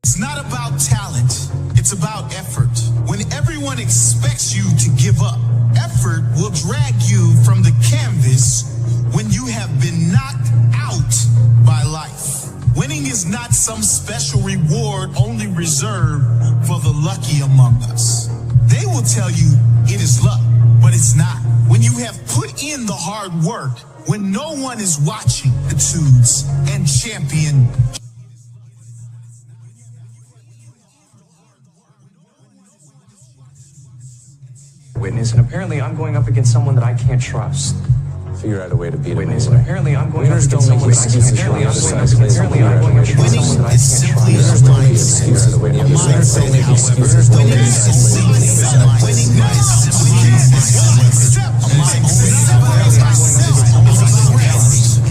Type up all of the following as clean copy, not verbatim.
It's not about talent, it's about effort. When everyone expects you to give up, effort will drag you from the canvas when you have been knocked out by life. Winning is not some special reward only reserved for the lucky among us. They will tell you it is luck, but it's not. When you have put in the hard work, when no one is watching, attitudes and champion. Witness, and apparently I'm going up against someone that I can't trust. Figure out a way to beat Witness, him and apparently I'm going up Winners against don't someone make that I can't excuses trust. for the other side. Apparently I'm going up against someone that I can't trust. Winners don't make excuses for the other side. Winners don't make excuses for the other side. Winning is simply a mindset.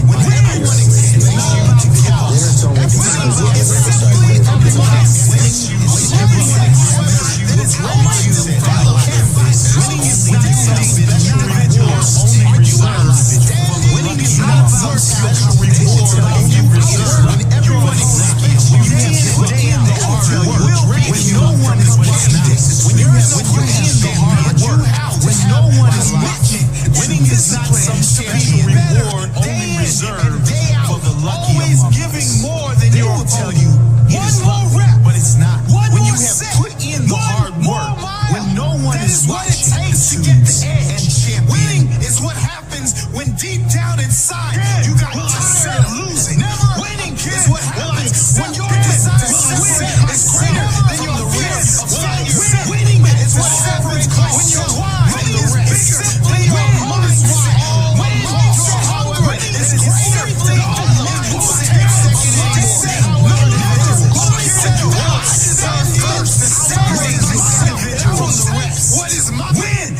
When everyone expects you to give up, Winners don't make excuses for the other side. winning is everyone expects you to drag you by the canvas. Winning is not some special reward only reserved. Winning is not some special reward only reserved. When everyone expects you to put in the hard work, when no one is watching, when you have put in the hard work, when no one is watching, winning is not some special reward only reserved for the lucky among us. Giving more than they will tell you it is luck, but it's not. When you have put in the hard work, when no one is watching, to get the edge. Winning is what happens when deep down inside you got tired of losing. Winning is what happens when your desire to win is greater than your fear of failure. Winning is what happens when your why is bigger than your mindset. Winning your hard work is greater than all the what is my win?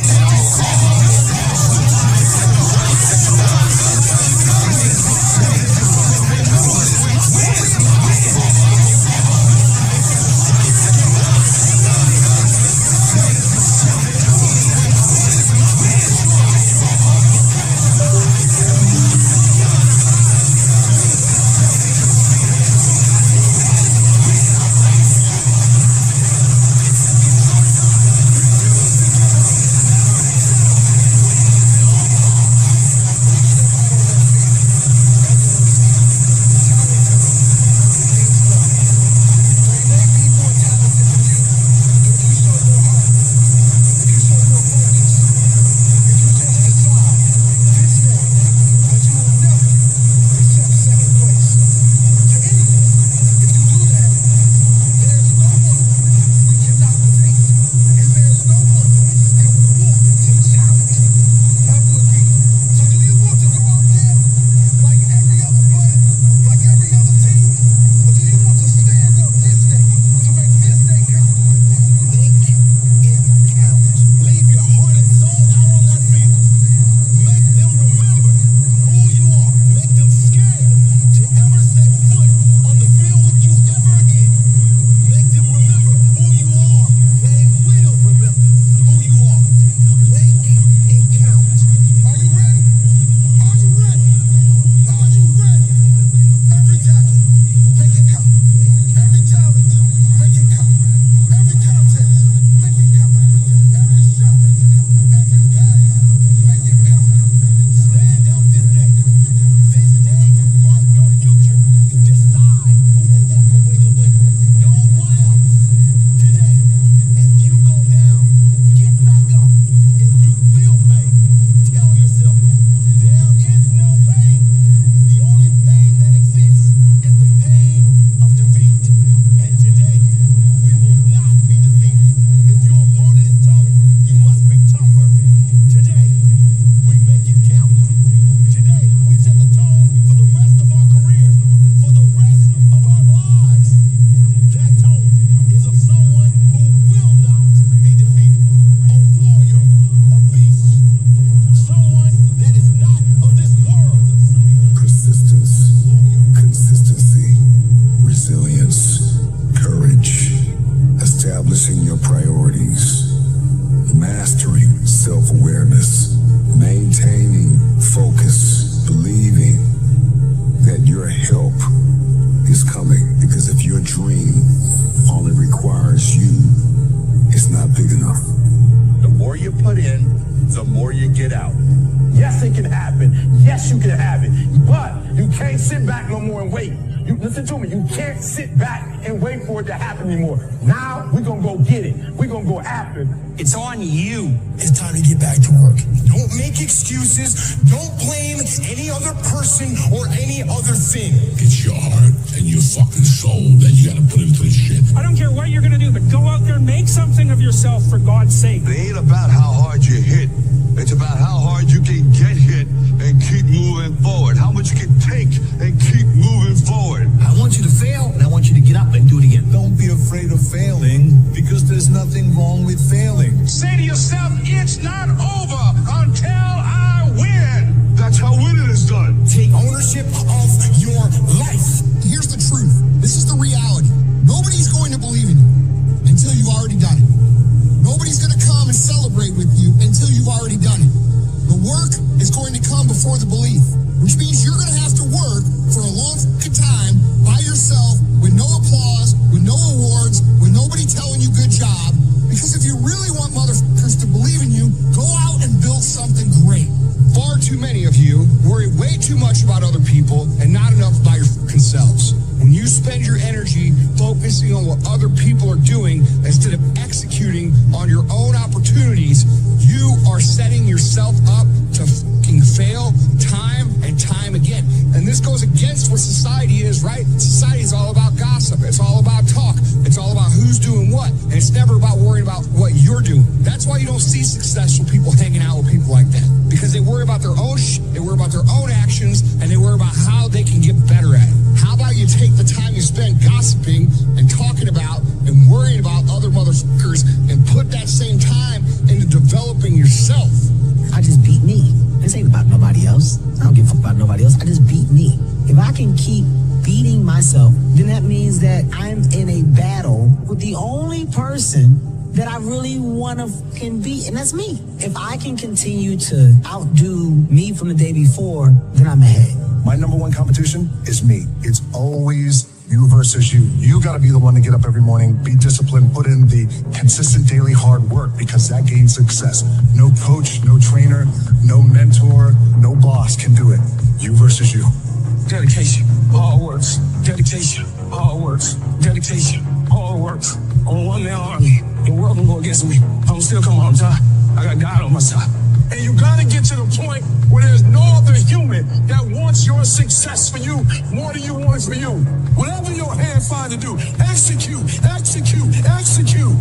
self-awareness, maintaining focus, believing that your help is coming. Because if your your dream, all it requires you is not big enough. The more you put in, the more you get out. Yes, it can happen. Yes, you can have it. But you can't sit back no more and wait. You listen to me. You can't sit back and wait for it to happen anymore. Now we're gonna go get it. We're gonna go after it. It's on you. It's time to get back to work. Don't make excuses. Don't blame any other person or any other thing. It's your heart and your fucking soul that you gotta put into this shit. I don't care what you're gonna do, but go out there and make something of yourself for God's sake. It ain't about how hard you hit. It's about how hard you can get hit and keep moving forward. How much you can take and keep moving forward. I want you to fail, and I want you to get up and do it again. Don't be afraid of failing, because there's nothing wrong with failing. Say to yourself, it's not over until I win. That's how winning is done. Take ownership of your life. Here's the truth. This is the reality. Nobody's going to believe in you until you've already done it. Nobody's going to come and celebrate with you until you've already done it. The work is going to come before the belief, which means you're going to have to work for a long time by yourself with no applause, with no awards, with nobody telling you good job. Because if you really want motherfuckers to believe in you, go out and build something great. Far too many of you worry way too much about other people and not enough about your fucking selves. When you spend your energy focusing on what other people are doing instead of executing on your own opportunities, you are setting yourself up to fucking fail time and time again. And this goes against what society is, right? Society is all about gossip. It's all about talk. It's all about who's doing what. And it's never about worrying about what you're doing. That's why you don't see successful people hanging out with people like that. Because they worry about their own shit, they worry about their own actions, and they worry about how they can get better at it. How about you take the time you spend gossiping and talking about and worrying about other motherfuckers and put that same time into developing yourself? I just beat me. This ain't about nobody else. I don't give a fuck about nobody else. I just beat me. If I can keep beating myself, then that means that I'm in a battle with the only person that I really want to fucking beat, and that's me. If I can continue to outdo me from the day before, then I'm ahead. My number one competition is me. It's always you versus you. You got to be the one to get up every morning, be disciplined, put in the consistent daily hard work, because that gains success. No coach, no trainer, no mentor, no boss can do it. You versus you. Dedication, hard works. Dedication, hard works. Dedication, hard works. I'm a one-man army. The world will go against me. I'm still coming on top. I got God on my side. And you gotta get to the point where there's no other human that wants your success for you more than you want it for you. Whatever your hand find to do, execute, execute, execute.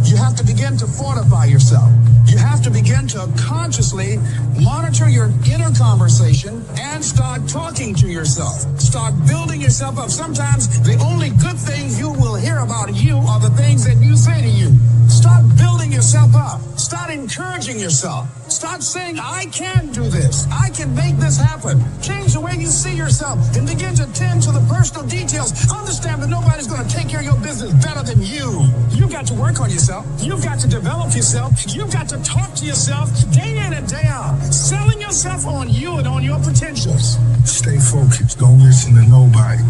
You have to begin to fortify yourself. You have to begin to consciously monitor your inner conversation and start talking to yourself. Start building yourself up. Sometimes the only good things you will hear about you are the things that you say to you. Start building yourself up. Start encouraging yourself. Start saying, I can do this. I can make this happen. Change the way you see yourself and begin to tend to the personal details. Understand that nobody's going to take care of your business better than you. You've got to work on yourself. You've got to develop yourself. You've got to talk to yourself day in and day out. Selling yourself on you and on your potentials. Stay focused. Don't listen to nobody.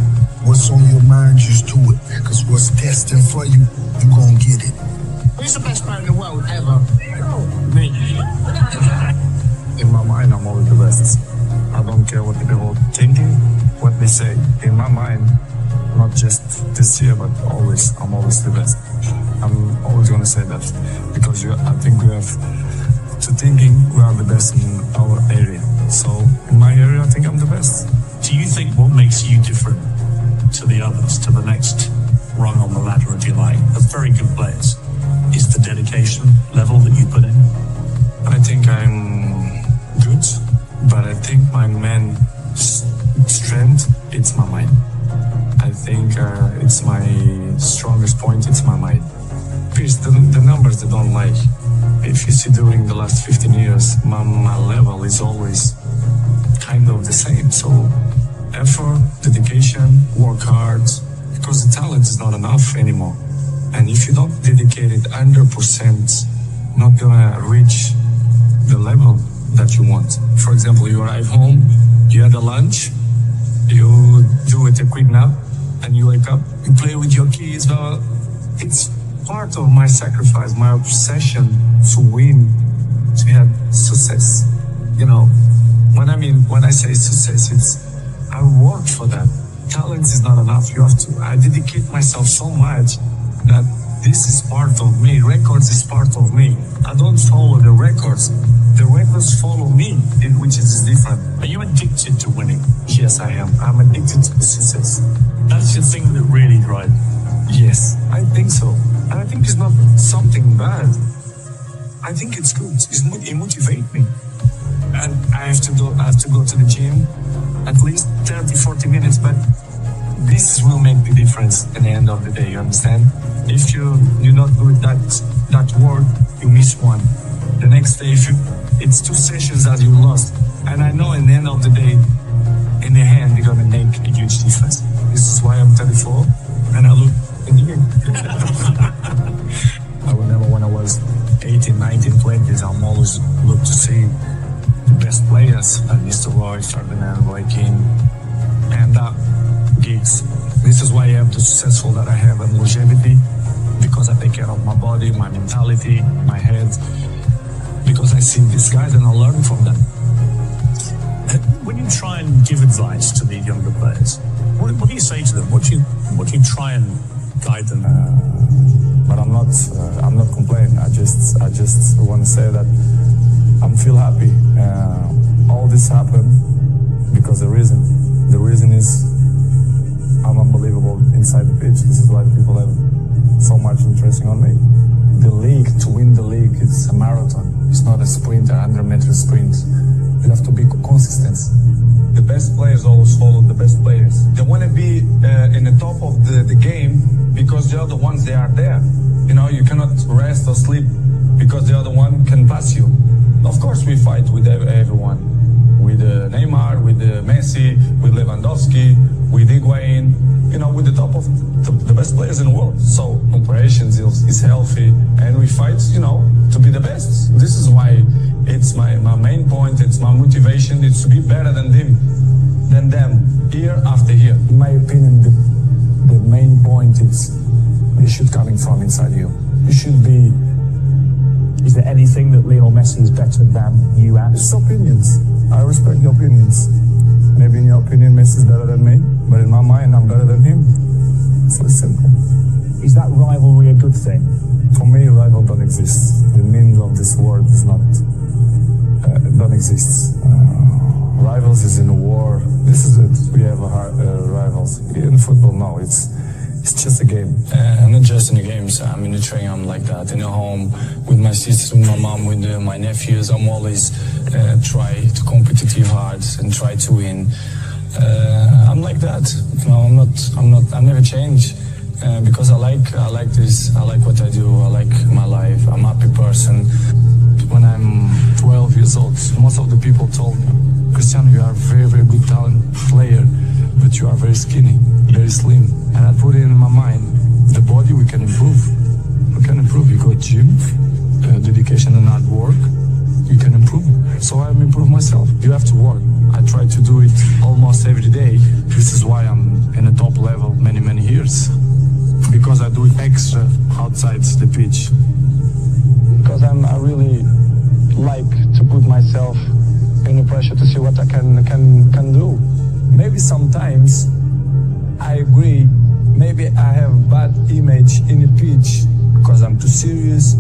What's on your mind, just do it. Because what's destined for you, you're going to get it. Who's the best man in the world ever? Me. In my mind, I'm always the best. I don't care what people thinking, what they say. In my mind, not just this year, but always, I'm always the best. I'm always going to say that because I think we have to thinking we are the best in our area. So in my area, I think I'm the best. Do you think what makes you different to the others, to the next rung on the ladder, if you like, of very good players, is the dedication level that you put in? I think I'm good, but I think my main strength, it's my mind. I think it's my strongest point, it's my mind. Because the numbers they don't like. If you see during the last 15 years, my level is always kind of the same. So effort, dedication, work hard, because the talent is not enough anymore. And if you don't dedicate it 100%, not gonna reach the level that you want. For example, you arrive home, you had a lunch, you do it a quick nap, and you wake up, you play with your kids. It's part of my sacrifice, my obsession to win, to have success. You know, when I say success, it's I work for that. Talent is not enough. I dedicate myself so much that this is part of me. Records is part of me. I don't follow the records. The records follow me, which is different. Are you addicted to winning? Yes, I am. I'm addicted to success. That's the thing that really drives you. Yes, I think so. And I think it's not something bad. I think it's good. It motivates me. And I have to go to the gym at least 30, 40 minutes, but this will make the difference at the end of the day, you understand? If you're not good at that work, you miss one. The next day, it's 2 sessions that you lost. And I know at the end of the day, in the hand, you're gonna make a huge difference. This is why I'm 34, and I look in the end. I remember when I was 18, 19, 20s, I'm always look to see the best players, like Mr. Roy, Ferdinand, Roy King, and gigs. This is why I am the successful that I have and longevity, because I take care of my body, my mentality, my head, because I see these guys and I learn from them. When you try and give advice to the younger players, what do you say to them? What do you try and guide them? But I'm not complaining. I just want to say that I'm feel happy. All this happened because the reason is I'm unbelievable inside the pitch. This is why people have so much interest on me. The league, to win the league, it's a marathon. It's not a sprint, a 100-meter sprint. You have to be consistent. The best players always follow the best players. They want to be in the top of the game because the other ones, they are there. You know, you cannot rest or sleep because the other one can pass you. Of course, we fight with everyone. With Neymar, with Messi, with Lewandowski, with Higuain, you know, with the top of the best players in the world. So operations is healthy, and we fight, you know, to be the best. This is why it's my main point, it's my motivation, it's to be better than them, year after year. In my opinion, the main point is it should coming from inside you. You should be. Is there anything that Lionel Messi is better than you at? It's opinions. I respect your opinions. Maybe in your opinion, Messi is better than me, but in my mind, I'm better than him. It's so simple. Is that rivalry a good thing? For me, rival don't exist. The meaning of this word is not, don't exist. Rivals is in a war. This is it. We have rivals. In football, no, it's just a game. I'm not just in the games. I'm in the training. I'm like that. In the home, with my sister, with my mom, with my nephews. I'm always try to competitive hard and try to win. I'm like that. No, I never change because I like this. I like what I do. I like my life. I'm a happy person. When I'm 12 years old, most of the people told me, Cristiano, you are a very, very good talent player, but you are very skinny, very slim. And I put it in my mind, the body we can improve. We can improve. You go gym, dedication and hard work, you can improve. So I improve myself. You have to work. I try to do it almost every day. This is why I'm in a top level many, many years. Because I do it extra outside the pitch. Because I really like to put myself in the pressure to see what I can do. Maybe sometimes I agree, maybe I have bad image in the pitch because I'm too serious,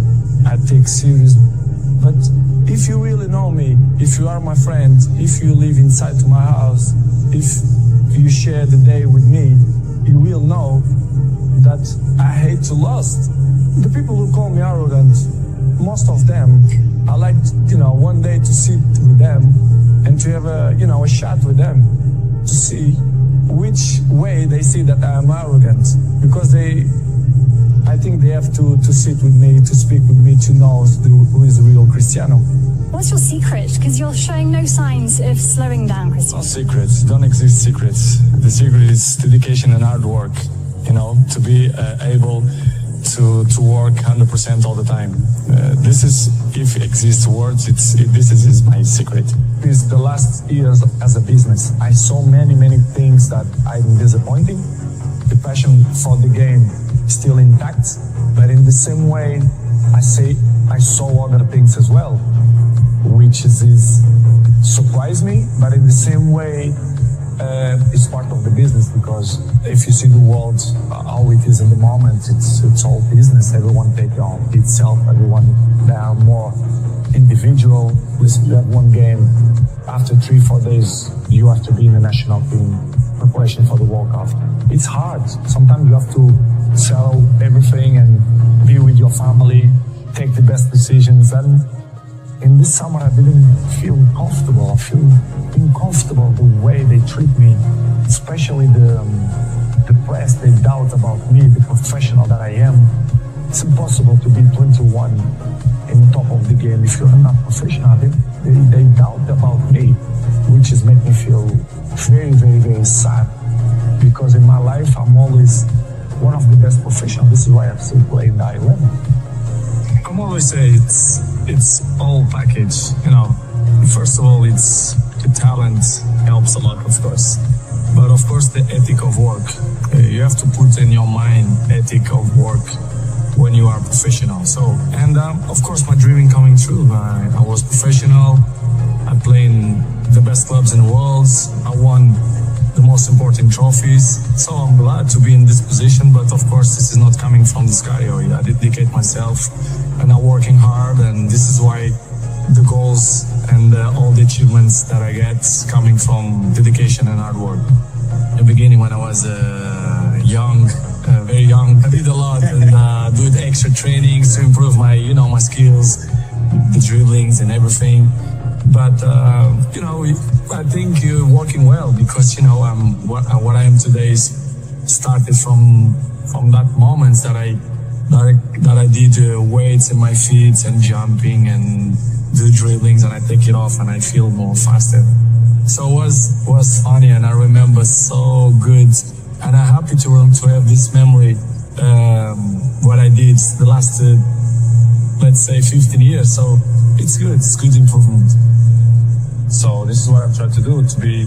I take serious. But if you really know me, if you are my friend, if you live inside to my house, if you share the day with me, you will know that I hate to lose. The people who call me arrogant, most of them, I like, one day to sit with them and to have a chat with them to see which way they see that I am arrogant, because I think they have to sit with me, to speak with me, to know who is real Cristiano. What's your secret? Because you're showing no signs of slowing down, Cristiano. No secrets. Don't exist secrets. The secret is dedication and hard work. To be able to work 100% all the time. This is, if it exists words, this is my secret. It's the last years as a business. I saw many things that I'm disappointing. The passion for the game still intact, but in the same way, I saw other things as well, which is surprised me, but in the same way, it's part of the business, because if you see the world how it is in the moment, it's all business. Everyone take on itself. Everyone, they are more individual. Listen, you have one game. After 3-4 days, you have to be in the national team preparation for the World Cup. It's hard. Sometimes you have to sell everything and be with your family, take the best decisions. And in this summer, I didn't feel comfortable. I feel uncomfortable the way they treat me, especially the press, they doubt about me, the professional that I am. It's impossible to be 21 in top of the game if you're not professional. They doubt about me, which is making me feel very, very, very sad, because in my life, I'm always one of the best professionals. This is why I'm still playing the high level. I'm always say it's all package, you know. First of all, it's the talent helps a lot, of course. But of course, the ethic of work. You have to put in your mind ethic of work when you are professional. So, and of course, my dream coming true. I was professional. I played in the best clubs in the world. I won the most important trophies. So I'm glad to be in this position. But of course, this is not coming from the sky. I dedicate myself and I'm working hard. And this is why the goals and all the achievements that I get coming from dedication and hard work. In the beginning, when I was young, very young, I did a lot and do extra trainings to improve my, my skills, the dribblings and everything. But I think you're working well, because what I am today is started from that moment that I did weights in my feet and jumping and do dribblings, and I take it off and I feel more faster. So it was funny, and I remember so good, and I'm happy to have this memory. What I did the last let's say 15 years. So it's good improvement. So this is what I've tried to do, to be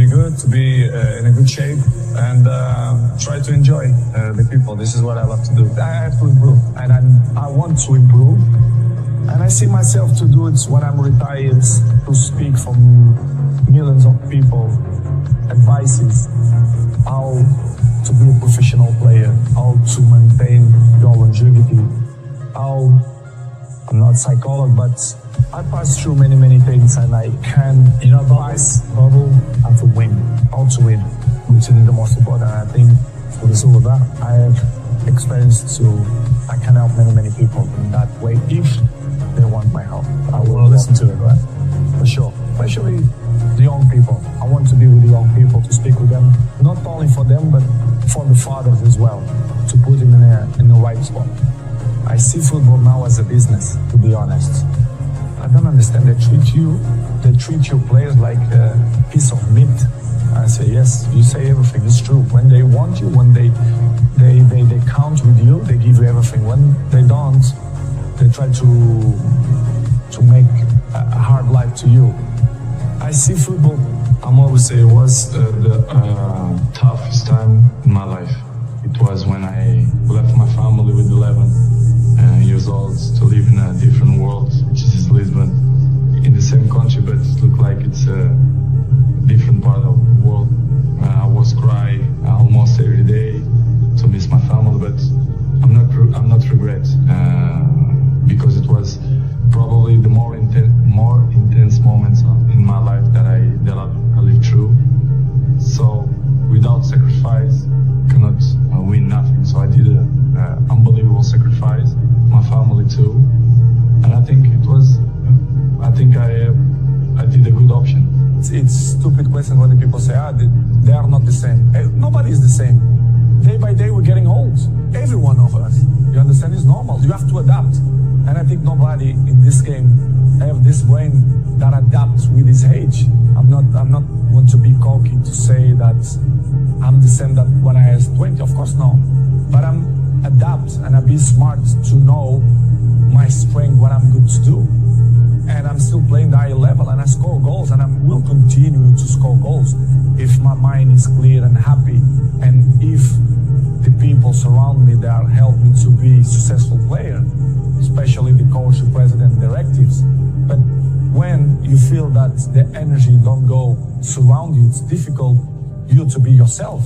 good, to be in a good shape, and try to enjoy the people. This is what I love to do. I have to improve, and I want to improve, and I see myself to do it when I'm retired, to speak from millions of people, advices, how to be a professional player, how to maintain your longevity, how, I'm not a psychologist, but I passed through many things, and I can advise people how to win, which is the most important. I think for the all of that, I have experience I can help many people in that way if they want my help. I will listen to it, right? For sure. Especially the young people. I want to be with the young people, to speak with them, not only for them, but for the fathers as well, to put them in the right spot. I see football now as a business, to be honest. I don't understand. They treat your players like a piece of meat. I say, yes, you say everything. It's true. When they want you, when they count with you, they give you everything. When they don't, they try to make a hard life to you. I see football. I'm always say it was the toughest time in my life. It was when I left my family with 11 years old to live in a different world, which is Lisbon, in the same country, but it looked like it's a different part of the world. I was crying almost every day to miss my family, but I'm not regret, because it was probably the more intense moments in my life that I lived through. So without sacrifice, cannot win nothing. So I did an unbelievable sacrifice, my family too, and I think I did a good option. It's stupid question when the people say, they are not the same. Nobody is the same. Day by day, we're getting old. Every one of us. You understand? It's normal. You have to adapt. And I think nobody in this game have this brain that adapts with his age. I'm not want to be cocky to say that I'm the same that when I was 20. Of course, no. But I'm adapt, and I be smart to know my strength, what I'm good to do. And I'm still playing the high level, and I score goals, and I will continue to score goals if my mind is clear and happy, and if around me that helped me to be a successful player, especially the coach, the president, directives. But when you feel that the energy don't go surround you, it's difficult you to be yourself,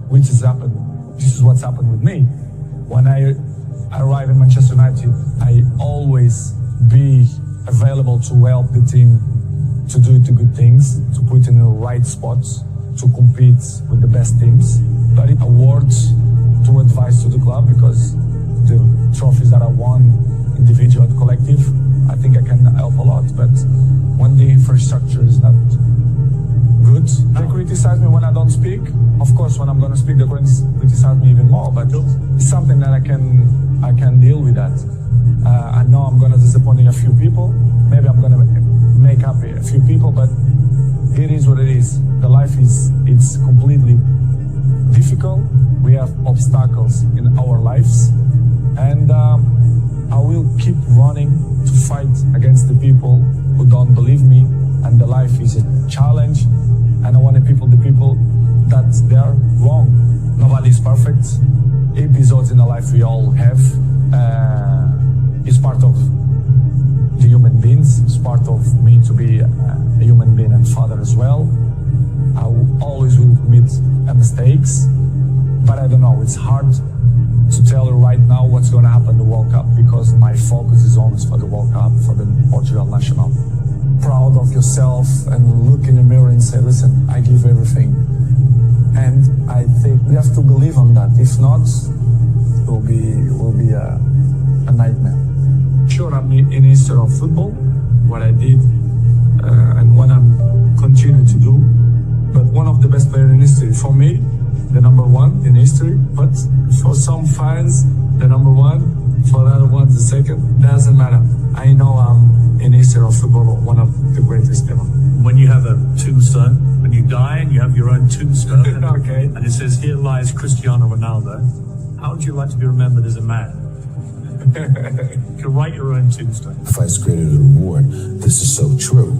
which has happened. This is what's happened with me. When I arrive in Manchester United, I always be available to help the team to do the good things, to put in the right spots, to compete with the best teams. But awards to advise to the club, because the trophies that I won, individual and collective, I think I can help a lot. But when the infrastructure is not good, they criticize me when I don't speak. Of course, when I'm going to speak, they criticize me even more. But it's something that I can deal with that. I know I'm going to disappoint a few people. Maybe I'm going to make happy a few people, but it is what it is. The life it's completely difficult. We have obstacles in our lives, and I will keep running to fight against the people who don't believe me. And the life is a challenge, and I want the people that they are wrong. Nobody is perfect. Episodes in the life we all have is part of the human beings. It's part of me to be a human being and father as well. I always will commit mistakes, but I don't know. It's hard to tell you right now what's going to happen in the World Cup, because my focus is always for the World Cup, for the Portugal national. Proud of yourself and look in the mirror and say, listen, I give everything. And I think we have to believe on that. If not, it will be a nightmare. Sure, I'm in history of football, what I did and what I'm continuing to do. But one of the best players in history, for me, the number one in history. But for some fans, the number one, for the other ones, the second. Doesn't matter. I know I'm in history of football, one of the greatest ever. When you have a tombstone, when you die and you have your own tombstone, okay, and it says, here lies Cristiano Ronaldo, how would you like to be remembered as a man? You can write your own tombstone. Fight's greater than reward. This is so true.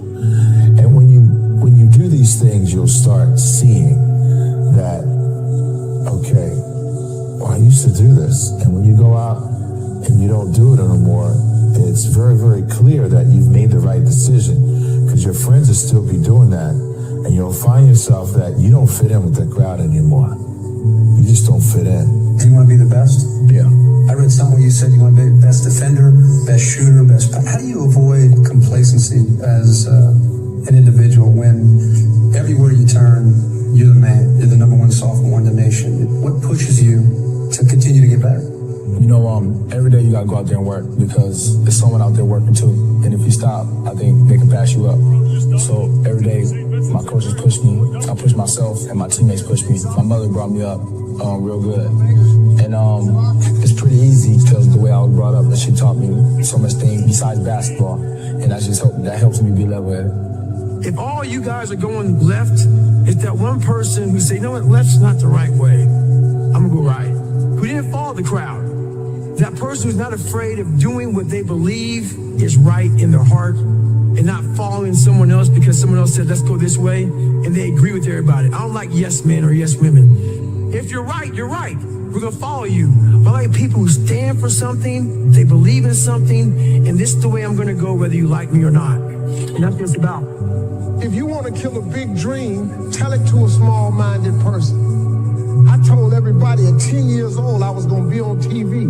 And when you do these things, you'll start seeing that, okay, well, I used to do this. And when you go out and you don't do it anymore, it's very, very clear that you've made the right decision, because your friends will still be doing that. And you'll find yourself that you don't fit in with the crowd anymore. You just don't fit in. Do you want to be the best? Yeah. I read somewhere you said you want to be best defender, best shooter, best. How do you avoid complacency as an individual when everywhere you turn, you're the man, you're the number one sophomore in the nation? What pushes you to continue to get better? You know, every day you gotta go out there and work, because there's someone out there working too. And if you stop, I think they can pass you up. So every day, my coaches push me, I push myself, and my teammates push me. My mother brought me up real good. And it's pretty easy, because the way I was brought up, that she taught me so much things besides basketball. And that helps me be level-headed. If all you guys are going left, it's that one person who say, you know what, left's not the right way. I'm gonna go right. Who didn't follow the crowd. That person who's not afraid of doing what they believe is right in their heart and not following someone else because someone else said, let's go this way, and they agree with everybody. I don't like yes men or yes women. If you're right, you're right. We're gonna follow you. But I like people who stand for something, they believe in something, and this is the way I'm gonna go whether you like me or not. And that's what it's about. If you want to kill a big dream, tell it to a small-minded person. I told everybody at 10 years old I was going to be on TV.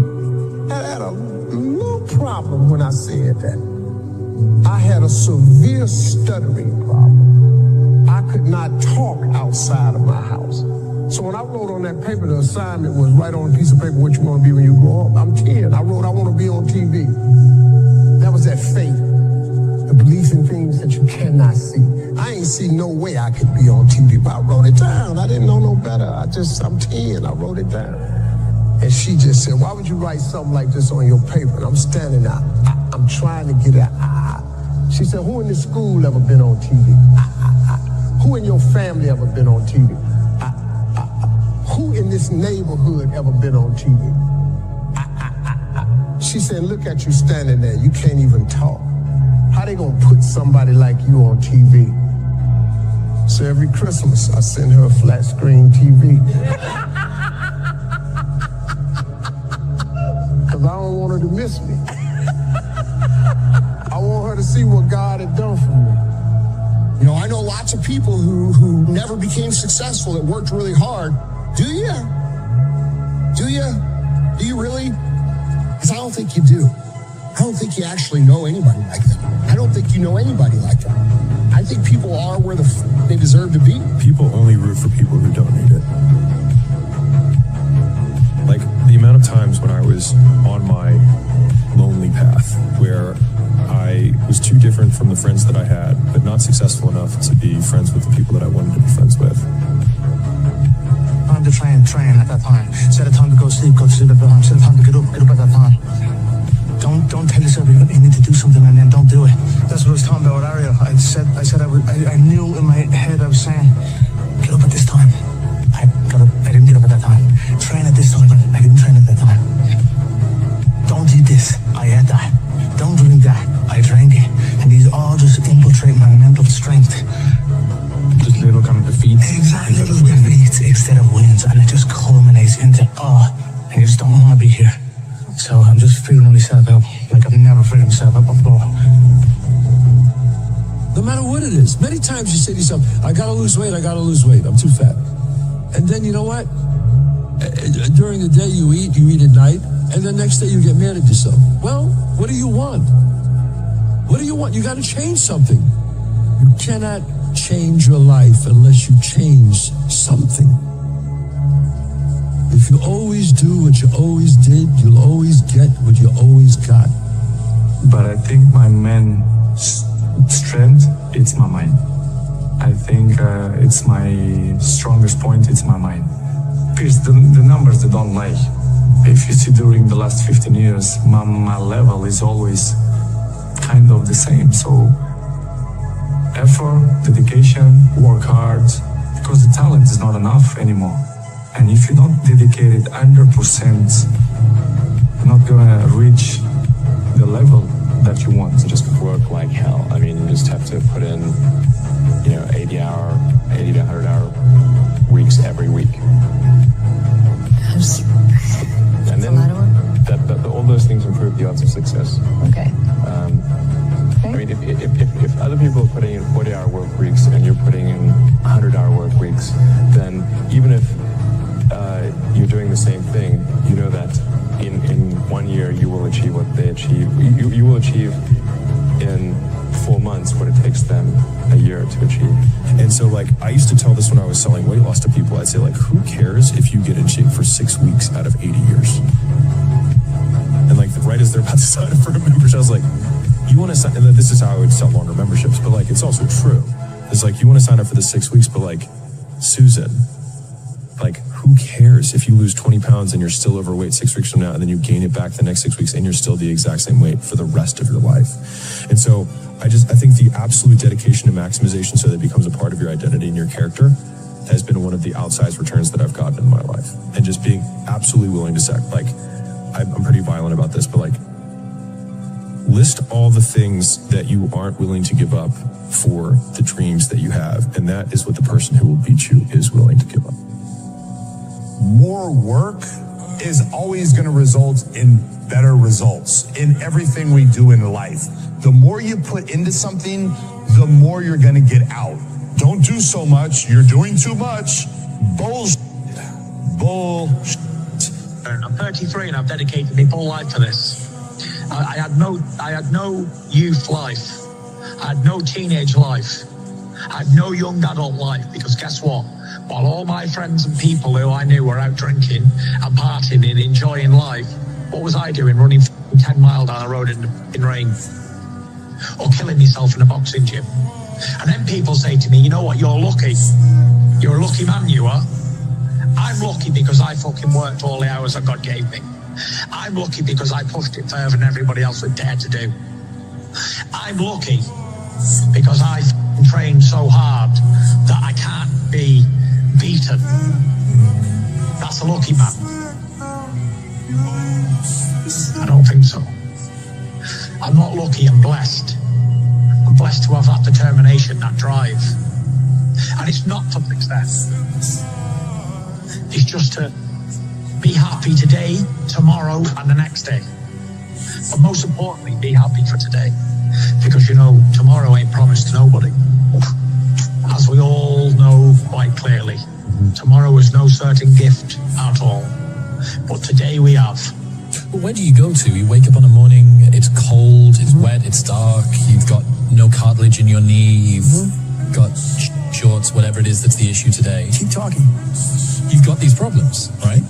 I had a little problem when I said that. I had a severe stuttering problem. I could not talk outside of my house. So when I wrote on that paper, the assignment was write on a piece of paper what you want to be when you grow up. I'm 10. I wrote I want to be on TV. That was that faith. The belief in things that you cannot see. I ain't see no way I could be on TV, but I wrote it down. I didn't know no better. I'm 10. I wrote it down. And she just said, why would you write something like this on your paper? And I'm standing there. I'm trying to get it. She said, who in this school ever been on TV? Who in your family ever been on TV? Who in this neighborhood ever been on TV? She said, look at you standing there. You can't even talk. How they gonna put somebody like you on TV? So every Christmas, I send her a flat screen TV. miss me. I want her to see what God had done for me. You know, I know lots of people who never became successful that worked really hard. Do you? Do you? Do you really? Because I don't think you do. I don't think you actually know anybody like that. I don't think you know anybody like that. I think people are where they deserve to be. People only root for people who don't need it. Like, the amount of times when I was on my lonely path where I was too different from the friends that I had, but not successful enough to be friends with the people that I wanted to be friends with. Time to train at that time. Set a time to go to sleep at that time. Set a time to get up at that time. Don't tell yourself you need to do something and then don't do it. That's what I was talking about with Ariel. I knew in my head I was saying, get up at this time. I didn't get up at that time. Train at this time, but I didn't train at that time. Don't eat this. I ate that. Don't drink that. I drank it. And these all just infiltrate my mental strength. Just little kind of defeats. Exactly, little defeats instead of wins. And it just culminates into, and you just don't want to be here. So I'm just figuring myself out like I've never figured myself out before. No matter what it is, many times you say to yourself, I gotta lose weight, I'm too fat. And then you know what? During the day you eat at night, and the next day you get mad at yourself. Well, what do you want? What do you want? You gotta change something. You cannot change your life unless you change something. If you always do what you always did, you'll always get what you always got. But I think my main strength, it's my mind. I think it's my strongest point, it's my mind. Because the numbers, they don't lie. If you see during the last 15 years, my level is always kind of the same. So effort, dedication, work hard, because the talent is not enough anymore. And if you don't dedicate it 100%, you're not gonna reach the level that you want. To just work like hell. I mean, you just have to put in, 80 to 100 hour weeks every week. And then all those things improve the odds of success. Okay. I mean, if other people are putting in 40-hour work weeks and you're putting in 100-hour work weeks, then even if you're doing the same thing, you know that in 1 year you will achieve what they achieve. You will achieve in 4 months what it takes them a year to achieve. And so, like, I used to tell this when I was selling weight loss to people. I'd say, like, who cares if you get in shape for 6 weeks out of 80 years? And, like, right as they're about to sign up for a membership, I was like, you want to sign, and this is how I would sell longer memberships, but, like, it's also true. It's like, you want to sign up for the 6 weeks, but, like, Susan, like, who cares if you lose 20 pounds and you're still overweight 6 weeks from now, and then you gain it back the next 6 weeks and you're still the exact same weight for the rest of your life? And so I think the absolute dedication to maximization so that it becomes a part of your identity and your character has been one of the outsized returns that I've gotten in my life. And just being absolutely willing to I'm pretty violent about this, but like, list all the things that you aren't willing to give up for the dreams that you have. And that is what the person who will beat you is willing to give up. More work is always going to result in better results in everything we do in life. The more you put into something, the more you're going to get out. Don't do so much. You're doing too much. Bullshit. I'm 33 and I've dedicated my whole life to this. I had no youth life. I had no teenage life. I had no young adult life, because guess what? While all my friends and people who I knew were out drinking and partying and enjoying life, what was I doing? Running 10 miles down the road in rain, or killing myself in a boxing gym. And then people say to me, you know what, you're lucky. You're a lucky man, you are. I'm lucky because I fucking worked all the hours that God gave me. I'm lucky because I pushed it further than everybody else would dare to do. I'm lucky because I trained so hard that I can't be beaten. That's a lucky man. I don't think so. I'm not lucky, I'm blessed. I'm blessed to have that determination, that drive. And it's not for success. It's just to be happy today, tomorrow, and the next day. But most importantly, be happy for today. Because tomorrow ain't promised to nobody. As we all know quite clearly, tomorrow is no certain gift at all. But today we have. But where do you go to? You wake up on a morning, it's cold, it's wet, it's dark, you've got no cartilage in your knee, you've got shorts, whatever it is that's the issue today. Keep talking. You've got these problems, right?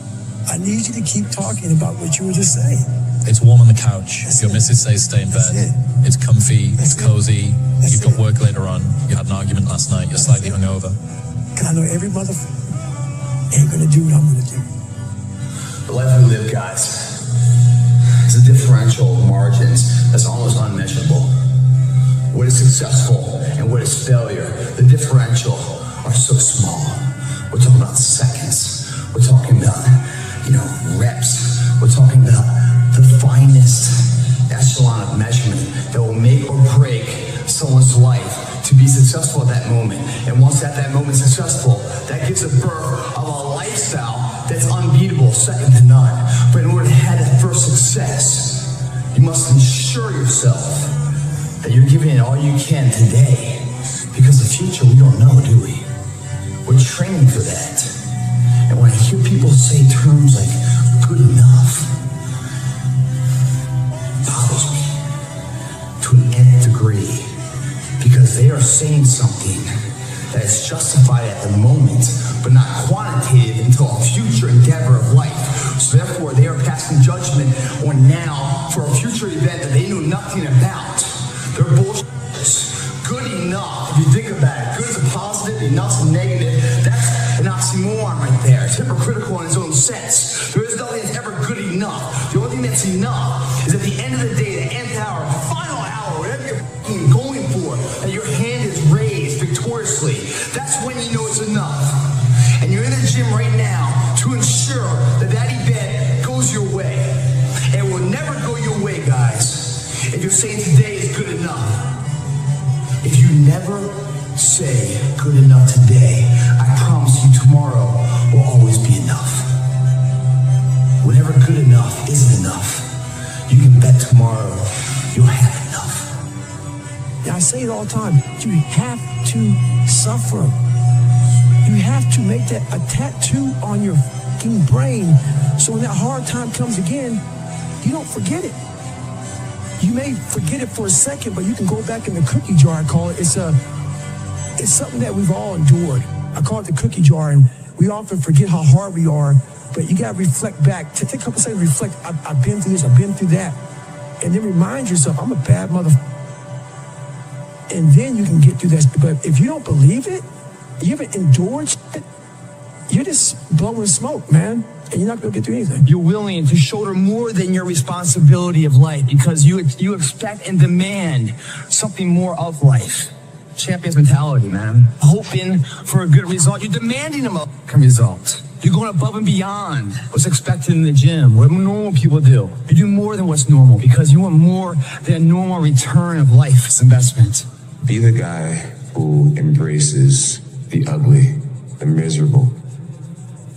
I need you to keep talking about what you were just saying. It's warm on the couch. Your missus says stay in bed. It's comfy, it's cozy. You've got work later on. You had an argument last night. You're slightly hungover. Because I know every motherfucker ain't going to do what I'm going to do. The life we live, guys, is a differential of margins that's almost unmeasurable. What is successful and what is failure, the differential are so small. We're talking about seconds. We're talking about, reps. We're talking about the finest echelon of measurement that will make or break someone's life to be successful at that moment. And once that moment's successful, that gives a birth of a lifestyle that's unbeatable, second to none. But in order to have that first success, you must ensure yourself that you're giving it all you can today. Because the future, we don't know, do we? We're training for that. And when I hear people say terms like good enough, it bothers me to an nth degree. Because they are saying something that is justified at the moment, but not quantitative until a future endeavor of life. So therefore, they are passing judgment on now for a future event that they knew nothing about. They're bullshit. Good enough, if you think about it, good is a positive, enough's a negative. That's an oxymoron right there. It's hypocritical in its own sense. There is nothing that's ever good enough. The only thing that's enough is at the end of the day, the nth hour, the final hour, whatever you're going for, that your hand is raised victoriously. That's when you know it's enough. And you're in the gym right now to ensure that event goes your way. And it will never go your way, guys, if you're saying today is good enough. If you never say good enough today, I promise you tomorrow will always be enough. Whenever good enough isn't enough, you can bet tomorrow you'll have enough. Yeah, I say it all the time. You have to suffer. You have to make that a tattoo on your fucking brain so when that hard time comes again, you don't forget it. You may forget it for a second, but you can go back in the cookie jar, I call it. It's something that we've all endured. I call it the cookie jar, and we often forget how hard we are, but you gotta reflect back. Take a couple seconds, reflect. I've been through this, I've been through that. And then remind yourself, I'm a bad motherfucker. And then you can get through that. But if you don't believe it, you haven't endured shit, you're just blowing smoke, man. And you're not going to get through anything. You're willing to shoulder more than your responsibility of life because you expect and demand something more of life. Champion's mentality, man. Hoping for a good result. You're demanding a result. You're going above and beyond what's expected in the gym, what normal people do. You do more than what's normal because you want more than a normal return of life's investment. Be the guy who embraces the ugly, the miserable.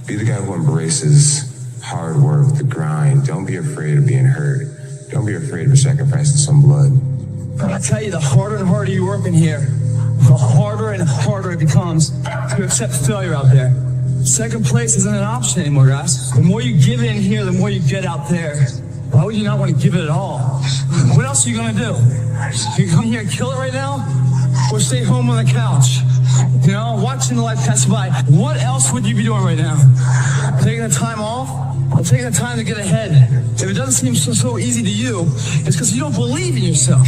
Be the guy who embraces hard work, the grind. Don't be afraid of being hurt. Don't be afraid of sacrificing some blood. I tell you, the harder and harder you work in here, the harder and harder it becomes to accept failure out there. Second place isn't an option anymore, guys. The more you give in here, the more you get out there. Why would you not want to give it at all? What else are you going to do? You come here and kill it right now? Or stay home on the couch? Watching the life pass by. What else would you be doing right now? Taking the time off? Or taking the time to get ahead? If it doesn't seem so easy to you, it's because you don't believe in yourself.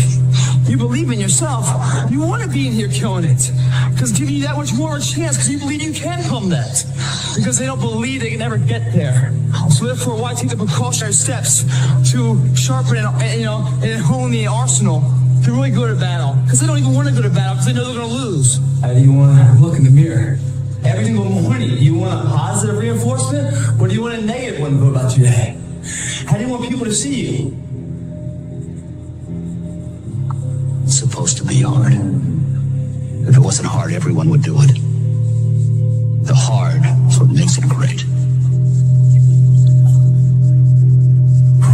You believe in yourself. You want to be in here killing it. Because giving you that much more of a chance because you believe you can come that. Because they don't believe they can ever get there. So therefore, why take the precautionary steps to sharpen and hone the arsenal to really go to battle? Because they don't even want to go to battle because they know they're going to lose. How do you want to look in the mirror? Every single morning, do you want a positive reinforcement or do you want a negative one about you today? How do you want people to see you? It's supposed to be hard. If it wasn't hard, everyone would do it. The hard is what makes it great.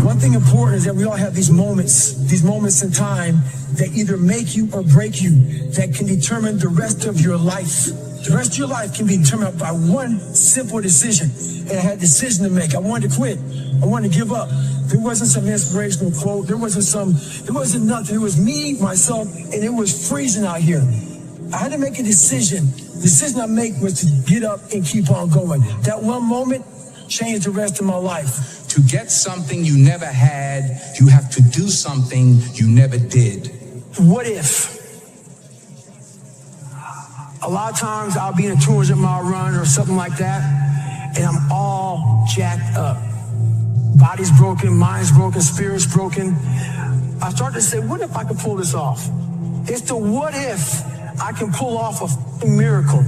One one thing important is that we all have these moments in time that either make you or break you, that can determine the rest of your life. The rest of your life can be determined by one simple decision. And I had a decision to make. I wanted to quit. I wanted to give up. There wasn't some inspirational quote. There wasn't nothing. It was me, myself, and it was freezing out here. I had to make a decision. The decision I made was to get up and keep on going. That one moment changed the rest of my life. To get something you never had, you have to do something you never did. What if? A lot of times I'll be in a 200-mile run or something like that, and I'm all jacked up. Body's broken, mind's broken, spirit's broken. I started to say, what if I could pull this off? It's the what if I can pull off a miracle.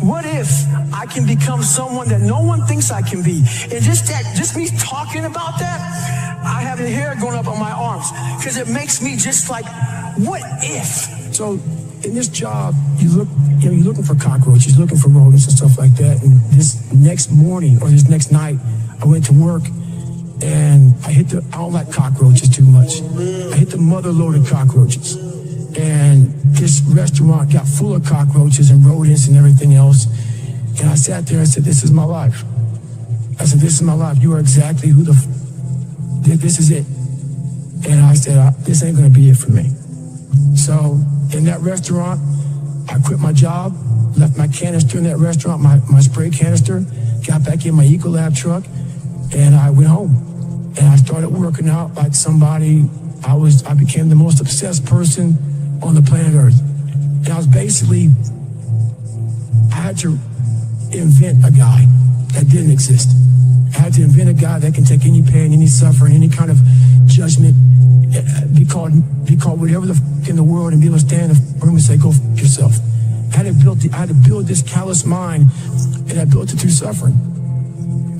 What if I can become someone that no one thinks I can be? And just me talking about that, I have the hair going up on my arms because it makes me just like, what if? So in this job, you're looking for cockroaches, looking for rodents and stuff like that. And this next morning or this next night, I went to work and I don't like cockroaches too much. I hit the mother load of cockroaches. And this restaurant got full of cockroaches and rodents and everything else. And I sat there and said, this is my life. I said, this is my life. You are exactly this is it. And I said, this ain't gonna be it for me. So in that restaurant, I quit my job, left my canister in that restaurant, my spray canister, got back in my Ecolab truck, and I went home. And I started working out like somebody. I became the most obsessed person on the planet Earth. And I was I had to invent a guy that didn't exist. I had to invent a guy that can take any pain, any suffering, any kind of judgment, be called whatever the fuck in the world, and be able to stand in the room and say, go fuck yourself. I had to build this callous mind, and I built it through suffering.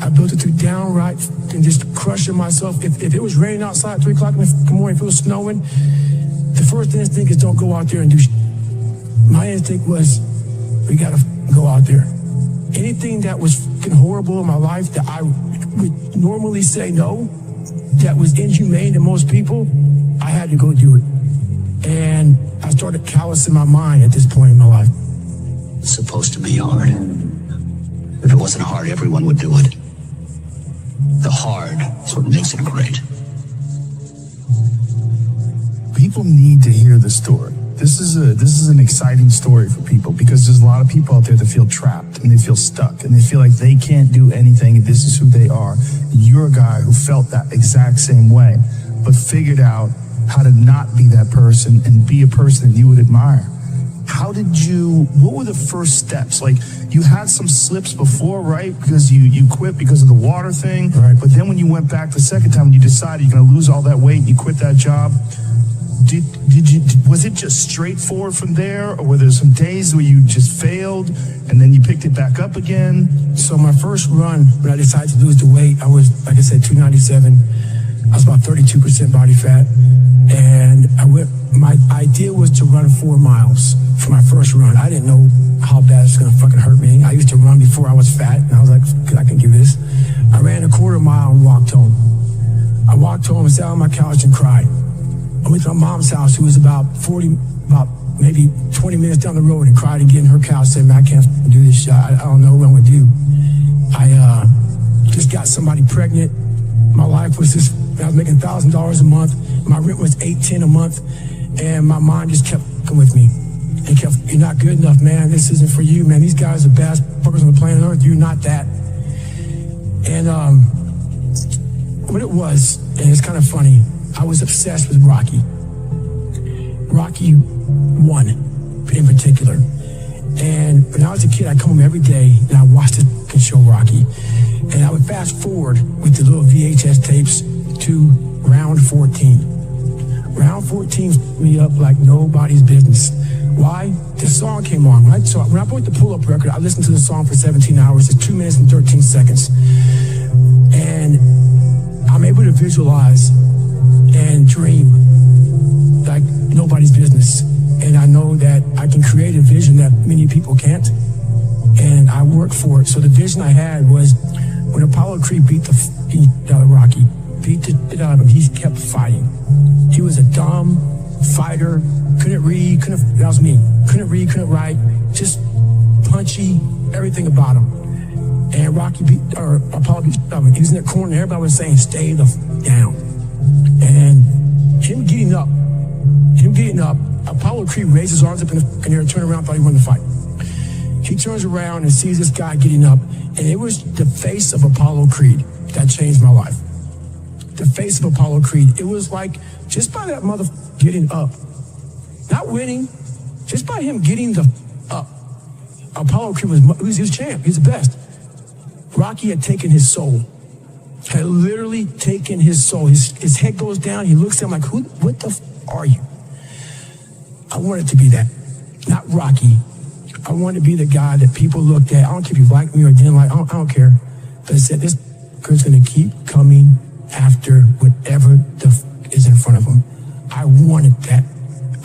I built it through downright and just crushing myself. If it was raining outside at 3 o'clock in the morning, if it was snowing, the first instinct is don't go out there and do shit. My instinct was, we gotta go out there. Anything that was fucking horrible in my life that I would normally say no, that was inhumane to most people, I had to go do it. And I started callousing my mind at this point in my life. It's supposed to be hard. If it wasn't hard, everyone would do it. The hard is what makes it great. People need to hear the story. This is an exciting story for people because there's a lot of people out there that feel trapped and they feel stuck and they feel like they can't do anything and this is who they are. You're a guy who felt that exact same way, but figured out how to not be that person and be a person that you would admire. What were the first steps? Like, you had some slips before, right? Because you quit because of the water thing. Right. But then when you went back the second time and you decided you're going to lose all that weight and you quit that job, was it just straightforward from there? Or were there some days where you just failed and then you picked it back up again? So my first run, when I decided to lose the weight, I was, like I said, 297. I was about 32% body fat. And my idea was to run 4 miles for my first run. I didn't know how bad it's gonna fucking hurt me. I used to run before I was fat, and I was like, I can do this. I ran a quarter mile and walked home. I walked home and sat on my couch and cried. I went to my mom's house, who was about maybe 20 minutes down the road, and cried again in her couch, saying, man, I can't do this shit. I don't know what I'm gonna do. I just got somebody pregnant. My life was just, I was making $1,000 a month. My rent was $810 a month. And my mind just kept fucking with me. It kept, you're not good enough, man. This isn't for you, man. These guys are the best fuckers on the planet Earth. You're not that. And what it was, and it's kind of funny, I was obsessed with Rocky. Rocky 1 in particular. And when I was a kid, I'd come home every day and I watched this fucking show, Rocky. And I would fast forward with the little VHS tapes to round 14. Round 14 fucked me up like nobody's business. Why? This song came on. When I bought the pull-up record, I listened to the song for 17 hours. It's 2 minutes and 13 seconds. And I'm able to visualize and dream like nobody's business. And I know that I can create a vision that many people can't. And I work for it. So the vision I had was when Apollo Creed beat the f***ing out of Rocky, beat the shit out of him. He kept fighting. He was a dumb fighter. Couldn't read, that was me. Couldn't read, couldn't write. Just punchy, everything about him. And Apollo beat the shit out of him. He was in the corner, and everybody was saying, stay the down. And him getting up, Apollo Creed raised his arms up in the air, turned around, thought he won the fight. He turns around and sees this guy getting up, and it was the face of Apollo Creed that changed my life. The face of Apollo Creed. It was like, just by that motherfucker getting up, not winning, just by him getting up, Apollo Creed was champ. He's the best. Rocky had taken his soul. Had literally taken his soul. His head goes down. He looks at him like, what the are you? I wanted to be that. Not Rocky. I wanted to be the guy that people looked at. I don't care if you like me or didn't like. I don't care. But I said, this girl's going to keep coming after whatever is in front of him. I wanted that.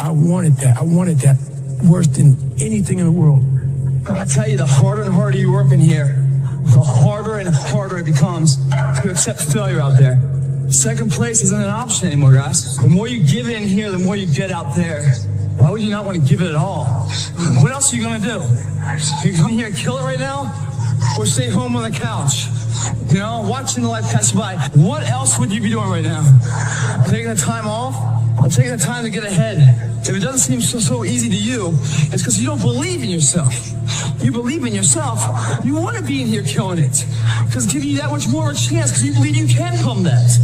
I wanted that worse than anything in the world. I tell you, the harder and harder you work in here, the harder and harder it becomes to accept failure out there. Second place isn't an option anymore, guys. The more you give it in here, the more you get out there. Why would you not want to give it at all? What else are you going to do? Are you coming here and kill it right now? Or stay home on the couch? You know, watching the life pass by. What else would you be doing right now? Taking the time off? I'm taking the time to get ahead. If it doesn't seem so easy to you, it's because you don't believe in yourself. You believe in yourself. You want to be in here killing it. Because it's giving you that much more of a chance because you believe you can come that.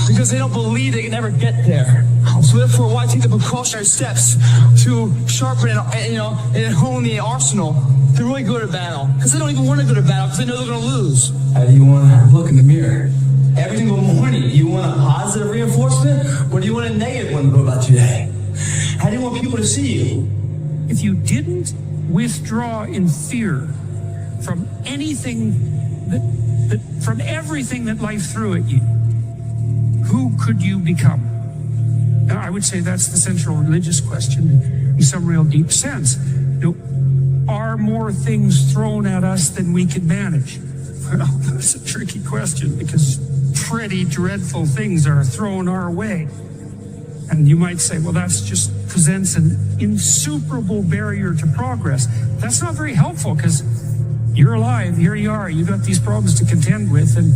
Because they don't believe they can ever get there. So therefore, why take the precautionary steps to sharpen and hone the arsenal to really go to battle? Because they don't even want to go to battle because they know they're going to lose. How do you want to look in the mirror? Every single morning, do you want a positive reinforcement or do you want a negative one about your day? How do you want people to see you? If you didn't withdraw in fear from anything from everything that life threw at you, who could you become? Now, I would say that's the central religious question in some real deep sense. You know, are more things thrown at us than we can manage? Well, that's a tricky question because pretty dreadful things are thrown our way. And you might say, well, that's just presents an insuperable barrier to progress. That's not very helpful because you're alive, here you are, you got these problems to contend with, and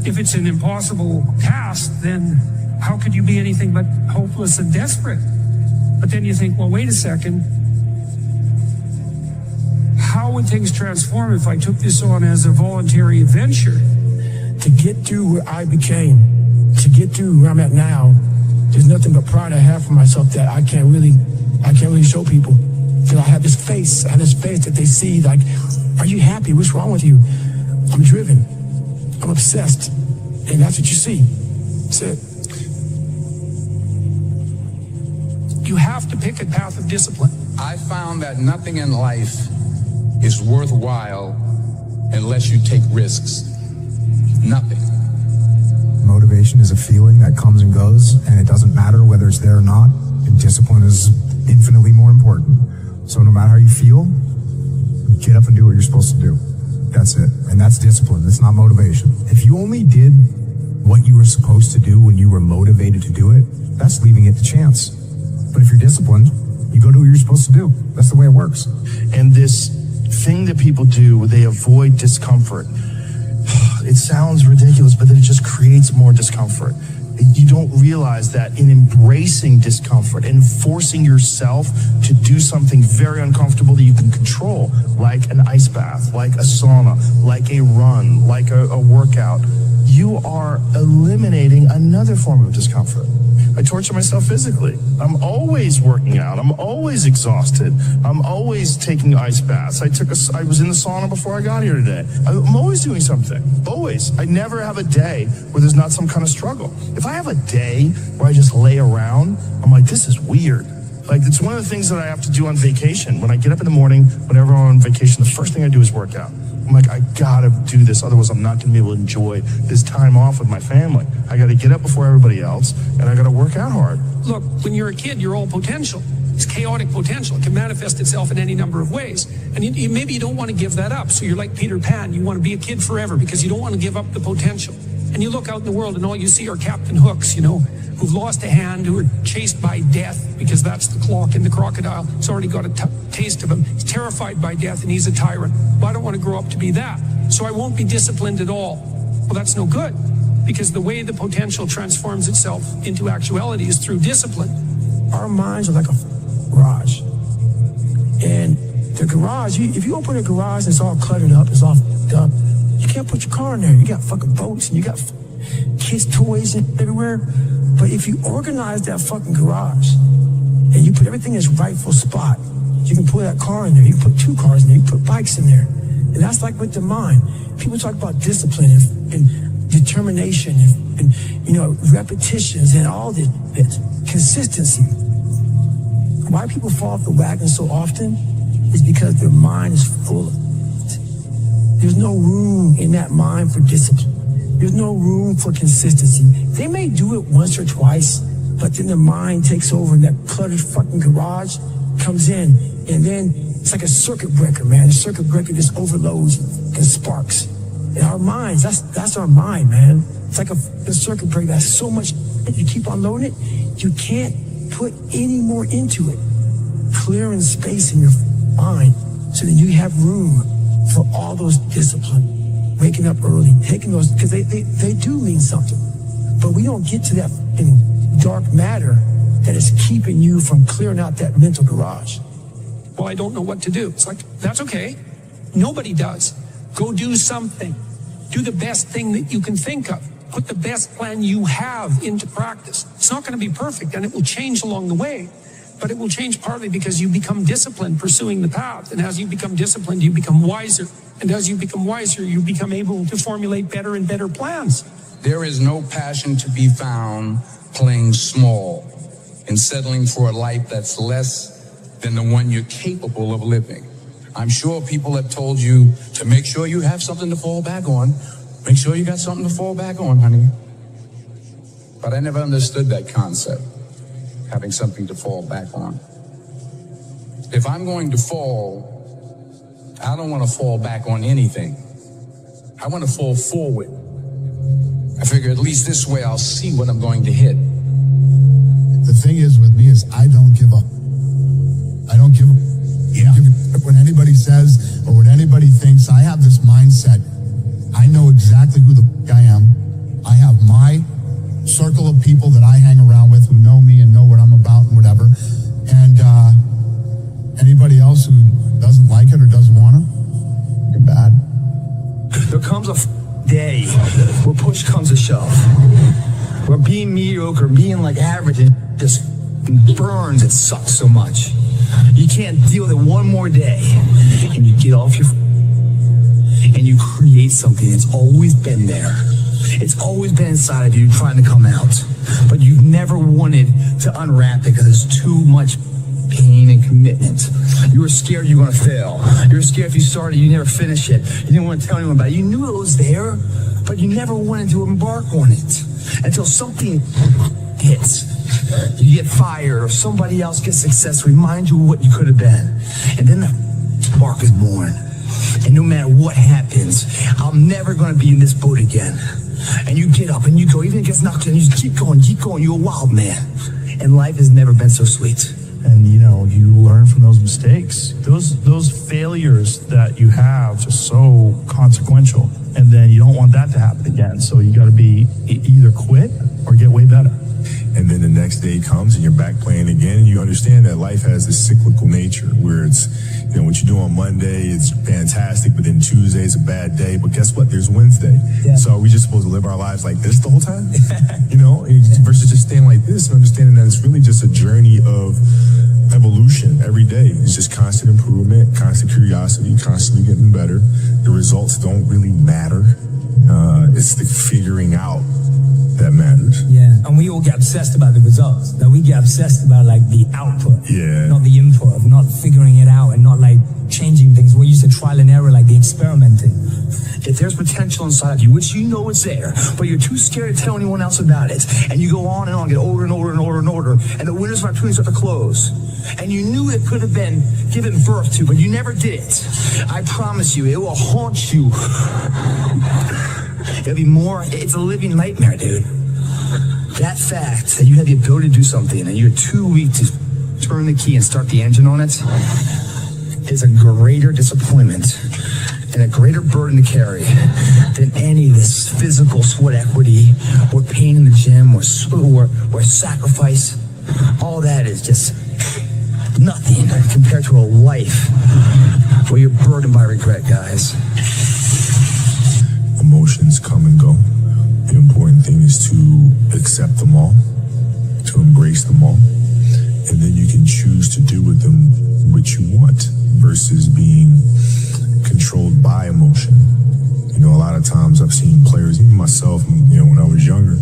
if it's an impossible task, then how could you be anything but hopeless and desperate? But then you think, well, wait a second, how would things transform if I took this on as a voluntary adventure? To get through where I became, to get through where I'm at now, there's nothing but pride I have for myself that I can't really show people. Because I have this face that they see, like, are you happy? What's wrong with you? I'm driven. I'm obsessed. And that's what you see. That's it. You have to pick a path of discipline. I found that nothing in life is worthwhile unless you take risks. Nothing. Motivation is a feeling that comes and goes, and it doesn't matter whether it's there or not. And discipline is infinitely more important. So no matter how you feel, get up and do what you're supposed to do. That's it. And that's discipline. It's not motivation. If you only did what you were supposed to do when you were motivated to do it, that's leaving it to chance. But if you're disciplined, you go do what you're supposed to do. That's the way it works. And this thing that people do where they avoid discomfort, it sounds ridiculous, but then it just creates more discomfort. You don't realize that in embracing discomfort and forcing yourself to do something very uncomfortable that you can control, like an ice bath, like a sauna, like a run, like a workout, you are eliminating another form of discomfort. I torture myself physically. I'm always working out. I'm always exhausted. I'm always taking ice baths. I was in the sauna before I got here today. I'm always doing something. Always. I never have a day where there's not some kind of struggle. If I have a day where I just lay around, I'm like, this is weird. Like, it's one of the things that I have to do on vacation. When I get up in the morning, whenever I'm on vacation, the first thing I do is work out. I'm like, I gotta do this, otherwise I'm not gonna be able to enjoy this time off with my family. I gotta get up before everybody else, and I gotta work out hard. Look, when you're a kid, you're all potential. It's chaotic potential. It can manifest itself in any number of ways. And maybe you don't want to give that up. So you're like Peter Pan. You want to be a kid forever because you don't want to give up the potential. And you look out in the world and all you see are Captain Hooks, who've lost a hand, who are chased by death because that's the clock in the crocodile. He's already got a taste of him. He's terrified by death and he's a tyrant. Well, I don't want to grow up to be that. So I won't be disciplined at all. Well, that's no good because the way the potential transforms itself into actuality is through discipline. Our minds are like a garage. And the garage, if you open a garage and it's all cluttered up, it's all f***ed up, you can't put your car in there. You got fucking boats and you got kids' toys everywhere. But if you organize that fucking garage and you put everything in its rightful spot, you can put that car in there. You can put 2 cars in there. You can put bikes in there. And that's like with the mind. People talk about discipline and determination and repetitions and all this bit. Consistency. Why people fall off the wagon so often is because their mind is full of it. There's no room in that mind for discipline. There's no room for consistency. They may do it once or twice, but then the mind takes over and that cluttered fucking garage comes in. And then it's like a circuit breaker, man. The circuit breaker just overloads and sparks. And our minds, that's our mind, man. It's like a circuit breaker. That's so much. You keep unloading it, you can't put any more into it. Clearing space in your mind so that you have room for all those discipline, waking up early, taking those, because they do mean something. But we don't get to that dark matter that is keeping you from clearing out that mental garage. Well, I don't know what to do. It's like, that's okay. Nobody does. Go do something. Do the best thing that you can think of. Put the best plan you have into practice. It's not going to be perfect, and it will change along the way. But it will change partly because you become disciplined pursuing the path. And as you become disciplined, you become wiser. And as you become wiser, you become able to formulate better and better plans. There is no passion to be found playing small and settling for a life that's less than the one you're capable of living. I'm sure people have told you to make sure you have something to fall back on. Make sure you got something to fall back on, honey. But I never understood that concept, having something to fall back on. If I'm going to fall, I don't want to fall back on anything. I want to fall forward. I figure at least this way I'll see what I'm going to hit. The thing is with me is I don't give up. I don't give up. Yeah. When anybody says or when anybody thinks, I have this mindset. I know exactly who the f*** I am. I have my circle of people that I hang around with who know me and know what I'm about and whatever. And anybody else who doesn't like it or doesn't want to, you're bad. There comes a day where push comes to shove. Where being mediocre, being like average, it just burns. It sucks so much. You can't deal with it one more day. And you get off your and you create something that's always been there. It's always been inside of you trying to come out. But you've never wanted to unwrap it because it's too much pain and commitment. You were scared you were going to fail. You were scared if you started, you never finish it. You didn't want to tell anyone about it. You knew it was there, but you never wanted to embark on it until something hits. You get fired or somebody else gets success, remind you of what you could have been. And then the spark is born. And no matter what happens, I'm never going to be in this boat again. And you get up and you go, even if it gets knocked down, you just keep going. You're a wild man. And life has never been so sweet. And you learn from those mistakes. Those failures that you have are so consequential. And then you don't want that to happen again. So you got to be either quit or get way better. And then the next day comes and you're back playing again. And you understand that life has this cyclical nature where it's, what you do on Monday is fantastic, but then Tuesday is a bad day. But guess what? There's Wednesday. Yeah. So are we just supposed to live our lives like this the whole time? Versus just staying like this and understanding that it's really just a journey of evolution every day. It's just constant improvement, constant curiosity, constantly getting better. The results don't really matter. It's the figuring out that matters. Yeah, and we all get obsessed about the results. That we get obsessed about the output, not the input, of not figuring it out and not changing things. We're used to trial and error, like the experimenting. If there's potential inside of you, which you know is there, but you're too scared to tell anyone else about it, and you go on and on, get older and older and older and older, and the windows of opportunity start to close, and you knew it could have been given birth to, but you never did it, I promise you, it will haunt you. It'll be more, it's a living nightmare, dude. That fact that you have the ability to do something and you're too weak to turn the key and start the engine on it is a greater disappointment and a greater burden to carry than any of this physical sweat equity or pain in the gym or sacrifice. All that is just nothing compared to a life where you're burdened by regret, guys. Emotions come and go. The important thing is to accept them all, to embrace them all, and then you can choose to do with them what you want versus being controlled by emotion. You know, a lot of times I've seen players, even myself, you know, when I was younger,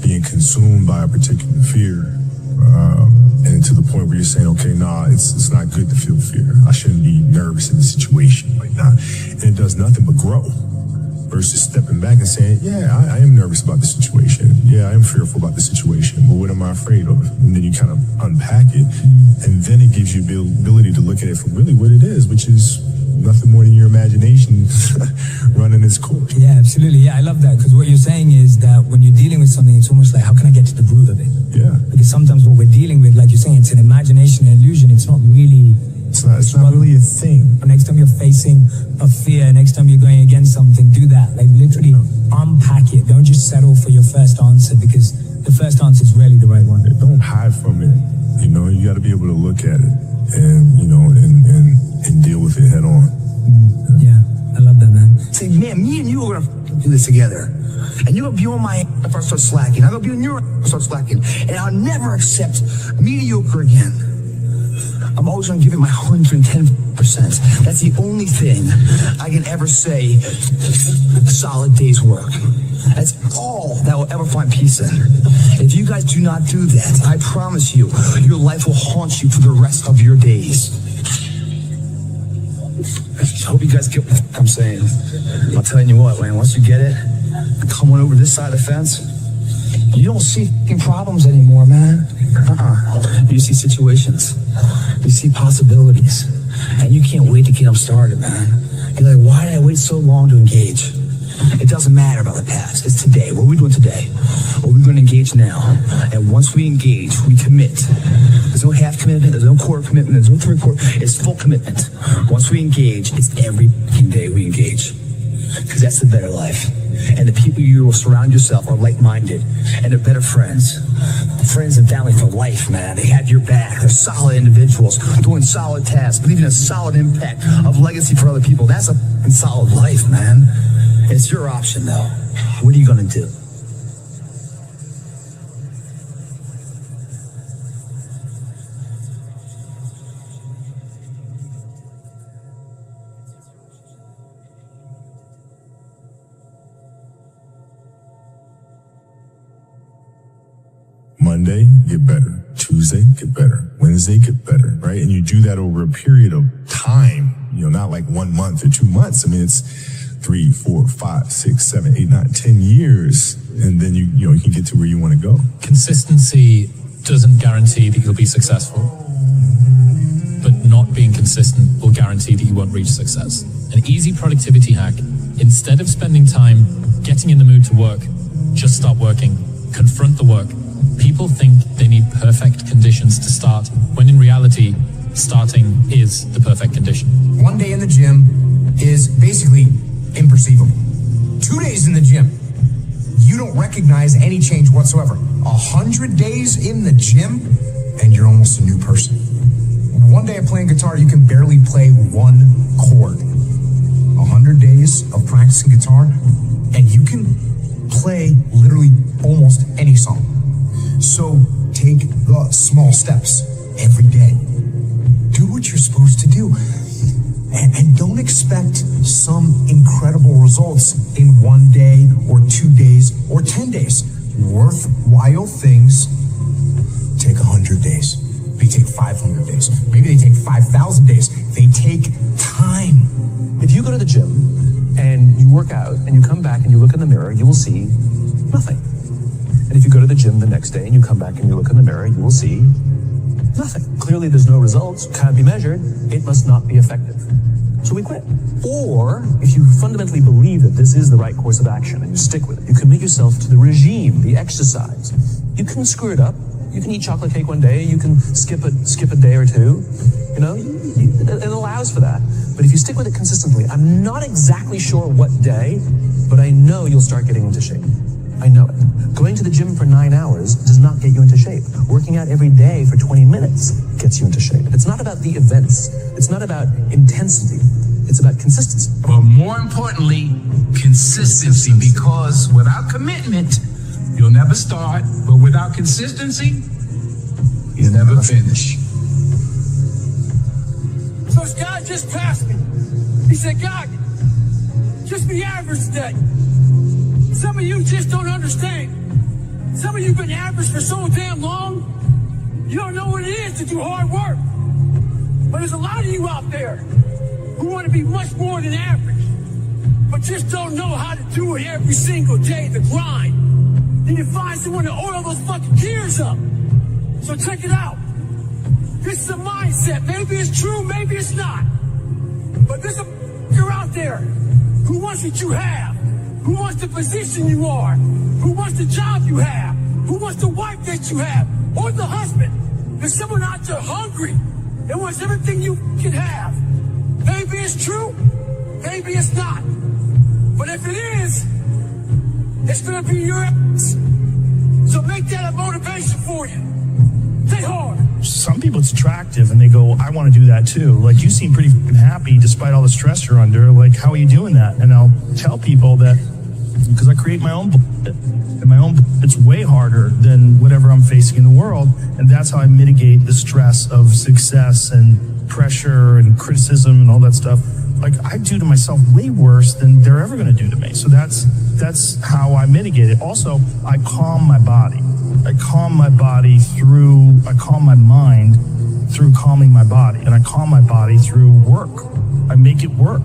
being consumed by a particular fear, and to the point where you're saying, okay, nah, it's not good to feel fear. I shouldn't be nervous in this situation. Like, nah, and it does nothing but grow. Versus stepping back and saying, yeah, I am nervous about the situation. Yeah, I am fearful about the situation. But what am I afraid of? And then you kind of unpack it. And then it gives you the ability to look at it for really what it is, which is nothing more than your imagination running its course. Yeah, absolutely. Yeah, I love that. Because what you're saying is that when you're dealing with something, it's almost like, how can I get to the root of it? Yeah. Because sometimes what we're dealing with, like you're saying, it's an imagination, an illusion. It's not really... It's not really a thing. Next time you're facing a fear, next time you're going against something, do that. Like literally unpack it. Don't just settle for your first answer, because the first answer is rarely the right one. Don't hide from it. You know, you got to be able to look at it and, you know, and deal with it head on. Yeah, I love that, man. Say, man, me and you are going to do this together. And you're going to be on my if I start slacking. I'm going to be on your if I start slacking. And I'll never accept mediocre again. I'm always going to give it my 110%. That's the only thing I can ever say a solid day's work. That's all that will ever find peace in. If you guys do not do that, I promise you, your life will haunt you for the rest of your days. I hope you guys get what I'm saying. I'm telling you what, man, once you get it, come on over this side of the fence, you don't see problems anymore, man. You see situations. You see possibilities. And you can't wait to get them started, man. You're like, why did I wait so long to engage? It doesn't matter about the past. It's today. What are we doing today? What are we going to engage now? And once we engage, we commit. There's no half commitment. There's no quarter commitment. There's no three-quarter. It's full commitment. Once we engage, it's every day we engage. Because that's the better life. And the people you will surround yourself are like-minded. And they're better friends. Friends and family for life, man. They have your back. They're solid individuals doing solid tasks, leaving a solid impact of legacy for other people. That's a solid life, man. It's your option, though. What are you going to do? Monday, get better. Tuesday, get better. Wednesday, get better, right? And you do that over a period of time, you know, not like 1 month or 2 months. I mean, it's 3, 4, 5, 6, 7, 8, 9, 10 years. And then you can get to where you want to go. Consistency doesn't guarantee that you'll be successful, but not being consistent will guarantee that you won't reach success. An easy productivity hack: instead of spending time getting in the mood to work, just start working. Confront the work. People think they need perfect conditions to start, when in reality, starting is the perfect condition. 1 day in the gym is basically imperceivable. 2 days in the gym, you don't recognize any change whatsoever. 100 days in the gym, and you're almost a new person. 1 day of playing guitar, you can barely play one chord. 100 days of practicing guitar, and you can play literally almost any song. So take the small steps every day. Do what you're supposed to do. And don't expect some incredible results in 1 day or 2 days or 10 days. Worthwhile things take 100 days. They take 500 days. Maybe they take 5,000 days. They take time. If you go to the gym and you work out and you come back and you look in the mirror, you will see nothing. And if you go to the gym the next day and you come back and you look in the mirror, you will see nothing. Clearly there's no results, can't be measured, it must not be effective. So we quit. Or if you fundamentally believe that this is the right course of action and you stick with it, you commit yourself to the regime, the exercise. You can screw it up. You can eat chocolate cake one day, you can skip a day or two. You know, it allows for that. But if you stick with it consistently, I'm not exactly sure what day, but I know you'll start getting into shape. I know it. Going to the gym for 9 hours does not get you into shape. Working out every day for 20 minutes gets you into shape. It's not about the events. It's not about intensity. It's about consistency. But more importantly, consistency, because without commitment, you'll never start, but without consistency, you'll never finish. So this guy just passed me. He said, God, just be average today. Some of you just don't understand. Some of you have been average for so damn long, you don't know what it is to do hard work. But there's a lot of you out there who want to be much more than average, but just don't know how to do it every single day, the grind. Then you find someone to oil those fucking gears up. So check it out. This is a mindset. Maybe it's true, maybe it's not. But there's a you're out there who wants what you have, who wants the position you are, who wants the job you have, who wants the wife that you have, or the husband. There's someone out there hungry that wants everything you can have. Maybe it's true, maybe it's not. But if it is, it's gonna be your ass. So make that a motivation for you. Stay hard. Some people it's attractive and they go, I want to do that too. Like, you seem pretty happy despite all the stress you're under. Like, how are you doing that? And I'll tell people that because I create my own bullshit. And my own it's way harder than whatever I'm facing in the world. And that's how I mitigate the stress of success and pressure and criticism and all that stuff. Like, I do to myself way worse than they're ever going to do to me. So that's how I mitigate it. Also, I calm my body. I calm my mind through calming my body. And I calm my body through work. I make it work.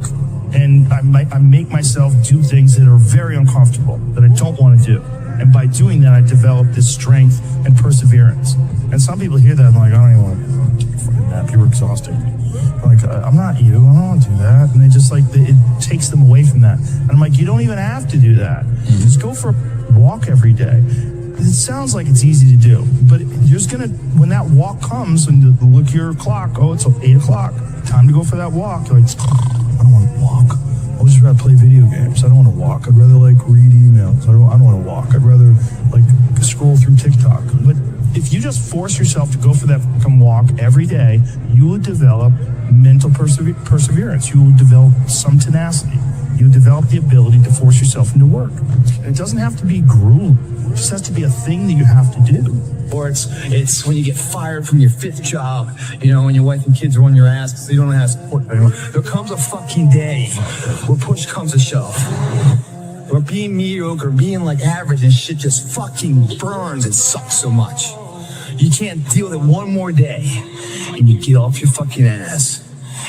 And I make myself do things that are very uncomfortable, that I don't want to do. And by doing that, I develop this strength and perseverance. And some people hear that and they're like, I don't even want to take a fucking nap. You're exhausting. Like, I'm not you. I don't want to do that. And they just like, it takes them away from that. And I'm like, you don't even have to do that. Just go for a walk every day. It sounds like it's easy to do, but you're just gonna, when that walk comes and you look at your clock, oh, it's 8 o'clock, time to go for that walk. You're like, I don't want to walk. I'll just rather play video games. I don't want to walk. I'd rather like read emails. I don't want to walk. I'd rather like scroll through TikTok. But if you just force yourself to go for that fucking walk every day, you will develop mental perseverance. You will develop some tenacity. You develop the ability to force yourself into work. And it doesn't have to be grueling. It just has to be a thing that you have to do. Or it's when you get fired from your 5th job, you know, when your wife and kids are on your ass because they don't have support anymore. There comes a fucking day where push comes to shove. Where being mediocre, being like average and shit just fucking burns and sucks so much. You can't deal with it one more day. And you get off your fucking ass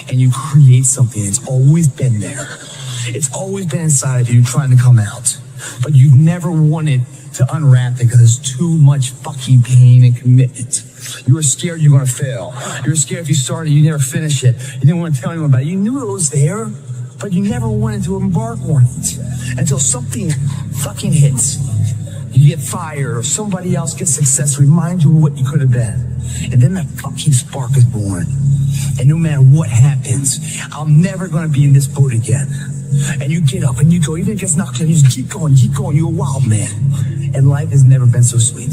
and you create something that's always been there. It's always been inside of you trying to come out. But you've never wanted to unwrap it because there's too much fucking pain and commitment. You were scared you were going to fail. You were scared if you started, you never finish it. You didn't want to tell anyone about it. You knew it was there, but you never wanted to embark on it until something fucking hits. You get fired or somebody else gets success, reminds you of what you could have been. And then that fucking spark is born. And no matter what happens, I'm never going to be in this boat again. And you get up and you go, even if it gets knocked down, you just keep going. You're a wild man. And life has never been so sweet.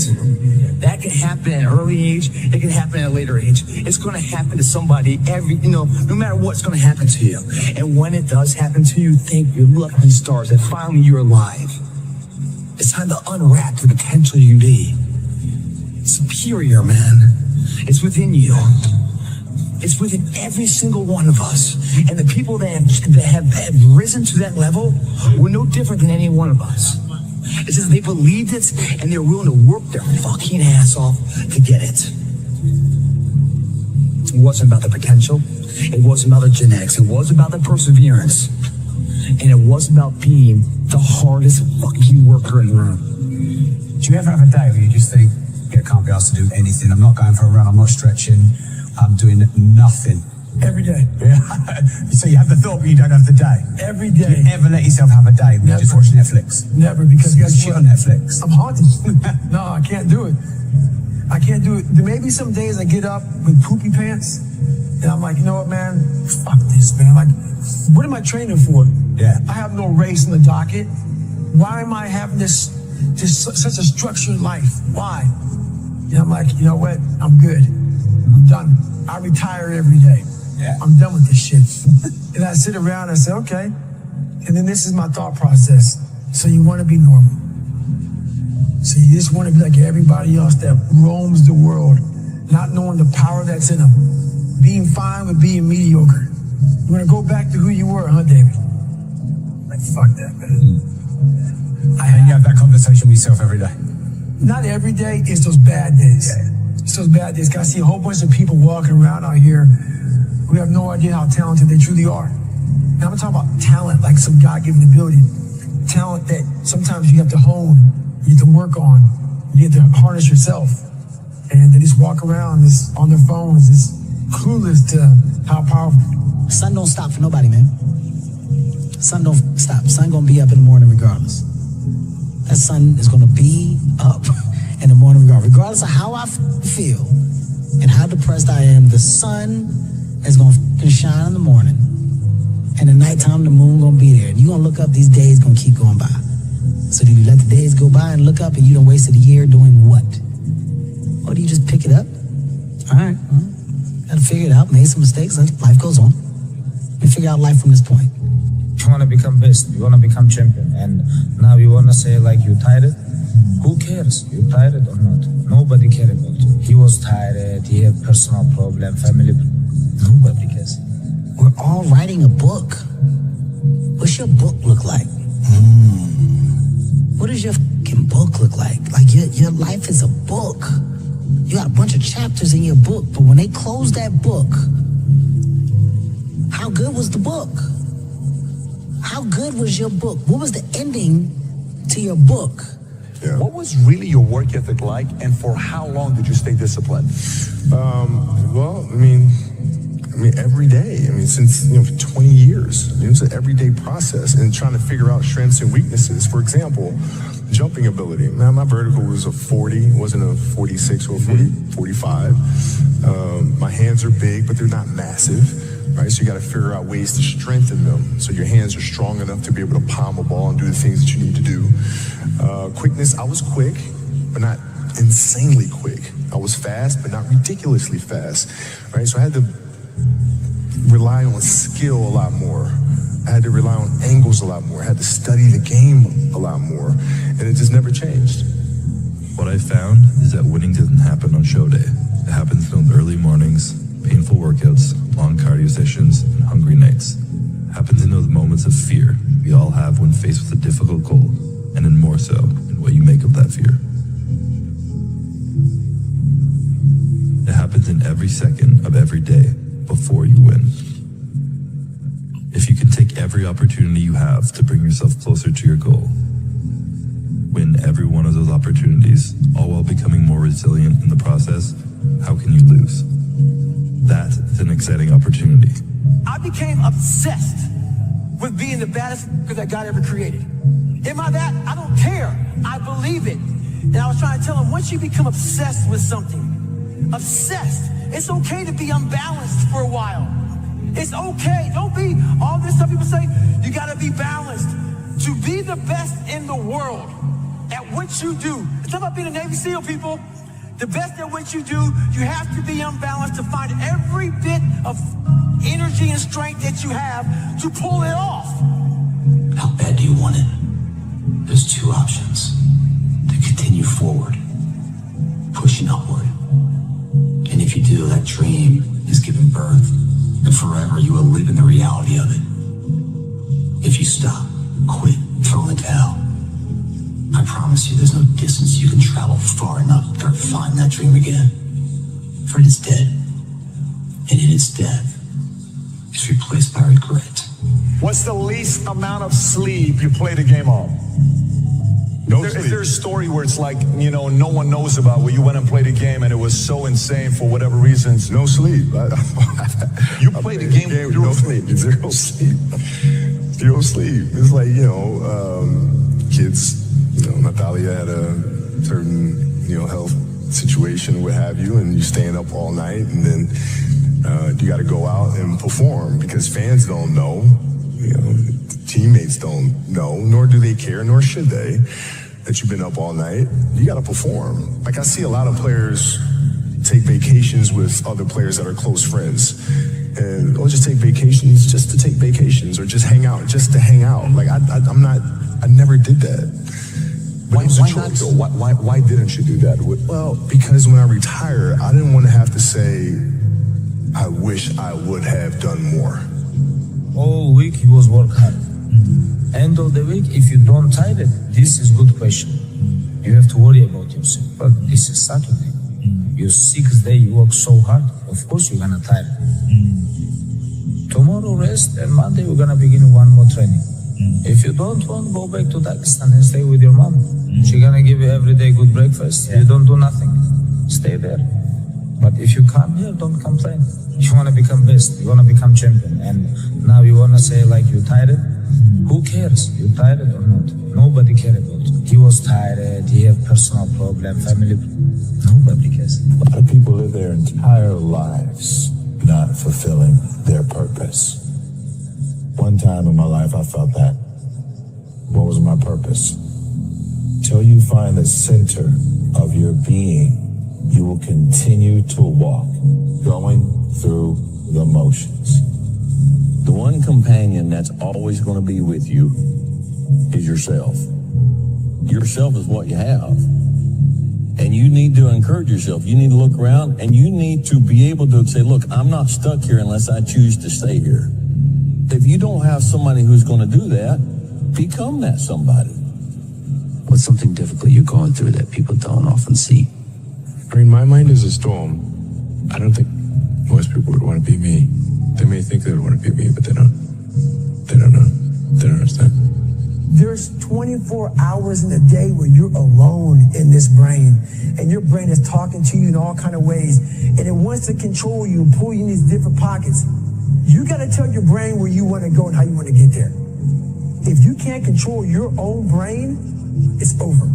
That can happen at an early age. It can happen at a later age. It's going to happen to somebody no matter what's going to happen to you. And when it does happen to you, thank your lucky stars that finally you're alive. It's time to unwrap the potential you can be. It's superior, man. It's within you. It's within every single one of us. And the people that have risen to that level were no different than any one of us. It's just they believed it and they're willing to work their fucking ass off to get it. It wasn't about the potential. It wasn't about the genetics. It was about the perseverance. And it was about being the hardest fucking worker in the room. Do you ever have a day where you just think, I can't be asked to do anything. I'm not going for a run. I'm not stretching. I'm doing nothing. Every day. Yeah. So you have the thought, but you don't have the day. Every day. Do you ever let yourself have a day where you just watch Netflix? Never, because guess shit what? on Netflix. I'm haunted. No, I can't do it. I can't do it. There may be some days I get up with poopy pants, and I'm like, you know what, man? Fuck this, man. Like, what am I training for? Yeah. I have no race in the docket. Why am I having this such a structured life? Why? And I'm like, you know what? I'm good. I'm done. I retire every day. Yeah. I'm done with this shit. And I sit around and I say, okay. And then this is my thought process. So you want to be normal. So you just want to be like everybody else that roams the world, not knowing the power that's in them. Being fine with being mediocre. You want to go back to who you were, huh, David? Like, fuck that, man. And you have that conversation with yourself every day. Not every day, it's those bad days. Yeah. It's those bad days. I see a whole bunch of people walking around out here who have no idea how talented they truly are. Now, I'm talking about talent, like some God-given ability. Talent that sometimes you have to hone, you have to work on, you have to harness yourself. And they just walk around just on their phones, just clueless to how powerful. Sun don't stop for nobody, man. Sun don't stop. Sun gonna be up in the morning regardless. That sun is gonna be up in the morning regardless of how I feel and how depressed I am. The sun is gonna shine in the morning, and at nighttime the moon gonna be there. And you gonna look up, these days gonna keep going by. So do you let the days go by and look up and you done wasted a year doing what? Or do you just pick it up? All right, well, gotta figure it out, made some mistakes, life goes on. We figure out life from this point. You want to become best, you want to become champion, and now you want to say like you tired? Who cares? You tired or not? Nobody cares about you. He was tired, he had personal problem, family problem. Nobody cares. We're all writing a book. What's your book look like? What does your fucking book look like? Like your life is a book. You got a bunch of chapters in your book, but when they close that book, how good was the book? How good was your book? What was the ending to your book? Yeah. What was really your work ethic like, and for how long did you stay disciplined? Well, I mean, every day. I mean, since, for 20 years. It was an everyday process and trying to figure out strengths and weaknesses. For example, jumping ability. Now, my vertical was a 40, wasn't a 46 or a 45. My hands are big, but they're not massive. Right, so you got to figure out ways to strengthen them so your hands are strong enough to be able to palm a ball and do the things that you need to do. Quickness, I was quick, but not insanely quick. I was fast, but not ridiculously fast. Right, so I had to rely on skill a lot more. I had to rely on angles a lot more. I had to study the game a lot more, and it just never changed. What I found is that winning doesn't happen on show day. It happens in those early mornings, painful workouts, long cardio sessions, and hungry nights. It happens in those moments of fear we all have when faced with a difficult goal, and then more so in what you make of that fear. It happens in every second of every day before you win. If you can take every opportunity you have to bring yourself closer to your goal, win every one of those opportunities, all while becoming more resilient in the process, how can you lose? That is an exciting opportunity. I became obsessed with being the baddest that God ever created. Am I that? I don't care. I believe it. And I was trying to tell him, once you become obsessed with something, obsessed, it's okay to be unbalanced for a while. It's okay. Don't be all this stuff people say, you got to be balanced. To be the best in the world at what you do. It's not about being a Navy SEAL, people. The best at what you do, you have to be unbalanced to find every bit of energy and strength that you have to pull it off. How bad do you want it? There's two options. To continue forward, pushing upward. And if you do, that dream is given birth, and forever you will live in the reality of it. If you stop, quit, throw in the towel, I promise you there's no distance you can travel far enough to find that dream again. For it is dead. and in its death is replaced by regret. What's the least amount of sleep you played a game on? Is there a story where it's like, you know, no one knows about, where you went and played a game and it was so insane for whatever reasons? No sleep. You played a game with no sleep. Zero sleep. Zero sleep. It's like, you know, kids, you know, Natalia had a certain, you know, health situation, what have you, and you're staying up all night, and then you got to go out and perform because fans don't know, you know, teammates don't know, nor do they care, nor should they, that you've been up all night. You got to perform. Like, I see a lot of players take vacations with other players that are close friends, and or just take vacations just to take vacations, or just hang out just to hang out. Like, I never did that. Why not? Why didn't you do that? Well, because when I retire, I didn't want to have to say, I wish I would have done more. All week he was work hard. End of the week, if you don't tire it, this is good question. You have to worry about yourself. But this is Saturday. Your 6th day, you work so hard. Of course, you're gonna tire. Tomorrow rest, and Monday we're gonna begin one more training. If you don't want, go back to Dagestan and stay with your mom. She's gonna give you every day good breakfast. You don't do nothing. Stay there. But if you come here, don't complain. You wanna become best. You wanna become champion. And now you wanna say like you tired? Who cares? You tired or not? Nobody cares about you. He was tired. He had personal problem, family. Nobody cares. A lot of people live their entire lives not fulfilling their purpose. One time in my life, I felt that. What was my purpose? Till you find the center of your being, you will continue to walk, going through the motions. The one companion that's always going to be with you is yourself. Yourself is what you have. And you need to encourage yourself. You need to look around, and you need to be able to say, look, I'm not stuck here unless I choose to stay here. If you don't have somebody who's going to do that, become that somebody. What's something difficult you're going through that people don't often see? I mean, my mind is a storm. I don't think most people would want to be me. They may think they would want to be me, but they don't. They don't know. They don't understand. There's 24 hours in a day where you're alone in this brain, and your brain is talking to you in all kind of ways, and it wants to control you and pull you in these different pockets. You got to tell your brain where you want to go and how you want to get there. If you can't control your own brain, it's over.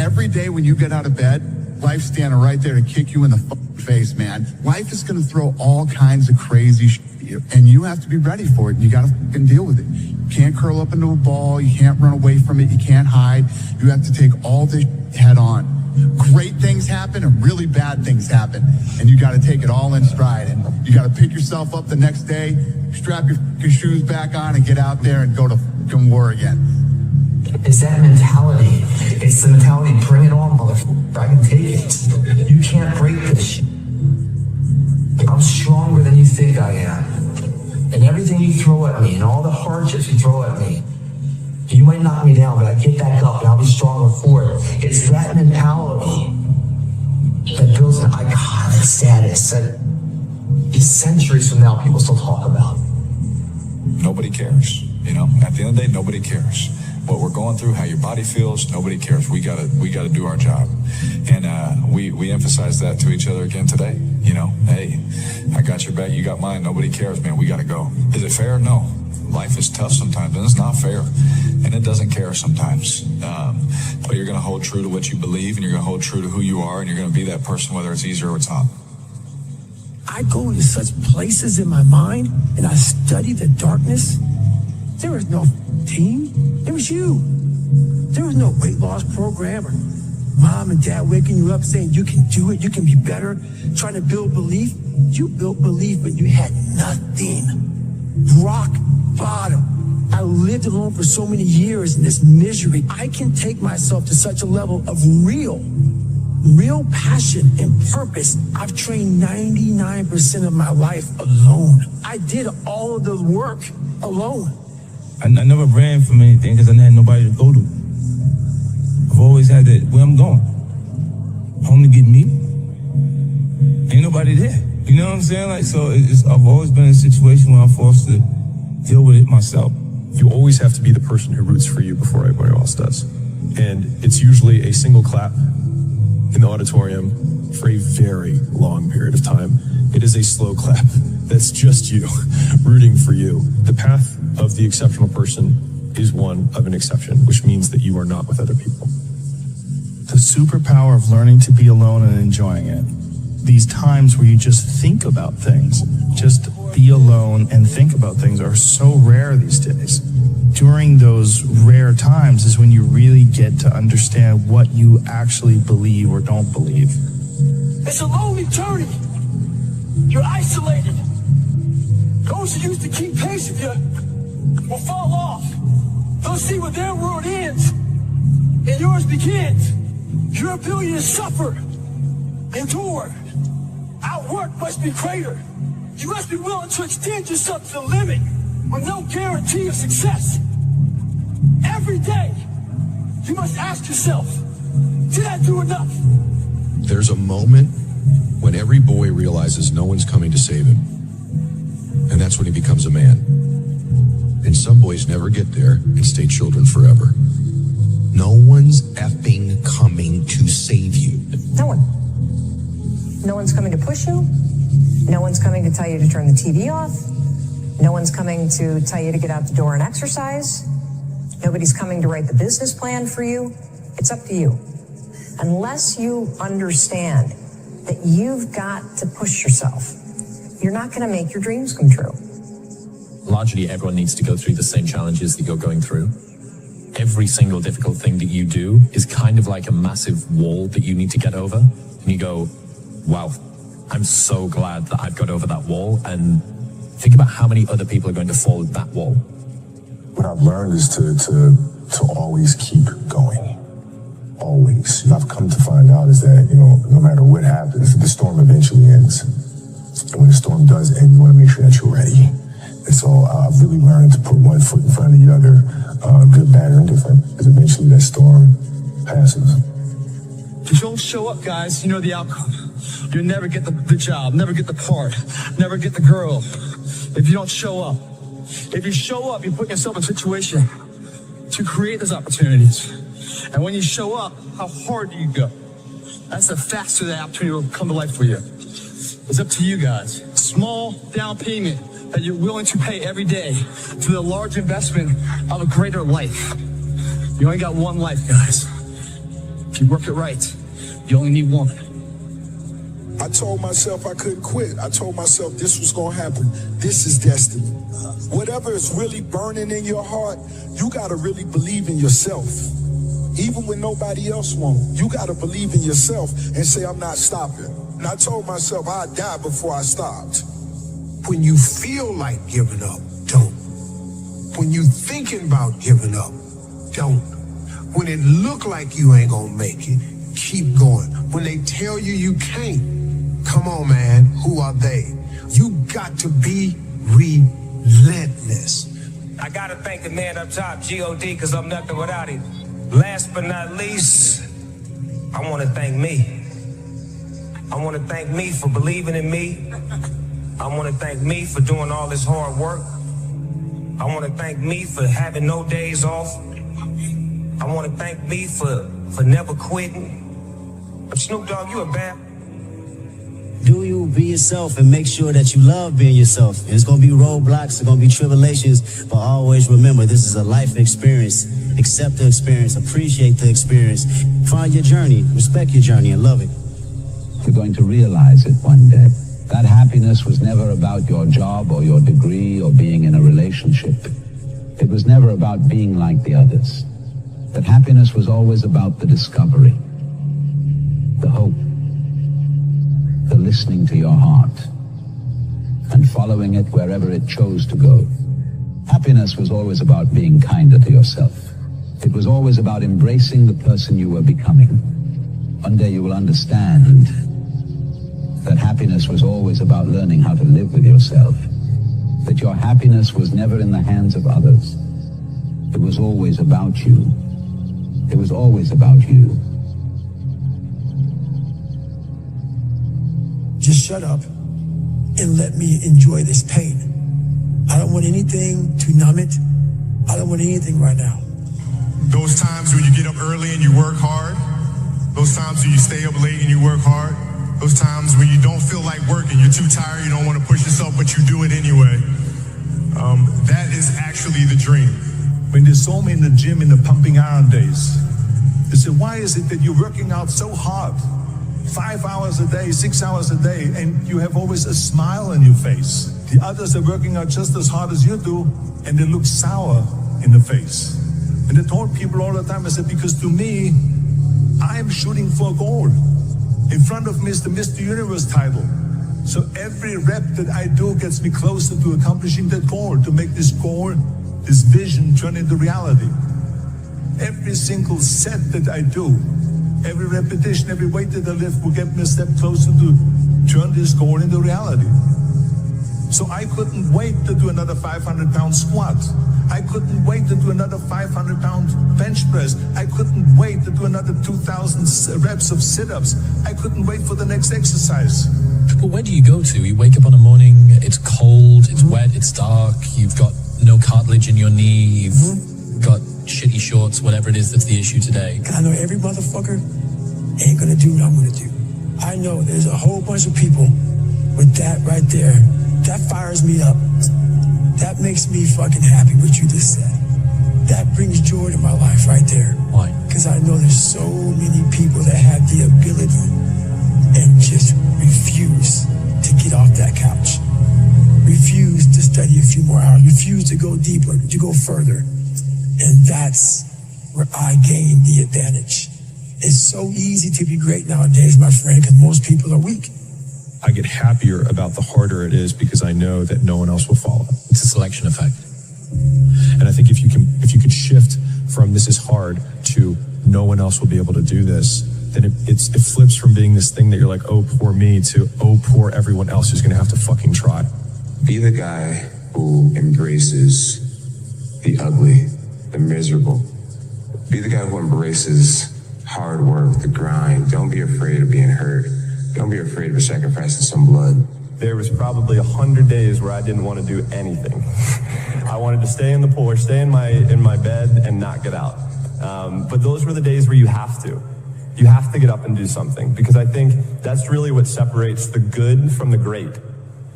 Every day when you get out of bed, life's standing right there to kick you in the face, man. Life is going to throw all kinds of crazy shit at you, and you have to be ready for it. You got to deal with it. You can't curl up into a ball. You can't run away from it. You can't hide. You have to take all this head on. Great things happen and really bad things happen, and you got to take it all in stride, and you got to pick yourself up the next day, strap your shoes back on, and get out there and go to fucking war again. It's that mentality. It's the mentality, bring it on, motherfucker. I can take it. You can't break this shit. I'm stronger than you think I am. And everything you throw at me and all the hardships you throw at me, you might knock me down, but I get back up and I'll be stronger for it. It's that mentality that builds an iconic status that centuries from now people still talk about. Nobody cares. You know, at the end of the day, nobody cares. What we're going through, how your body feels, nobody cares. We gotta do our job. And we emphasize that to each other again today. You know, hey, I got your back, you got mine, nobody cares, man, we gotta go. Is it fair? No. Life is tough sometimes, and it's not fair. And it doesn't care sometimes. But you're gonna hold true to what you believe, and you're gonna hold true to who you are, and you're gonna be that person whether it's easy or it's not. I go into such places in my mind, and I study the darkness. There was no team. It was you. There was no weight loss program or mom and dad waking you up saying you can do it, you can be better, trying to build belief. You built belief, but you had nothing. Rock bottom. I lived alone for so many years in this misery. I can take myself to such a level of real passion and purpose. I've trained 99% of my life alone. I did all of the work alone. I never ran from anything because I had nobody to go to. I've always had that, where I'm going. Home to get me. Ain't nobody there. You know what I'm saying? Like, so I've always been in a situation where I'm forced to deal with it myself. You always have to be the person who roots for you before everybody else does. And it's usually a single clap in the auditorium for a very long period of time. It is a slow clap. That's just you rooting for you. The path of the exceptional person is one of an exception, which means that you are not with other people. The superpower of learning to be alone and enjoying it. These times where you just think about things, just be alone and think about things are so rare these days. During those rare times is when you really get to understand what you actually believe or don't believe. It's a lonely journey. You're isolated. Those who used to keep pace with you will fall off. They'll see where their world ends and yours begins. Your ability to suffer, endure, outwork must be greater. You must be willing to extend yourself to the limit with no guarantee of success. Every day, you must ask yourself, did I do enough? There's a moment when every boy realizes no one's coming to save him. And that's when he becomes a man. And some boys never get there and stay children forever. No one's effing coming to save you. No one. No one's coming to push you. No one's coming to tell you to turn the TV off. No one's coming to tell you to get out the door and exercise. Nobody's coming to write the business plan for you. It's up to you. Unless you understand that you've got to push yourself, you're not going to make your dreams come true. Largely, everyone needs to go through the same challenges that you're going through. Every single difficult thing that you do is kind of like a massive wall that you need to get over. And you go, wow, I'm so glad that I've got over that wall. And think about how many other people are going to fall at that wall. What I've learned is to always keep going. Always. What I've come to find out is that, no matter what happens, the storm eventually ends. And when the storm does end, you want to make sure that you're ready. And so I've really learned to put one foot in front of the other, good, bad, or indifferent, because eventually that storm passes. If you don't show up, guys, you know the outcome. You'll never get the job, never get the part, never get the girl. If you don't show up. If you show up, you put yourself in a situation to create those opportunities. And when you show up, how hard do you go? That's the faster the opportunity will come to life for you. It's up to you guys. Small down payment that you're willing to pay every day to the large investment of a greater life. You only got one life, guys. If you work it right, you only need one. I told myself I couldn't quit. I told myself this was going to happen. This is destiny. Whatever is really burning in your heart, you got to really believe in yourself. Even when nobody else won't, you got to believe in yourself and say, I'm not stopping. And I told myself I'd die before I stopped. When you feel like giving up, don't. When you thinking about giving up, don't. When it look like you ain't gonna make it, keep going. When they tell you you can't, come on, man, who are they? You got to be relentless. I gotta thank the man up top, G.O.D., because I'm nothing without him. Last but not least, I want to thank me. I want to thank me for believing in me. I want to thank me for doing all this hard work. I want to thank me for having no days off. I want to thank me for never quitting. But Snoop Dogg, you a bad. Do you be yourself and make sure that you love being yourself. There's going to be roadblocks, there's going to be tribulations, but always remember this is a life experience. Accept the experience, appreciate the experience. Find your journey, respect your journey, and love it. You're going to realize it one day. That happiness was never about your job or your degree or being in a relationship. It was never about being like the others. That happiness was always about the discovery, the hope, the listening to your heart, and following it wherever it chose to go. Happiness was always about being kinder to yourself. It was always about embracing the person you were becoming. One day you will understand that happiness was always about learning how to live with yourself. That your happiness was never in the hands of others. It was always about you. It was always about you. Just shut up and let me enjoy this pain. I don't want anything to numb it. I don't want anything right now. Those times when you get up early and you work hard, those times when you stay up late and you work hard, those times when you don't feel like working, you're too tired, you don't want to push yourself, but you do it anyway. That is actually the dream. When they saw me in the gym in the pumping iron days, they said, why is it that you're working out so hard? 5 hours a day, 6 hours a day, and you have always a smile on your face. The others are working out just as hard as you do, and they look sour in the face. And I told people all the time, I said, because to me, I'm shooting for a goal. In front of me is the Mr. Universe title. So every rep that I do gets me closer to accomplishing that goal, to make this goal, this vision turn into reality. Every single set that I do, every repetition, every weight that I lift will get me a step closer to turn this goal into reality. So I couldn't wait to do another 500-pound squat. I couldn't wait to do another 500-pound bench press. I couldn't wait to do another 2,000 reps of sit-ups. I couldn't wait for the next exercise. But where do you go to? You wake up on a morning, it's cold, it's wet, it's dark, you've got no cartilage in your knee, you've got shitty shorts, whatever it is that's the issue today. I know every motherfucker ain't gonna do what I'm gonna do. I know there's a whole bunch of people with that right there. That fires me up. That makes me fucking happy what you just said. That brings joy to my life right there. Why? Because I know there's so many people that have the ability and just refuse to get off that couch. Refuse to study a few more hours. Refuse to go deeper, to go further. And that's where I gain the advantage. It's so easy to be great nowadays, my friend, because most people are weak. I get happier about the harder it is because I know that no one else will follow. It's a selection effect. And I think if you could shift from this is hard to no one else will be able to do this, then it flips from being this thing that you're like, oh, poor me, to oh, poor everyone else who's going to have to fucking try. Be the guy who embraces the ugly, the miserable. Be the guy who embraces hard work, the grind. Don't be afraid of being hurt. Don't be afraid of sacrificing some blood. There was probably 100 days where I didn't want to do anything. I wanted to stay in the pool or stay in my bed and not get out. But those were the days where you have to. You have to get up and do something, because I think that's really what separates the good from the great.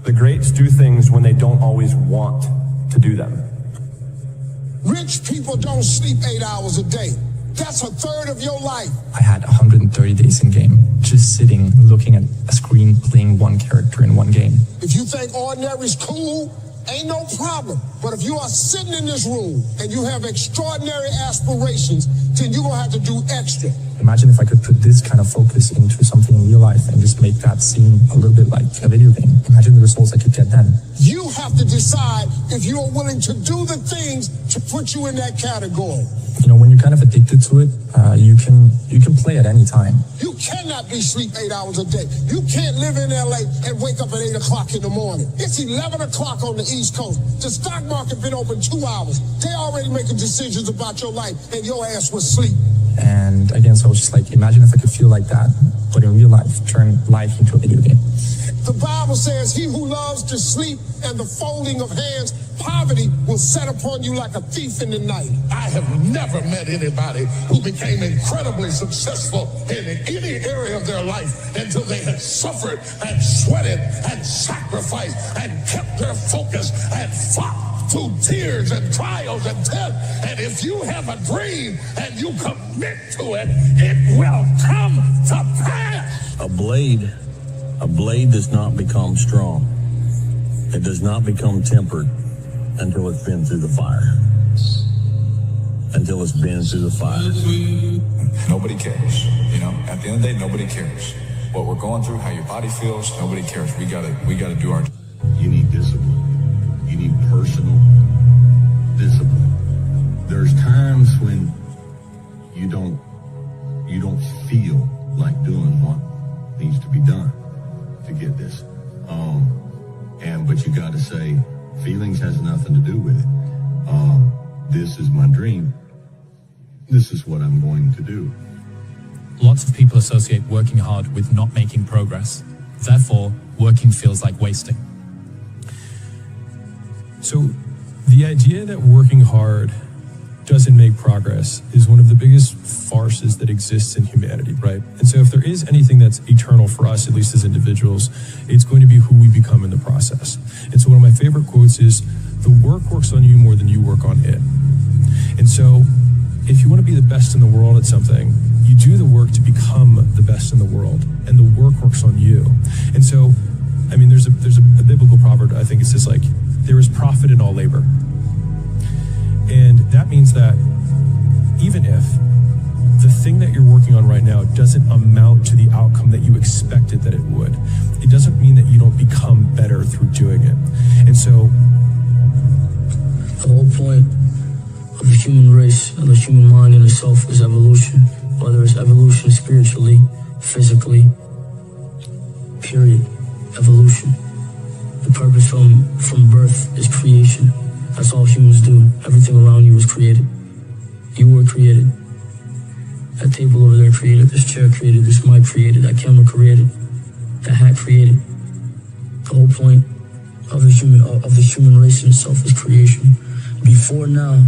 The greats do things when they don't always want to do them. Rich people don't sleep 8 hours a day. That's a third of your life. I had 130 days in game, just sitting, looking at a screen, playing one character in one game. If you think ordinary's cool, ain't no problem. But if you are sitting in this room and you have extraordinary aspirations, then you're gonna have to do extra. Imagine if I could put this kind of focus into something in real life and just make that seem a little bit like a video game. Imagine the results I could get then. You have to decide if you're willing to do the things to put you in that category. You know, when you're kind of addicted to it, you can play at any time. You cannot be sleep 8 hours a day. You can't live in LA and wake up at 8 o'clock in the morning. It's 11 o'clock on the East Coast. The stock market been open 2 hours. They already making decisions about your life, and your ass was asleep. And again, so I was just like, imagine if I could feel like that, but in real life, turn life into a video game. The Bible says, he who loves to sleep and the folding of hands, poverty will set upon you like a thief in the night. I have never met anybody who became incredibly successful in any area of their life until they had suffered and sweated and sacrificed and kept their focus and fought through tears and trials and tests. And if you have a dream and you commit to it, it will come to pass. A blade does not become strong. It does not become tempered until it's been through the fire. Until it's been through the fire. Nobody cares. You know, at the end of the day, nobody cares. What we're going through, how your body feels, nobody cares. We gotta do our job. You need discipline. You need personal discipline. There's times when you don't feel like doing what needs to be done to get this. But you got to say, feelings has nothing to do with it. This is my dream. This is what I'm going to do. Lots of people associate working hard with not making progress. Therefore, working feels like wasting. So the idea that working hard doesn't make progress is one of the biggest farces that exists in humanity, right? And so if there is anything that's eternal for us, at least as individuals, it's going to be who we become in the process. And so one of my favorite quotes is, the work works on you more than you work on it. And so if you want to be the best in the world at something, you do the work to become the best in the world, and the work works on you. And so, I mean, there's a biblical proverb, I think it says, like, there is profit in all labor. And that means that even if the thing that you're working on right now doesn't amount to the outcome that you expected that it would, it doesn't mean that you don't become better through doing it. And so the whole point of the human race and the human mind in itself is evolution, whether it's evolution spiritually, physically, period, evolution. The purpose from birth is creation. That's all humans do. Everything around you was created. You were created. That table over there created. This chair created. This mic created. That camera created. That hat created. The whole point of the human race in itself is creation. Before now,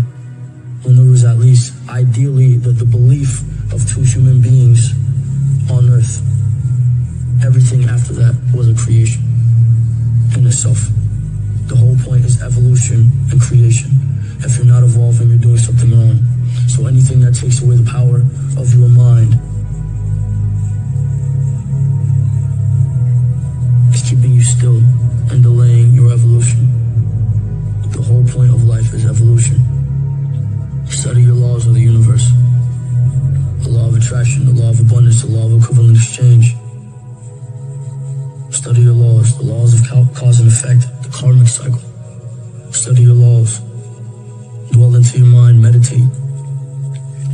when there was at least ideally the belief of two human beings on Earth, everything after that was a creation in itself. The whole point is evolution and creation. If you're not evolving, you're doing something wrong. So anything that takes away the power of your mind is keeping you still and delaying your evolution. The whole point of life is evolution. Study your laws of the universe. The law of attraction, the law of abundance, the law of equivalent exchange. Study your laws, the laws of cause and effect, the karmic cycle. Study your laws. Dwell into your mind, meditate.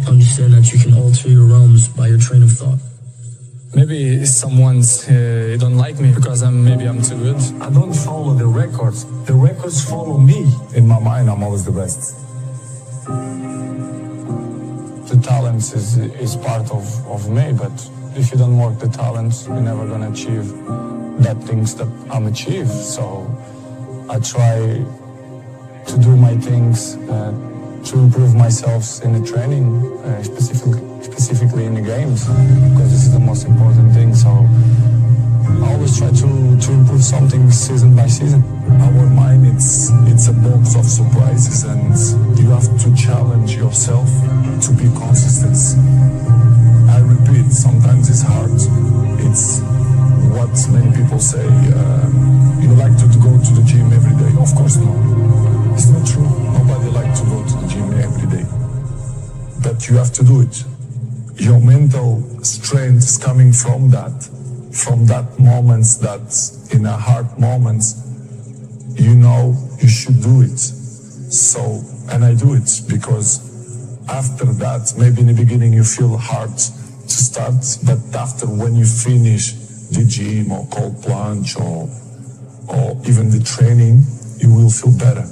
Understand that you can alter your realms by your train of thought. Maybe someone's don't like me because maybe I'm too good. I don't follow the records. The records follow me. In my mind, I'm always the best. The talent is part of me, but if you don't work the talent, you're never gonna achieve that things that I'm achieve. So I try to do my things to improve myself in the training, specifically in the games, because this is the most important thing. So I always try to improve something season by season. Our mind, it's a box of surprises, and you have to challenge yourself to be consistent. I repeat, sometimes it's hard. It's what many people say. You like to go to the gym every day? Of course not. It's not true. Nobody likes to go to the gym every day. But you have to do it. Your mental strength is coming from that moments, that in a hard moments, you know you should do it. So, and I do it because after that, maybe in the beginning you feel hard to start, but after when you finish the gym or cold plunge or even the training, you will feel better.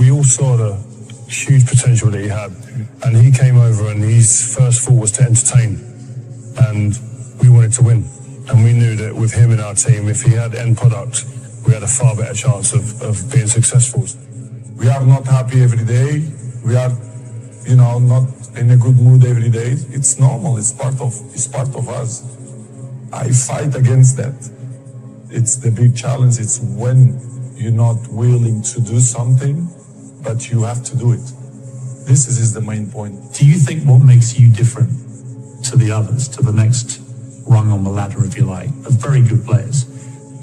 We all saw the huge potential that he had, and he came over and his first thought was to entertain, and we wanted to win. And we knew that with him in our team, if he had end product, we had a far better chance of being successful. We are not happy every day. We are, not in a good mood every day. It's normal. It's part of us. I fight against that. It's the big challenge. It's when you're not willing to do something, but you have to do it. This is the main point. Do you think what makes you different to the others, to the next rung on the ladder, if you like, of very good players,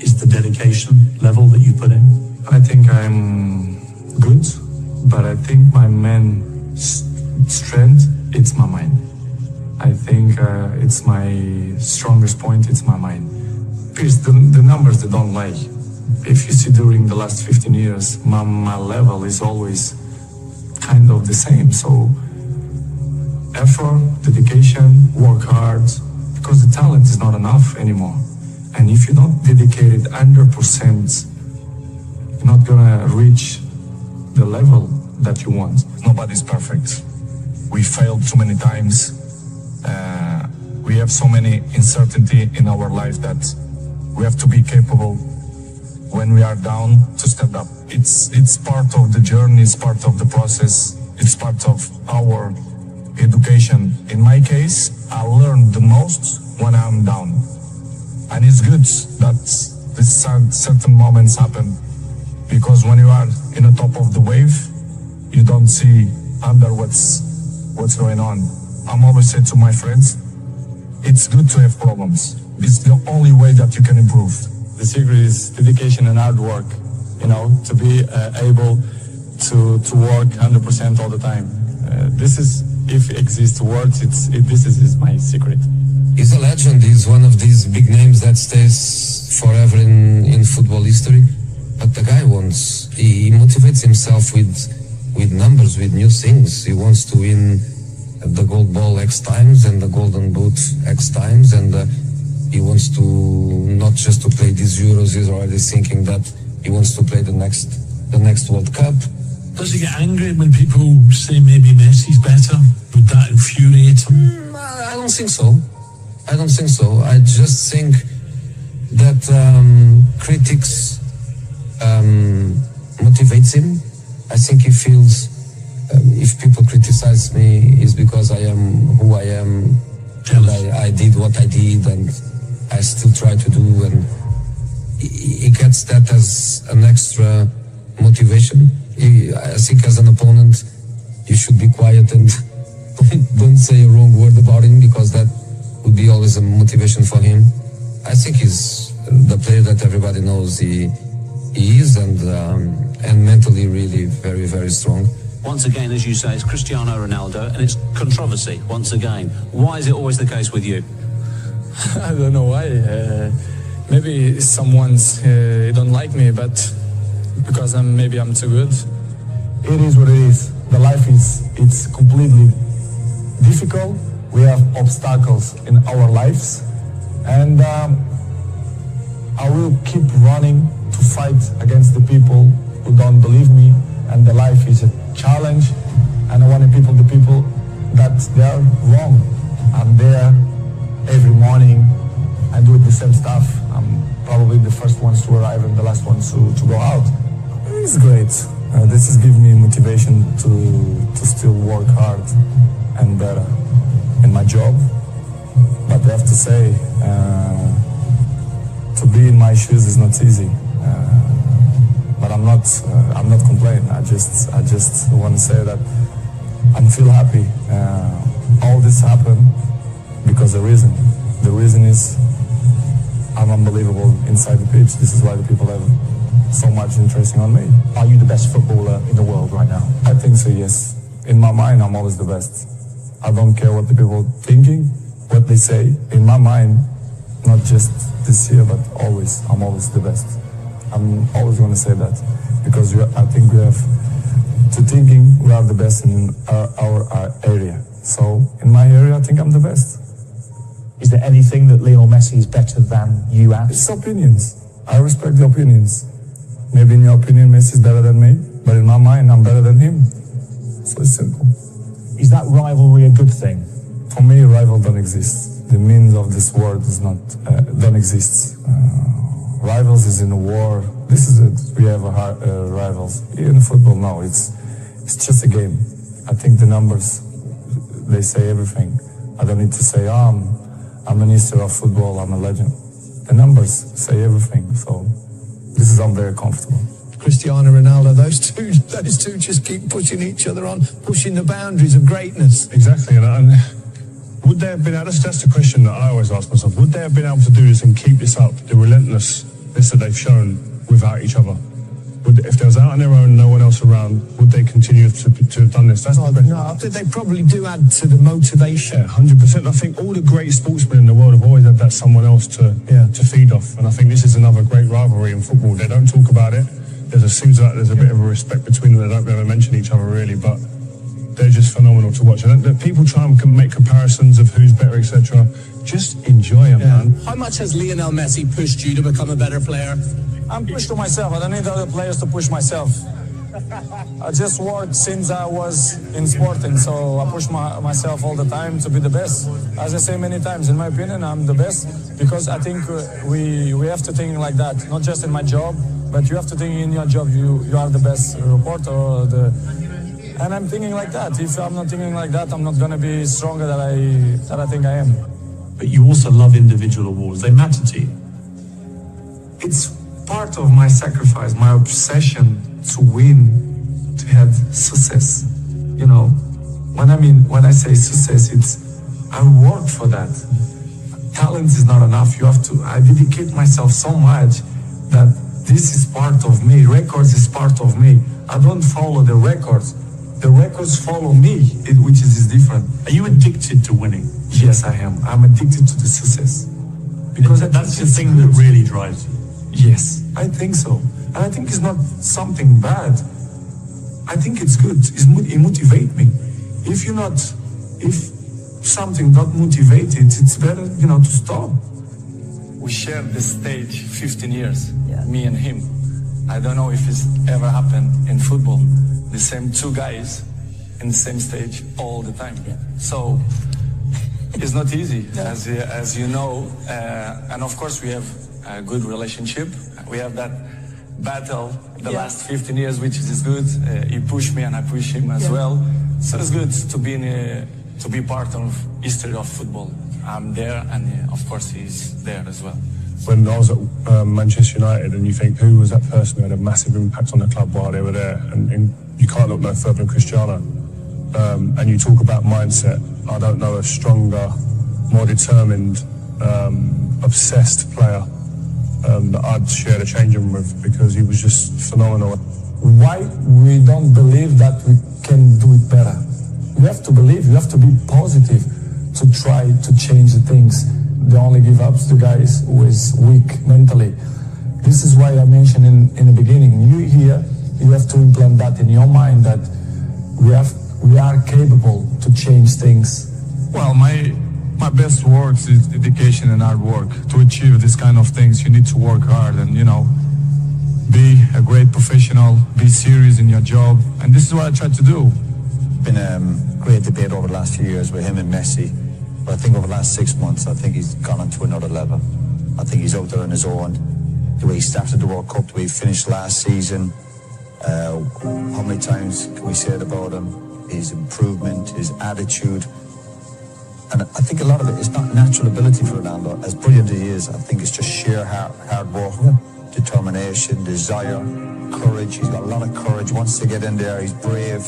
is the dedication level that you put in? I think I'm good, but I think my main strength, it's my mind. I think it's my strongest point, it's my mind. Because the numbers, they don't lie. If you see during the last 15 years, my level is always kind of the same. So effort, dedication, work hard, because the talent is not enough anymore. And if you don't dedicate it 100%, you're not gonna reach the level that you want. Nobody's perfect. We failed too many times. We have so many uncertainty in our life that we have to be capable when we are down to stand up. it's part of the journey, it's part of the process, it's part of our education. In my case, I learn the most when I'm down. And it's good that this certain moments happen, because when you are in the top of the wave, you don't see under what's going on. I'm always saying to my friends, it's good to have problems. It's the only way that you can improve. The secret is dedication and hard work, to be able to work 100% all the time. This is, if it exists words, this is my secret. He's a legend. He's one of these big names that stays forever in football history. But the guy he motivates himself with numbers, with new things. He wants to win the gold ball X times and the golden boot X times, and he wants to not just to play these Euros. He's already thinking that he wants to play the next World Cup. Does he get angry when people say maybe Messi's better? Would that infuriate him? I don't think so. I just think that critics motivates him. I think he feels if people criticize me, it's because I am who I am. And I did what I did, and I still try to do, and he gets that as an extra motivation. I think as an opponent, you should be quiet and don't say a wrong word about him, because that would be always a motivation for him. I think he's the player that everybody knows he is, and mentally really very, very strong. Once again, as you say, it's Cristiano Ronaldo, and it's controversy once again. Why is it always the case with you? I don't know why. Maybe someone's don't like me, but because maybe I'm too good. It is what it is. The life it's completely difficult. We have obstacles in our lives, and I will keep running to fight against the people who don't believe me. And the life is a challenge, and I want the people that they are wrong. I'm there every morning. I do the same stuff. I'm probably the first ones to arrive and the last ones to go out. It's great. This is giving me motivation to still work hard and better in my job. But I have to say, to be in my shoes is not easy. But I'm not complaining. I just want to say that I feel happy. All this happened because of the reason. The reason is I'm unbelievable inside the pitch. This is why the people have so much interest on me. Are you the best footballer in the world right now? I think so, yes. In my mind, I'm always the best. I don't care what the people thinking, what they say. In my mind, not just this year, but always, I'm always the best. I'm always going to say that, because I think we have to thinking we are the best in our area. So in my area, I think I'm the best. Is there anything that Lionel Messi is better than you at? It's opinions. I respect the opinions. Maybe in your opinion, Messi is better than me, but in my mind, I'm better than him. So it's simple. Is that rivalry a good thing? For me, rival don't exist. The meaning of this word is not don't exist. Rivals is in a war. This is it. We have rivals. In football, no. It's just a game. I think the numbers, they say everything. I don't need to say, I'm a minister of football, I'm a legend. The numbers say everything. So this is, I'm very comfortable. Cristiano Ronaldo, those two just keep pushing each other on, pushing the boundaries of greatness. Exactly. And would they have been able, that's the question that I always ask myself, would they have been able to do this and keep this up, the relentlessness that they've shown without each other? If they was out on their own, no one else around, would they continue to have done this? That's the question. No, I think they probably do add to the motivation. Yeah, 100%. I think all the great sportsmen in the world have always had that someone else to feed off. And I think this is another great rivalry in football. They don't talk about it. Seems like there's a bit of a respect between them. They don't ever mention each other really, but they're just phenomenal to watch. And people try and make comparisons of who's better, etc. Just enjoy them, man. How much has Lionel Messi pushed you to become a better player? I'm pushed to myself. I don't need other players to push myself. I just work since I was in sporting, so I push myself all the time to be the best. As I say many times, in my opinion, I'm the best because I think we have to think like that, not just in my job, but you have to think in your job you are the best reporter and I'm thinking like that. If I'm not thinking like that, I'm not going to be stronger than I think I am. But you also love individual awards. They matter to you. It's part of my sacrifice, my obsession to win, to have success. You know, when I say success, it's I work for that. Talent is not enough. I dedicate myself so much that this is part of me. Records is part of me. I don't follow the records. The records follow me, which is different. Are you addicted to winning? Yes, I am. I'm addicted to the success. Because that's the thing that really drives you. Yes, I think so. And I think it's not something bad. I think it's good. It motivates me. If something not motivated, it's better, to stop. We shared the stage 15 years, me and him. I don't know if it's ever happened in football. The same two guys in the same stage all the time. So it's not easy, as you know. And of course we have a good relationship. We have that battle the last 15 years, which is good. He pushed me and I push him as well. So it's good to be part of history of football. I'm there, and of course he's there as well. When I was at Manchester United, and you think, who was that person who had a massive impact on the club while they were there? And you can't look no further than Cristiano. And you talk about mindset. I don't know a stronger, more determined, obsessed player that I'd share the changing room with, because he was just phenomenal. Why we don't believe that we can do it better? You have to believe, you have to be positive to try to change the things. They only give up to guys who is weak mentally. This is why I mentioned in the beginning, you have to implant that in your mind, that we are capable to change things. Well, my best works is dedication and hard work. To achieve this kind of things, you need to work hard and, be a great professional, be serious in your job. And this is what I try to do. Been a great debate over the last few years with him and Messi. But I think over the last 6 months, I think he's gone on to another level. I think he's out there on his own. The way he started the World Cup, the way he finished last season. How many times can we say it about him? His improvement, his attitude. And I think a lot of it is not natural ability for Ronaldo. As brilliant as he is, I think it's just sheer hard work, determination, desire, courage. He's got a lot of courage. Wants to get in there. He's brave.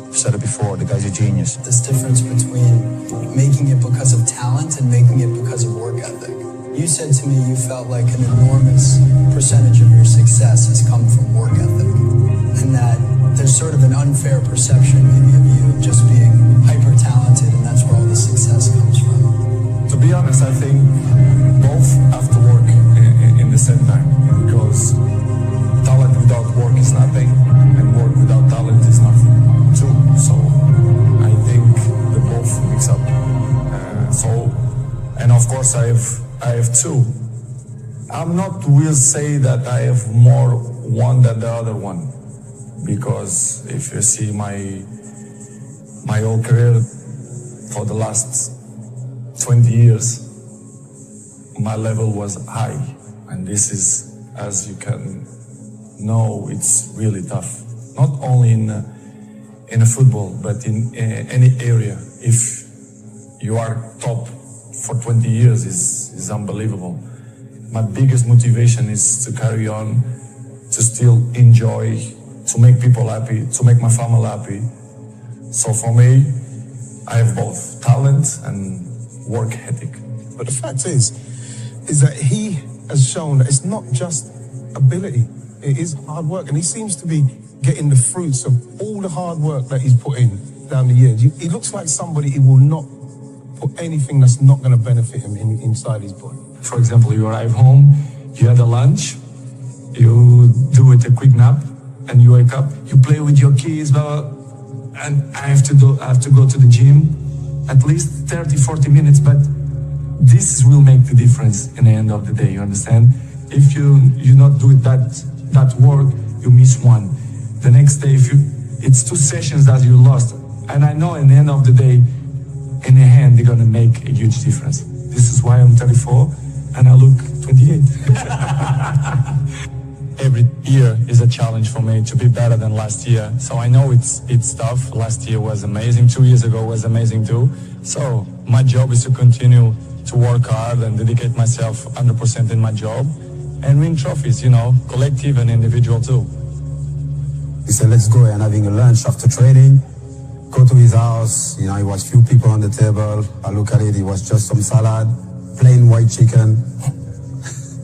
I've said it before, the guy's a genius. This difference between making it because of talent and making it because of work ethic. You said to me you felt like an enormous percentage of your success has come from work ethic, and that there's sort of an unfair perception maybe of you just being hyper talented, and that's where all the success comes from. To be honest, I think both have to work in the same time, because talent without work is nothing, and work without talent is nothing too. So I think they both mix up. And of course I have two. I'm not will say that I have more one than the other one, because if you see my whole career for the last 20 years, my level was high, and this is, as you can know, it's really tough. Not only in a football, but in any area. If you are top for 20 years is unbelievable. My biggest motivation is to carry on, to still enjoy, to make people happy, to make my family happy. So for me, I have both talent and work ethic. But the fact is that he has shown that it's not just ability, it is hard work, and he seems to be getting the fruits of all the hard work that he's put in down the years. He looks like somebody who will not put anything that's not going to benefit him inside his body. For example, you arrive home, you had a lunch, you do it a quick nap, and you wake up, you play with your kids, and I have to go to the gym at least 30-40 minutes, but this will make the difference in the end of the day, you understand? If you not do that work, you miss one. The next day, it's 2 sessions that you lost, and I know in the end of the day, in the hand, they're gonna make a huge difference. This is why I'm 34 and I look 28. every year is a challenge for me to be better than last year. So I know it's tough. Last year was amazing. 2 years ago was amazing too. So my job is to continue to work hard and dedicate myself 100% in my job and win trophies, collective and individual too. He said, let's go and having a lunch after training. Go to his house, it was few people on the table. I look at it was just some salad, plain white chicken,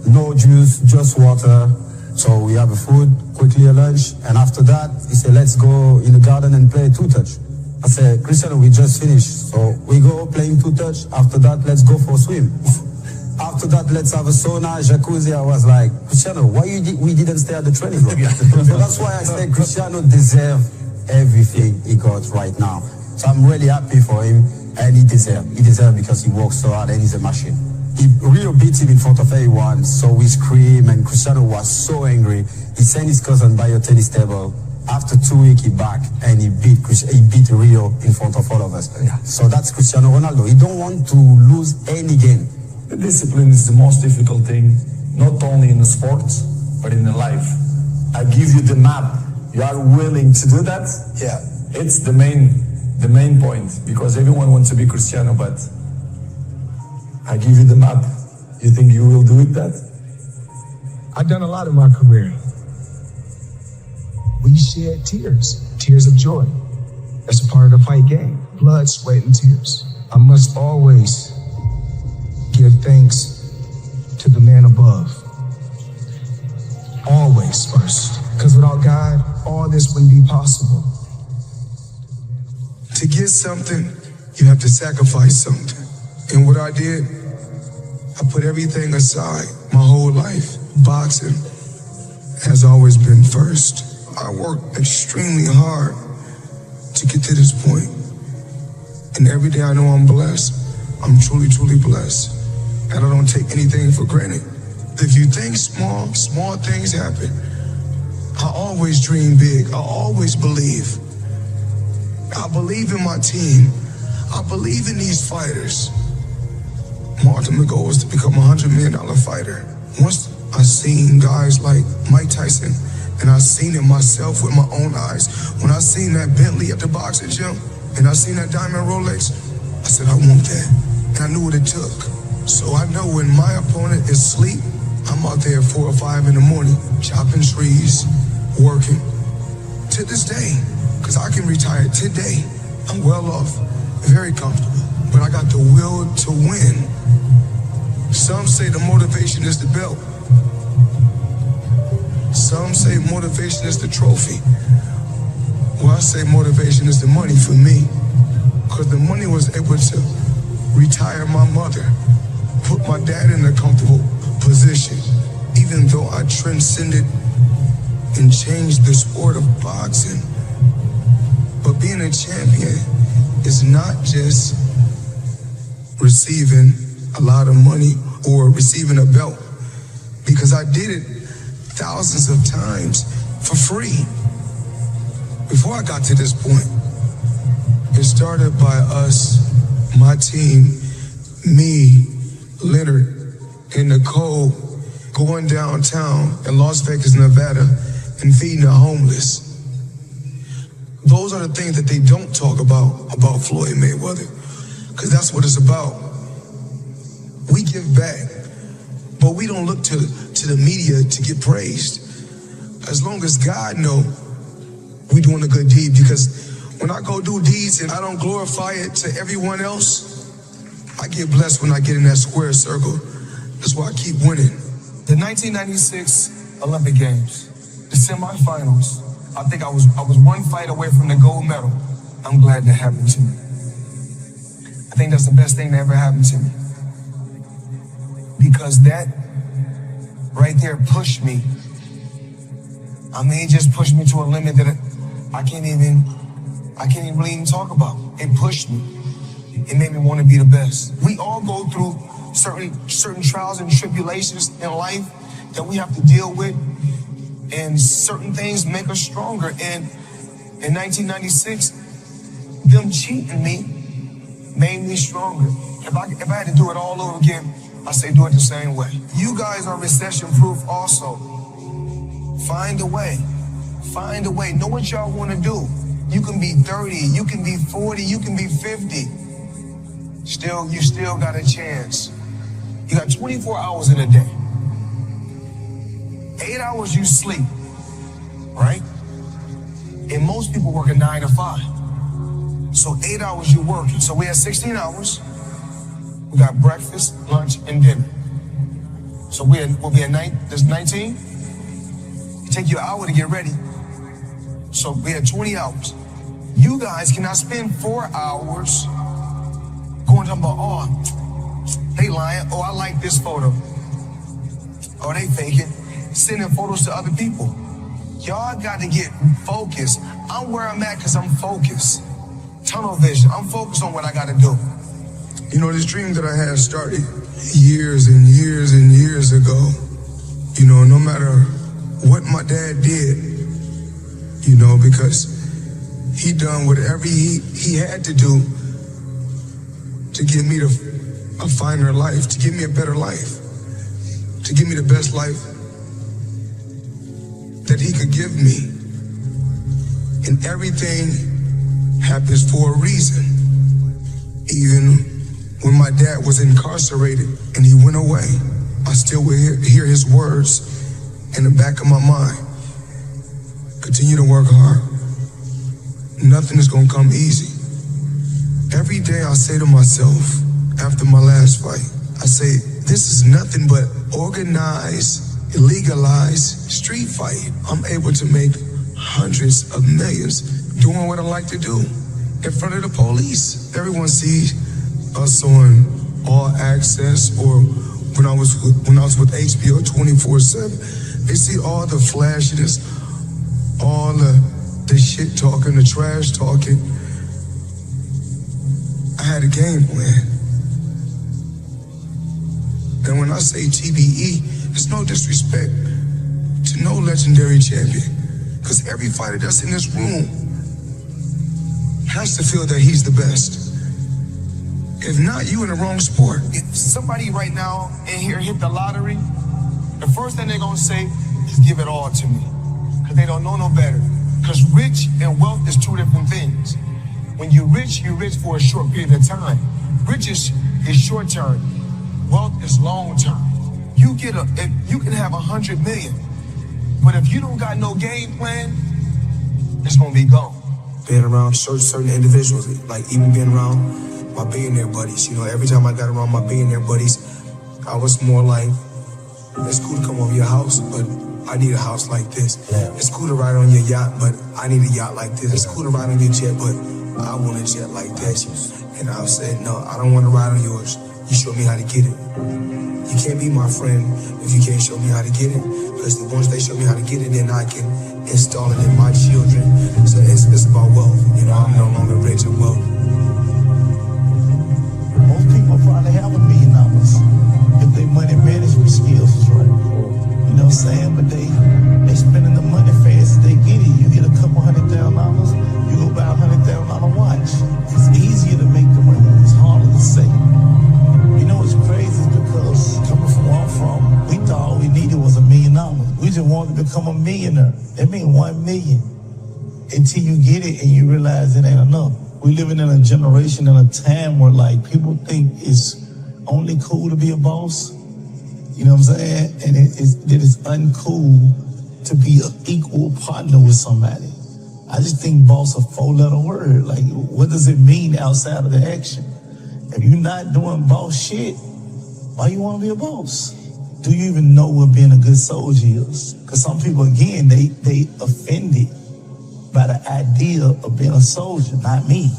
no juice, just water. So we have a food, quickly a lunch, and after that, he said, let's go in the garden and play two-touch. I said, Cristiano, we just finished. So we go playing two-touch. After that, let's go for a swim. After that, let's have a sauna, jacuzzi. I was like, Cristiano, why we didn't stay at the training ground? So that's why I say Cristiano deserves everything he got right now. So I'm really happy for him, and he deserves. He deserves because he works so hard and he's a machine. Rio beat him in front of everyone, so we screamed, and Cristiano was so angry. He sent his cousin by a tennis table. After 2 weeks, he back and he beat Rio in front of all of us. So that's Cristiano Ronaldo. He don't want to lose any game. The discipline is the most difficult thing, not only in the sports, but in the life. I give you the map. You are willing to do that? Yeah. It's the main point, because everyone wants to be Cristiano, but I give you the map. You think you will do it that? I've done a lot in my career. We shed tears of joy. That's a part of the fight game. Blood, sweat, and tears. I must always give thanks to the man above. Always first. Because without God, all this wouldn't be possible. To get something, you have to sacrifice something. And what I did, I put everything aside my whole life. Boxing has always been first. I worked extremely hard to get to this point. And every day I know I'm blessed. I'm truly, truly blessed. And I don't take anything for granted. If you think small things happen. I always dream big. I always believe. I believe in my team. I believe in these fighters. My ultimate goal was to become a $100 million fighter. Once I seen guys like Mike Tyson, and I seen it myself with my own eyes. When I seen that Bentley at the boxing gym, and I seen that diamond Rolex, I said, I want that. And I knew what it took. So I know when my opponent is asleep, I'm out there at 4 or 5 in the morning, chopping trees, working. To this day, because I can retire today. I'm well off, very comfortable, but I got the will to win. Some say the motivation is the belt. Some say motivation is the trophy. Well, I say motivation is the money for me. Because the money was able to retire my mother, put my dad in a comfortable position, even though I transcended and changed the sport of boxing. But being a champion is not just receiving a lot of money or receiving a belt, because I did it thousands of times for free before I got to this point. It started by us, my team, me, Leonard, and Nicole going downtown in Las Vegas, Nevada, and feeding the homeless. Those are the things that they don't talk about Floyd Mayweather, because that's what it's about. We give back, but we don't look to the media to get praised. As long as God know we doing a good deed, because when I go do deeds and I don't glorify it to everyone else, I get blessed when I get in that square circle. That's why I keep winning. The 1996 Olympic Games, the semifinals, I think I was one fight away from the gold medal. I'm glad that happened to me. I think that's the best thing that ever happened to me. Because that right there pushed me. I mean, it just pushed me to a limit that I can't even really even talk about. It pushed me. It made me want to be the best. We all go through certain trials and tribulations in life that we have to deal with, and certain things make us stronger. And in 1996, them cheating me made me stronger. If I had to do it all over again, I say do it the same way. You guys are recession-proof also. Find a way. Find a way. Know what y'all want to do. You can be 30, you can be 40, you can be 50. You still got a chance. You got 24 hours in a day. 8 hours you sleep, right? And most people work a 9 to 5. So 8 hours you working. So we have 16 hours. We got breakfast, lunch, and dinner. So we'll be at night. There's 19. It take you an hour to get ready. So we had 20 hours. You guys cannot spend 4 hours going talking about, oh, they lying. Oh, I like this photo. Oh, they faking. Sending photos to other people. Y'all got to get focused. I'm where I'm at because I'm focused. Tunnel vision. I'm focused on what I got to do. You know, this dream that I had started years and years and years ago. You know, no matter what my dad did, you know, because he done whatever he had to do to give me a finer life, to give me a better life, to give me the best life that he could give me. And everything happens for a reason. Even when my dad was incarcerated and he went away, I still would hear his words in the back of my mind. Continue to work hard. Nothing is gonna come easy. Every day I say to myself, after my last fight, I say, this is nothing but organized, legalized street fight. I'm able to make hundreds of millions doing what I like to do in front of the police. Everyone sees us on All Access or when I was with HBO 24/7. They see all the flashiness, all the shit talking, the trash talking. I had a game plan. And when I say TBE, it's no disrespect to no legendary champion. Because every fighter that's in this room has to feel that he's the best. If not, you in the wrong sport. If somebody right now in here hit the lottery, the first thing they're gonna say is give it all to me. Because they don't know no better. Because rich and wealth is two different things. When you're rich for a short period of time. Riches is short term. Wealth is long term. You can have 100 million, but if you don't got no game plan, it's gonna be gone. Being around certain individuals, like even being around my billionaire buddies, you know, every time I got around my billionaire buddies, I was more like, it's cool to come over your house, but I need a house like this. Yeah. It's cool to ride on your yacht, but I need a yacht like this. It's cool to ride on your jet, but I want a jet like this. And I said, no, I don't want to ride on yours. You show me how to get it. You can't be my friend if you can't show me how to get it. Because once they show me how to get it, then I can install it in my children. So it's about wealth. You know, I'm no longer rich and wealthy. Most people probably have $1 million if their money management skills is right. You know what I'm saying? But they spending the money fast as they get it. You get a couple $100,000, you go buy a $100,000 watch. It's easier to make the money. It's harder to save. You know what's crazy is because coming from where I'm from, we thought all we needed was $1 million. We just wanted to become a millionaire. That means 1 million. Until you get it and you realize it ain't enough. We living in a generation and a time where like people think it's only cool to be a boss. You know what I'm saying? And that it's uncool to be an equal partner with somebody. I just think boss a 4-letter word. Like, what does it mean outside of the action? If you're not doing boss shit, why you want to be a boss? Do you even know what being a good soldier is? Because some people, again, they offended by the idea of being a soldier, not me.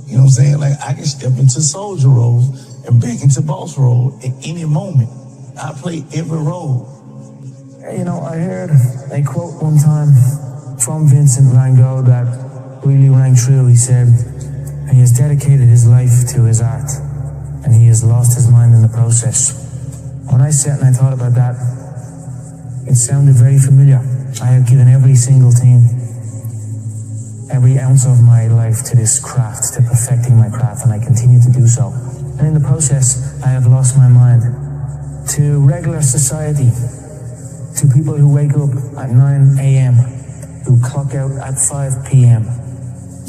You know what I'm saying? Like, I can step into soldier role and back into boss role at any moment. I play every role. You know, I heard a quote one time from Vincent van Gogh that really rang true. He said, he has dedicated his life to his art, and he has lost his mind in the process. When I sat and I thought about that, it sounded very familiar. I have given every single thing, every ounce of my life to this craft, to perfecting my craft, and I continue to do so. And in the process, I have lost my mind to regular society, to people who wake up at 9 a.m., who clock out at 5 p.m.,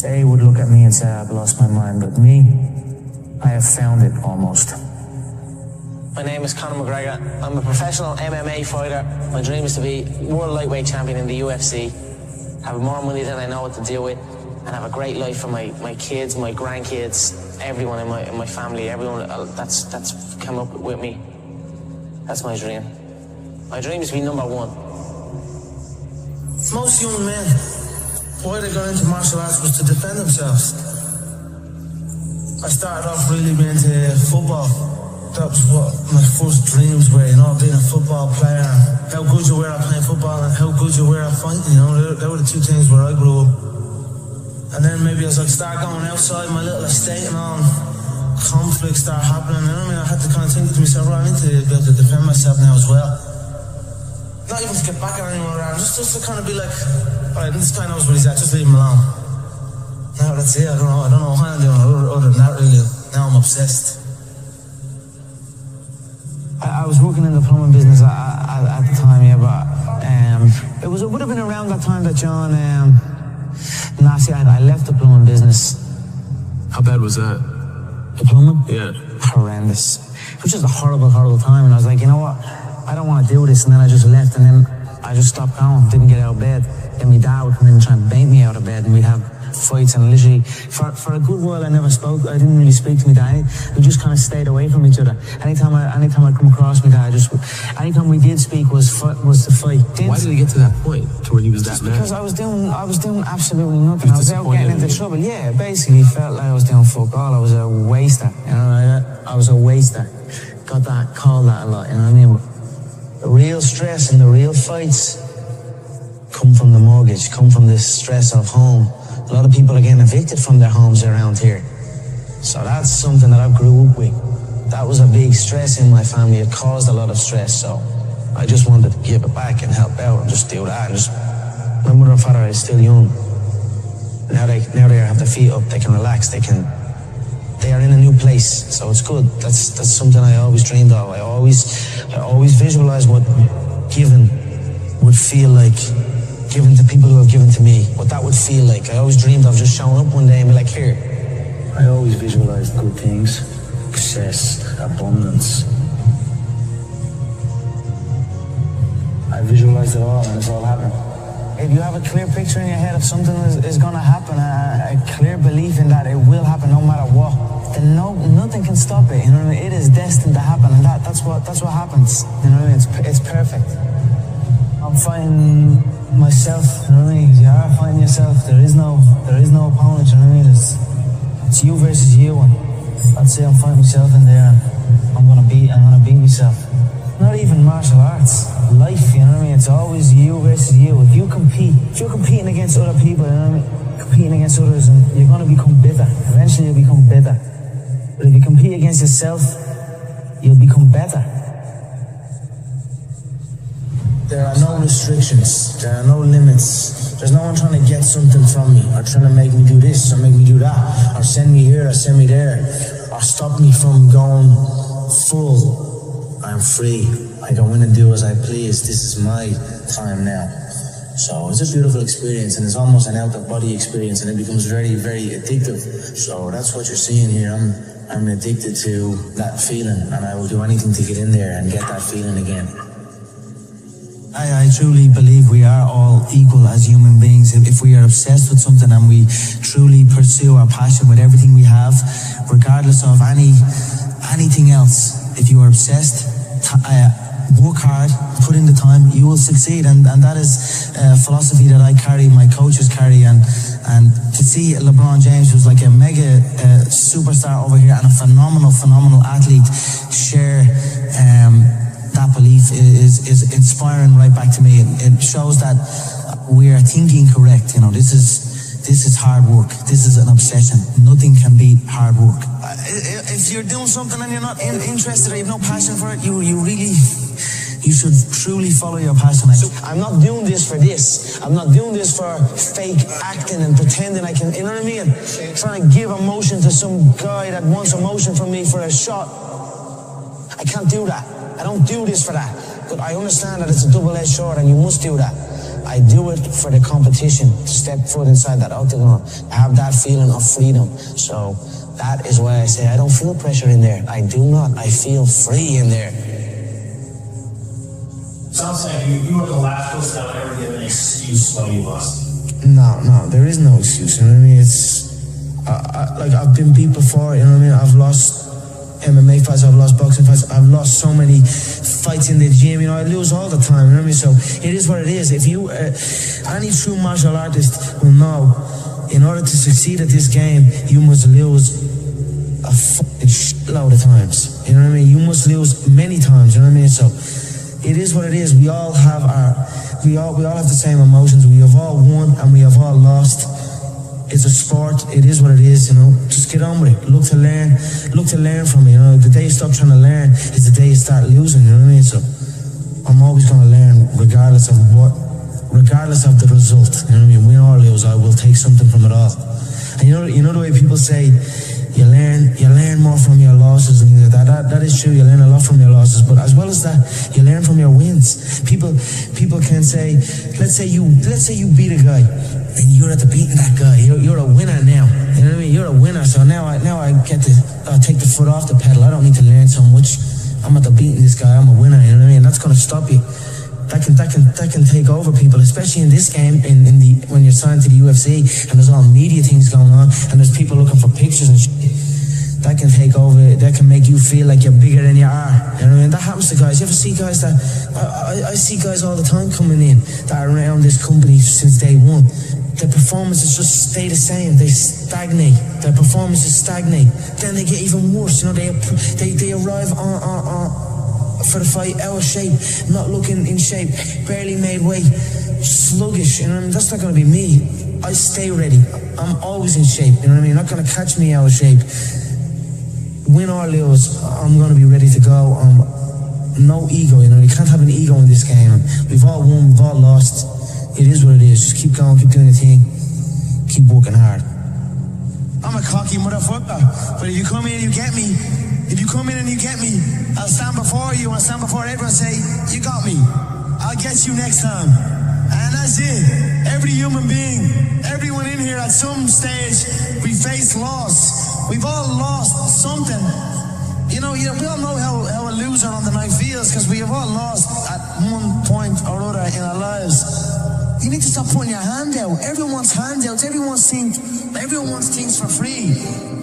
they would look at me and say, I've lost my mind. But me, I have found it almost. My name is Conor McGregor. I'm a professional MMA fighter. My dream is to be world lightweight champion in the UFC, have more money than I know what to do with, and have a great life for my kids, my grandkids, everyone in my family, everyone that's come up with me. That's my dream. My dream is to be number one. Most young men, why they got into martial arts was to defend themselves. I started off really being into football. That was what my first dreams were, you know, being a football player. How good you were at playing football and how good you were at fighting, you know, they were the two things where I grew up. And then maybe as I start going outside my little estate and all, conflicts start happening, you know what I mean? I had to kind of think to myself, right, I need to be able to defend myself now as well. Not even to get back at anyone around, just to kind of be like, alright, this guy knows where he's at, just leave him alone. Now that's it, I don't know how I'm doing other than that really. Now I'm obsessed. I was working in the plumbing business at the time, yeah, but it would have been around that time that John, last year I left the plumbing business. How bad was that? The plumbing? Yeah. Horrendous. It was just a horrible, horrible time, and I was like, you know what, I don't want to do this, and then I just left, and then I just stopped going, didn't get out of bed. Then my dad would come in and try and bait me out of bed, and we'd have fights, and literally, for a good while I never spoke, I didn't really speak to my dad. We just kind of stayed away from each other. Anytime I come across my dad, anytime we did speak was to fight. Why did he get to that point, to where he was that mad? Because I was doing absolutely nothing. I was out getting into trouble. Yeah, basically felt like I was doing fuck all. I was a waster, you know, I was a waster. Got that, called that a lot, you know what I mean? But the real stress and the real fights come from the mortgage, come from this stress of home. A lot of people are getting evicted from their homes around here. So that's something that I grew up with. That was a big stress in my family. It caused a lot of stress. So I just wanted to give it back and help out and just do that. My mother and father are still young. Now they have their feet up. They can relax. They are in a new place. So it's good. That's something I always dreamed of. I always visualized what giving would feel like. Given to people who have given to me, what that would feel like. I always dreamed of just showing up one day and be like, here. I always visualized good things, success, abundance. I visualized it all and it's all happening. If you have a clear picture in your head of something is going to happen, a clear belief in that it will happen no matter what, then nothing can stop it. You know what I mean? It is destined to happen, and that's what happens. You know what I mean? It's perfect. I'm fighting myself, you know what I mean? You are fighting yourself. There is no opponent, you know what I mean? It's you versus you, and I'd say I'm fighting myself in there. I'm gonna beat myself. Not even martial arts, life, you know what I mean? It's always you versus you. If you're competing against other people, you know what I mean? Competing against others, and you're gonna become bitter. Eventually you'll become bitter. But if you compete against yourself, you'll become better. There are no restrictions, there are no limits. There's no one trying to get something from me, or trying to make me do this, or make me do that, or send me here, or send me there, or stop me from going full. I'm free. I go in and do as I please. This is my time now. So it's a beautiful experience, and it's almost an out-of-body experience, and it becomes very, very addictive. So that's what you're seeing here. I'm addicted to that feeling, and I will do anything to get in there and get that feeling again. I truly believe we are all equal as human beings. If we are obsessed with something and we truly pursue our passion with everything we have, regardless of anything else, if you are obsessed, work hard, put in the time, you will succeed. And that is a philosophy that I carry, my coaches carry. And to see LeBron James, who's like a mega superstar over here and a phenomenal athlete, share that belief is inspiring right back to me. It shows that we are thinking correct. You know, this is hard work. This is an obsession. Nothing can beat hard work. If you're doing something and you're not interested or you have no passion for it, you should truly follow your passion. I'm not doing this for this. I'm not doing this for fake acting and pretending I can, you know what I mean? Trying to give emotion to some guy that wants emotion from me for a shot. I can't do that. I don't do this for that. but I understand that it's a double-edged sword and you must do that. I do it for the competition, to step foot inside that octagon, have that feeling of freedom. So that is why I say I don't feel pressure in there. I do not. I feel free in there. Sounds like you were the last person that would ever give an excuse why you lost. No, there is no excuse. You know what I mean? It's like I've been beat before. You know what I mean? I've lost MMA fights. I've lost boxing fights. I've lost so many fights in the gym. You know, I lose all the time. You know what I mean? So it is what it is. If you, any true martial artist will know, in order to succeed at this game, you must lose a fucking shitload of times. You know what I mean? You must lose many times. You know what I mean? So it is what it is. We all have we all have the same emotions. We have all won and we have all lost. It's a sport. It is what it is. You know, just get on with it. Look to learn from it. You know, the day you stop trying to learn is the day you start losing. You know what I mean? So I'm always going to learn, regardless of the result. You know what I mean? Win or lose, I will take something from it all. And you know the way people say you learn more from your losses and things like that. That is true. You learn a lot from your losses, but as well as that, you learn from your wins. People can say, let's say you beat a guy, and you're at the beating that guy. You're a winner now. You know what I mean? You're a winner. So now I get to take the foot off the pedal. I don't need to learn so much. I'm at the beating this guy. I'm a winner. You know what I mean? That's gonna stop you. That can take over people, especially in this game. When you're signed to the UFC and there's all media things going on and there's people looking for pictures and shit, that can take over. That can make you feel like you're bigger than you are. You know what I mean? That happens to guys. You ever see guys that I see guys all the time coming in that are around this company since day one. Their performances just stay the same. They stagnate. Their performances stagnate. Then they get even worse. You know, they arrive on for the fight, out of shape, not looking in shape, barely made weight, sluggish. You know what I mean? That's not going to be me. I stay ready. I'm always in shape. You know what I mean? You're not going to catch me out of shape. Win or lose, I'm going to be ready to go. No ego. You know, you can't have an ego in this game. We've all won. We've all lost. It is what it is. Just keep going. Keep doing the thing. Keep working hard. I'm a cocky motherfucker, but if you come in and you get me, I'll stand before you, I'll stand before everyone and say, you got me. I'll get you next time. And that's it. Every human being, everyone in here at some stage, we face loss. We've all lost something. You know, we all know how a loser on the night feels because we have all lost at one point or other in our lives. You need to stop putting your hand out. Everyone wants handouts. Everyone wants things for free.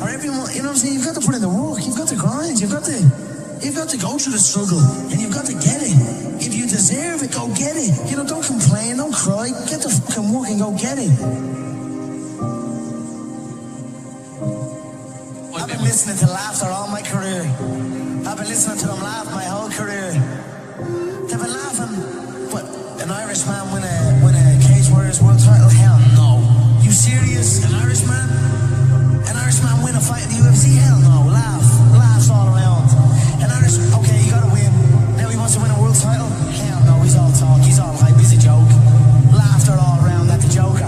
Or everyone, you know what I'm saying? You've got to put in the work. You've got to grind. You've got to go through the struggle. And you've got to get it. If you deserve it, go get it. You know, don't complain. Don't cry. Get the fucking work and go get it. I've been listening to laughter all my career. I've been listening to them laugh my whole career. They've been laughing. But an Irishman win a Cage Warriors world title? Hell no. You serious? An Irishman win a fight in the UFC? Hell no. Laughs all around. Okay, you gotta win. Now he wants to win a world title? Hell no, he's all talk, he's all hype, he's a joke. Laughter all around at the Joker.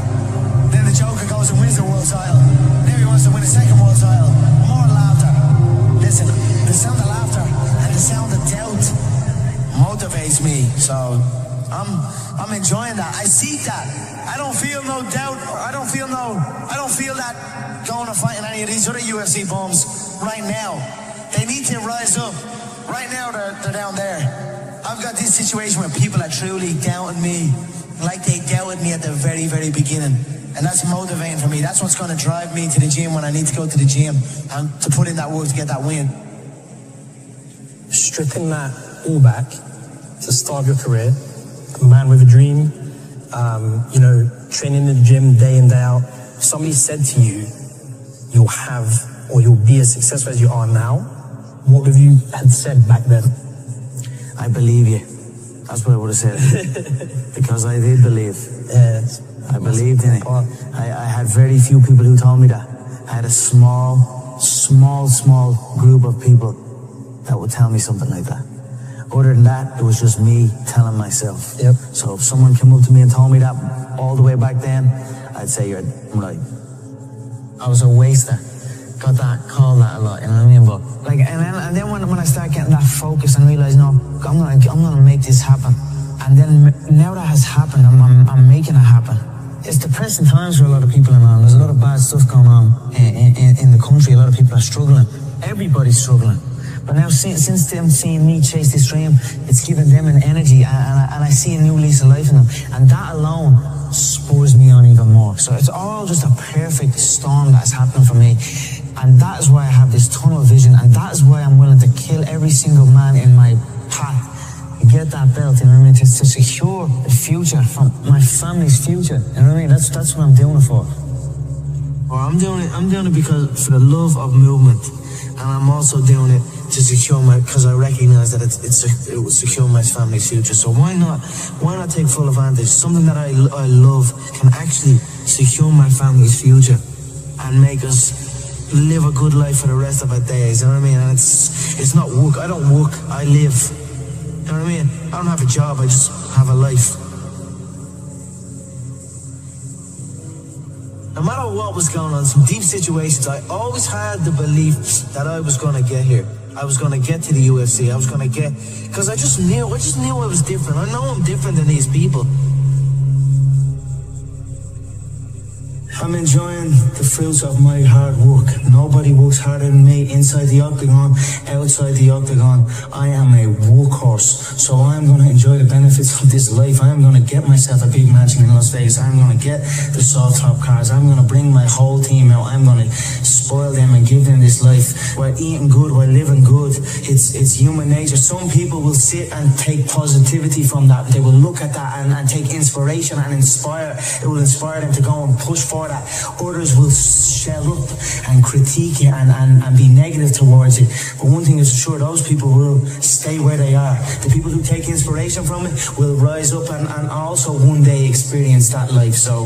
Then the Joker goes and wins the world title. Now he wants to win a second world title. More laughter. Listen, the sound of laughter and the sound of doubt motivates me. So I'm enjoying that. I seek that. I don't feel no doubt. I don't feel that going to fight in any of these other UFC bums right now. They need to rise up. Right now they're down there. I've got this situation where people are truly doubting me like they doubted me at the very, very beginning. And that's motivating for me. That's what's going to drive me to the gym when I need to go to the gym and to put in that work to get that win. Stripping that all back to start your career, a man with a dream, you know, training in the gym day in, day out. Somebody said to you, you'll have or you'll be as successful as you are now. What would you had said back then? I believe you. That's what I would have said. Because I did believe. Yeah, I believed in it. I had very few people who told me that. I had a small group of people that would tell me something like that. Other than that, it was just me telling myself. Yep. So if someone came up to me and told me that all the way back then, I'd say you're right. I was a waster. got called that a lot, you know what I mean? But like, and then when I start getting that focus and realize, no, I'm gonna make this happen. And then now that has happened, I'm making it happen. It's depressing times for a lot of people, and there's a lot of bad stuff going on in the country. A lot of people are struggling. Everybody's struggling. But now, since them seeing me chase this dream, it's giving them an energy, and I see a new lease of life in them. And that alone spurs me on even more. So it's all just a perfect storm that's happening for me. And that is why I have this tunnel vision, and that is why I'm willing to kill every single man in my path. Get that belt, you know what I mean, to secure the future from my family's future, you know what I mean. That's what I'm doing it for. Well, I'm doing it because for the love of movement, and I'm also doing it to secure because I recognize that it will secure my family's future. So why not take full advantage? Something that I love can actually secure my family's future and make us live a good life for the rest of our days, you know what I mean. And it's not work. I don't work, I live. You know what I mean? I don't have a job, I just have a life. No matter what was going on, some deep situations, I always had the belief that I was going to get here. I was going to get to the UFC. I was going to get... Because I just knew I was different. I know I'm different than these people. I'm enjoying the fruits of my hard work. Nobody works harder than me inside the octagon, outside the octagon. I am a workhorse, so I'm going to enjoy the benefits of this life. I'm going to get myself a big mansion in Las Vegas. I'm going to get the soft top cars. I'm going to bring my whole team out. I'm going to spoil them and give them this life. We're eating good, we're living good. It's human nature. Some people will sit and take positivity from that. They will look at that and take inspiration and inspire. It will inspire them to go and push for that. Others will shell up and critique it and be negative towards it. But one thing is for sure, those people will stay where they are. The people who take inspiration from it will rise up and also one day experience that life. So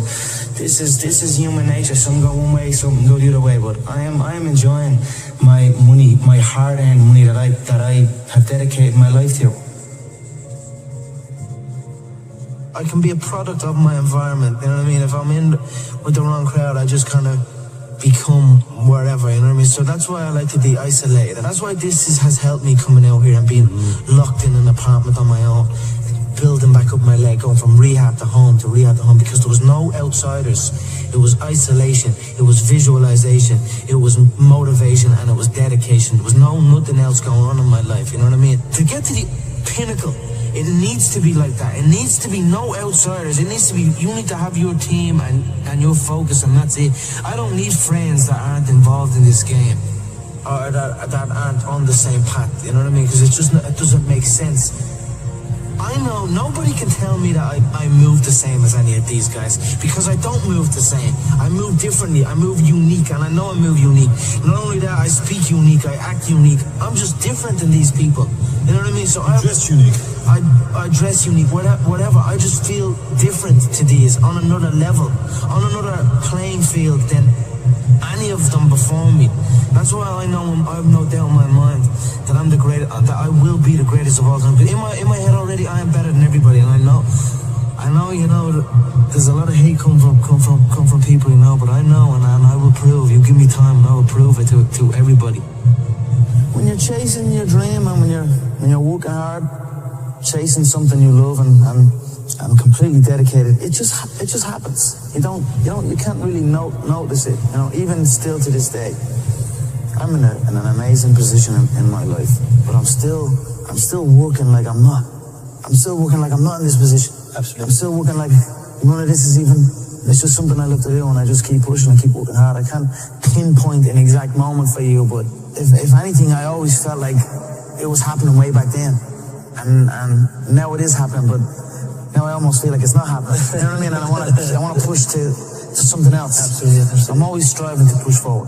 this is human nature. Some go one way, some go the other way. But I am enjoying my money, my hard-earned money that I have dedicated my life to. I can be a product of my environment, you know what I mean? If I'm in with the wrong crowd, I just kind of become wherever, you know what I mean? So that's why I like to be isolated. And that's why has helped me coming out here and being locked in an apartment on my own, building back up my leg, going from rehab to home, because there was no outsiders. It was isolation, it was visualization, it was motivation, and it was dedication. There was nothing else going on in my life, you know what I mean? To get to the pinnacle, it needs to be like that. It needs to be no outsiders. It needs to be, you need to have your team and your focus, and that's it. I don't need friends that aren't involved in this game or that aren't on the same path, you know what I mean? Because it doesn't make sense. I know nobody can tell me that I move the same as any of these guys, because I don't move the same. I move differently. I move unique, and I know I move unique. Not only that, I speak unique, I act unique. I'm just different than these people. You know what I mean? So I dress unique. I dress unique, whatever. I just feel different to these, on another level, on another playing field than any of them before me. That's why I know, I have no doubt in my mind that I'm the greatest, that I will be the greatest of all time. But in my head already, I am better than everybody, and I know, you know, there's a lot of hate come from people, you know. But I know, and I will prove. You give me time, and I will prove it to everybody. When you're chasing your dream, and when you're working hard, chasing something you love, and completely dedicated, it just happens. You can't really notice it, you know. Even still to this day, I'm in an amazing position in my life, but I'm still working like I'm not. I'm still working like I'm not in this position. Absolutely. I'm still working like none of this is even. It's just something I love to do, and I just keep pushing and keep working hard. I can't pinpoint an exact moment for you, but if anything, I always felt like it was happening way back then, and now it is happening, but now I almost feel like it's not happening. You know what I mean? And I want to push to something else. Absolutely. I'm always striving to push forward.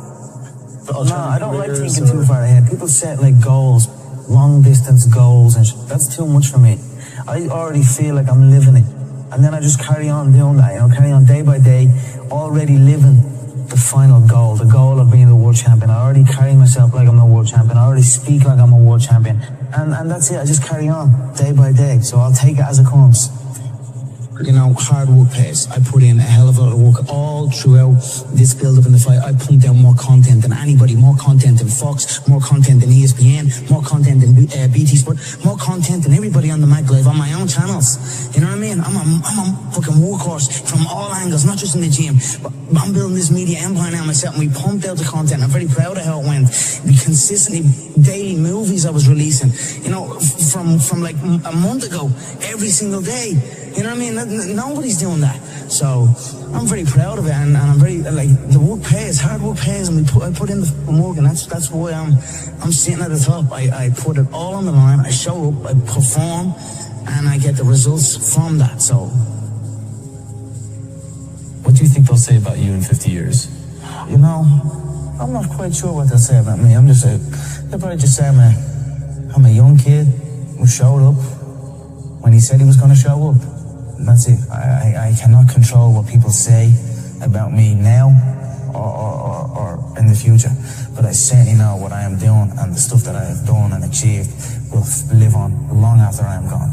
No, I don't like thinking too far ahead. People set like goals, long distance goals, and that's too much for me. I already feel like I'm living it, and then I just carry on doing that. You know, carry on day by day, already living the final goal, the goal of being the world champion. I already carry myself like I'm a world champion. I already speak like I'm a world champion, and that's it. I just carry on day by day. So I'll take it as it comes. You know, hard work pays. I put in a hell of a lot of work all throughout this build-up in the fight. I pumped out more content than anybody, more content than Fox, more content than ESPN, more content than BT Sport, more content than everybody on the Mac Live on my own channels. You know what I mean? I'm a fucking workhorse from all angles, not just in the gym. But I'm building this media empire now myself, and we pumped out the content. I'm very proud of how it went. We consistently, daily movies I was releasing, you know, from like a month ago, every single day. You know what I mean? Nobody's doing that. So I'm very proud of it, and I'm very, like, the work pays, hard work pays, and I put in the work, and that's why I'm sitting at the top. I put it all on the line, I show up, I perform, and I get the results from that. So what do you think they'll say about you in 50 years? You know, I'm not quite sure what they'll say about me. They'll probably just say I'm a young kid who showed up when he said he was going to show up. And that's it. I cannot control what people say about me now or in the future. But I certainly know what I am doing, and the stuff that I have done and achieved will live on long after I am gone.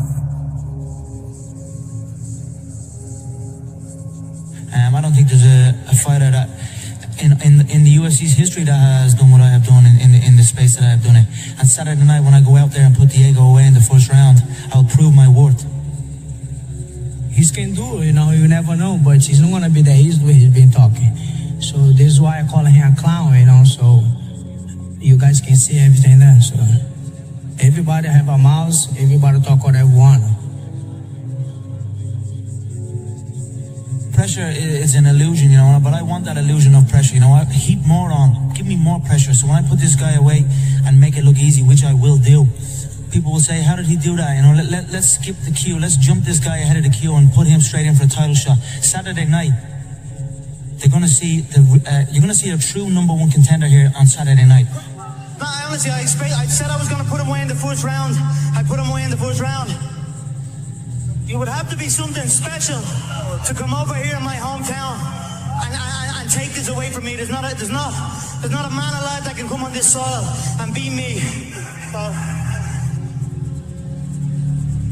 I don't think there's a fighter that in the UFC's history that has done what I have done in the space that I have done it. And Saturday night when I go out there and put Diego away in the first round, I'll prove my worth. He can do it, you know, you never know, but he's not gonna be there. He's been talking. So this is why I call him a clown, you know, so you guys can see everything there. So everybody have a mouth, everybody talk what they want. Pressure is an illusion, you know, but I want that illusion of pressure, you know. I heap more on, give me more pressure. So when I put this guy away and make it look easy, which I will do, people will say, how did he do that? You know, let's skip the queue. Let's jump this guy ahead of the queue and put him straight in for a title shot. Saturday night, they're going to see you're going to see a true #1 contender here on Saturday night. No, honestly, I said I was going to put him away in the first round. I put him away in the first round. It would have to be something special to come over here in my hometown and take this away from me. There's not a man alive that can come on this soil and beat me. So,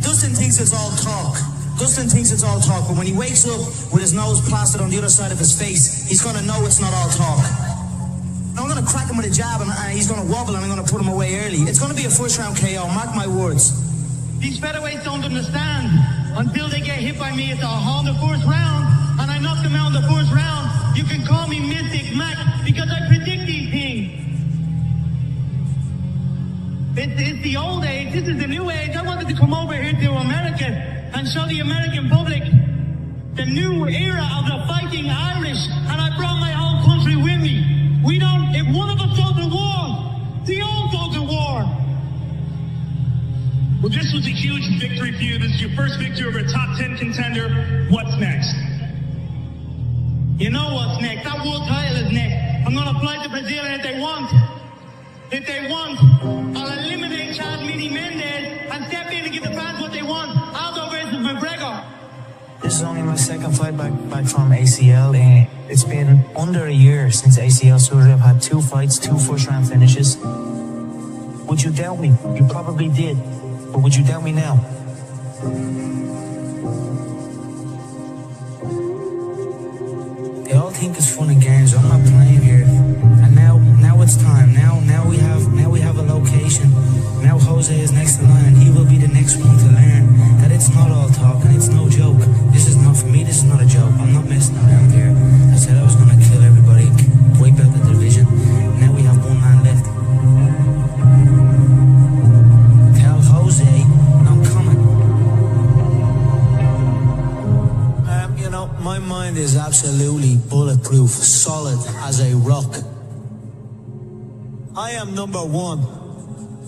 Dustin thinks it's all talk. Dustin thinks it's all talk, but when he wakes up with his nose plastered on the other side of his face, he's going to know it's not all talk. I'm going to crack him with a jab, and he's going to wobble, and I'm going to put him away early. It's going to be a first-round KO, mark my words. These featherweights don't understand. Until they get hit by me, it's all in the first round, and I knock them out in the first round. You can call me Mystic Mac, because I predict these things. It's the old age, this is the new age. I wanted to come over here to America and show the American public the new era of the fighting Irish, and I brought my whole country with me. If one of us goes to war, they all go to war. Well, this was a huge victory for you. This is your first victory over a top 10 contender. What's next? You know what's next. That world title is next. I'm going to fly to Brazil, and if they want, I'll eliminate Charles Mini Mendez and step in and give the fans what they want. Aldo versus McGregor. This is only my second fight back from ACL, and it's been under a year since ACL surgery. I've had 2 fights, 2 first-round finishes. Would you doubt me? You probably did. But would you doubt me now? They all think it's fun and games. I'm not playing here. And now it's time. Now we have a location. Now Jose is next in line, and he will be the next one to learn that it's not all talk and it's no joke. This is not for me. This is not a joke. I'm not messing around here. I said I was gonna kill everybody, wipe out the division. Now we have 1 man left. Tell Jose I'm coming. You know, my mind is absolutely bulletproof, solid as a rock. I am #1.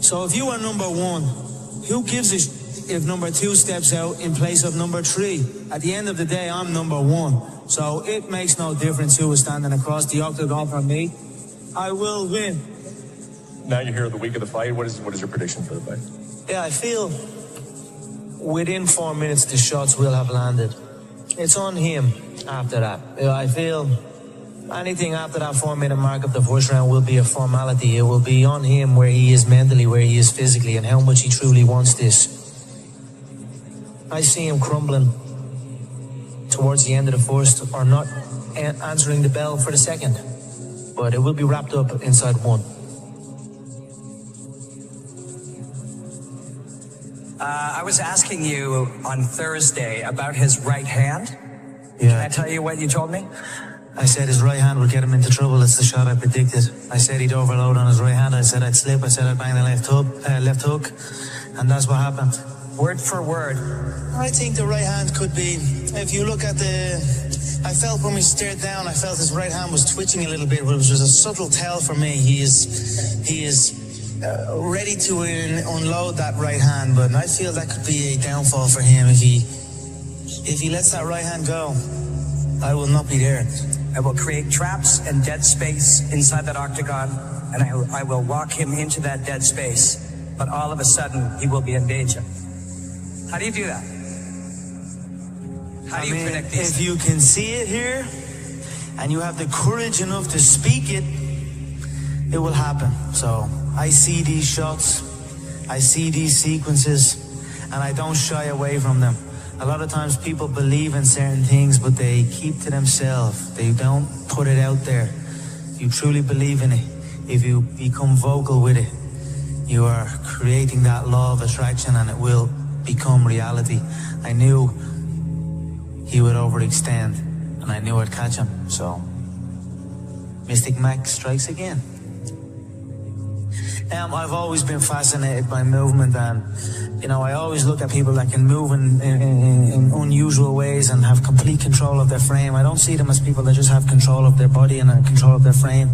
So if you are #1, who gives a if #2 steps out in place of #3? At the end of the day, I'm #1. So it makes no difference who is standing across the octagon from me. I will win. Now you're here the week of the fight. What is your prediction for the fight? Yeah, I feel within 4 minutes the shots will have landed. It's on him after that. I feel anything after that 4-minute mark of the first round will be a formality. It will be on him where he is mentally, where he is physically, and how much he truly wants this. I see him crumbling towards the end of the first or not answering the bell for the second. But it will be wrapped up inside one. I was asking you on Thursday about his right hand. Yeah. Can I tell you what you told me? I said his right hand would get him into trouble. It's the shot I predicted. I said he'd overload on his right hand. I said I'd slip. I said I'd bang the left hook. And that's what happened. Word for word. I think the right hand could be, if you look at I felt when we stared down, I felt his right hand was twitching a little bit, but it was just a subtle tell for me. He is ready to unload that right hand, but I feel that could be a downfall for him if he lets that right hand go. I will not be there. I will create traps and dead space inside that octagon, and I will lock him into that dead space. But all of a sudden, he will be in danger. How do you do that? How do you predict these? If you can see it here, and you have the courage enough to speak it, it will happen. So I see these shots, I see these sequences, and I don't shy away from them. A lot of times people believe in certain things, but they keep to themselves. They don't put it out there. If you truly believe in it, if you become vocal with it, you are creating that law of attraction, and it will become reality. I knew he would overextend, and I knew I'd catch him. So Mystic Mac strikes again. I've always been fascinated by movement, and I always look at people that can move in unusual ways and have complete control of their frame. I don't see them as people that just have control of their body and control of their frame,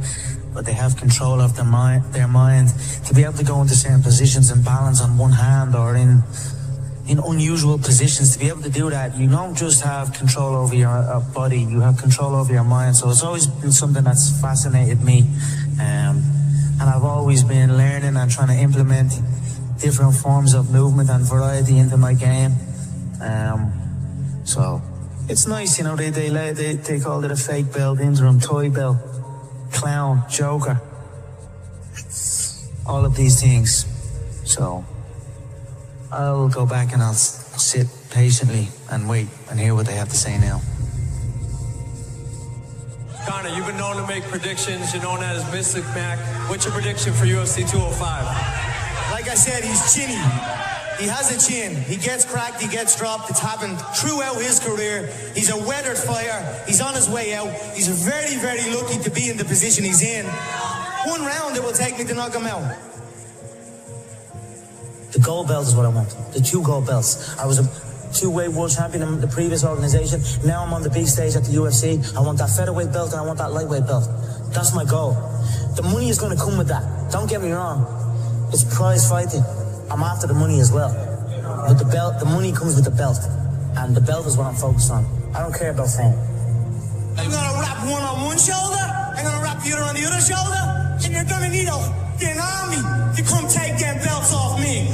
but they have control of their mind to be able to go into certain positions and balance on one hand, or in unusual positions. To be able to do that, you don't just have control over your body, you have control over your mind. So it's always been something that's fascinated me. And I've always been learning and trying to implement different forms of movement and variety into my game. So it's nice, they called it a fake belt, interim, toy belt, clown, joker, all of these things. So I'll go back and I'll sit patiently and wait and hear what they have to say now. Connor, you've been known to make predictions. You're known as Mystic Mac. What's your prediction for UFC 205? Like I said, he's chinny. He has a chin. He gets cracked, he gets dropped. It's happened throughout his career. He's a weathered fighter. He's on his way out. He's very, very lucky to be in the position he's in. One round it will take me to knock him out. The gold belt is what I want. The 2 gold belts. I was a 2-way world champion in the previous organization. Now I'm on the big stage at the UFC. I want that featherweight belt and I want that lightweight belt. That's my goal. The money is going to come with that. Don't get me wrong. It's prize fighting. I'm after the money as well. But the money comes with the belt. And the belt is what I'm focused on. I don't care about fame. I'm going to wrap one on one shoulder. I'm going to wrap the other on the other shoulder. And you're going to need an army to come take them belts off me.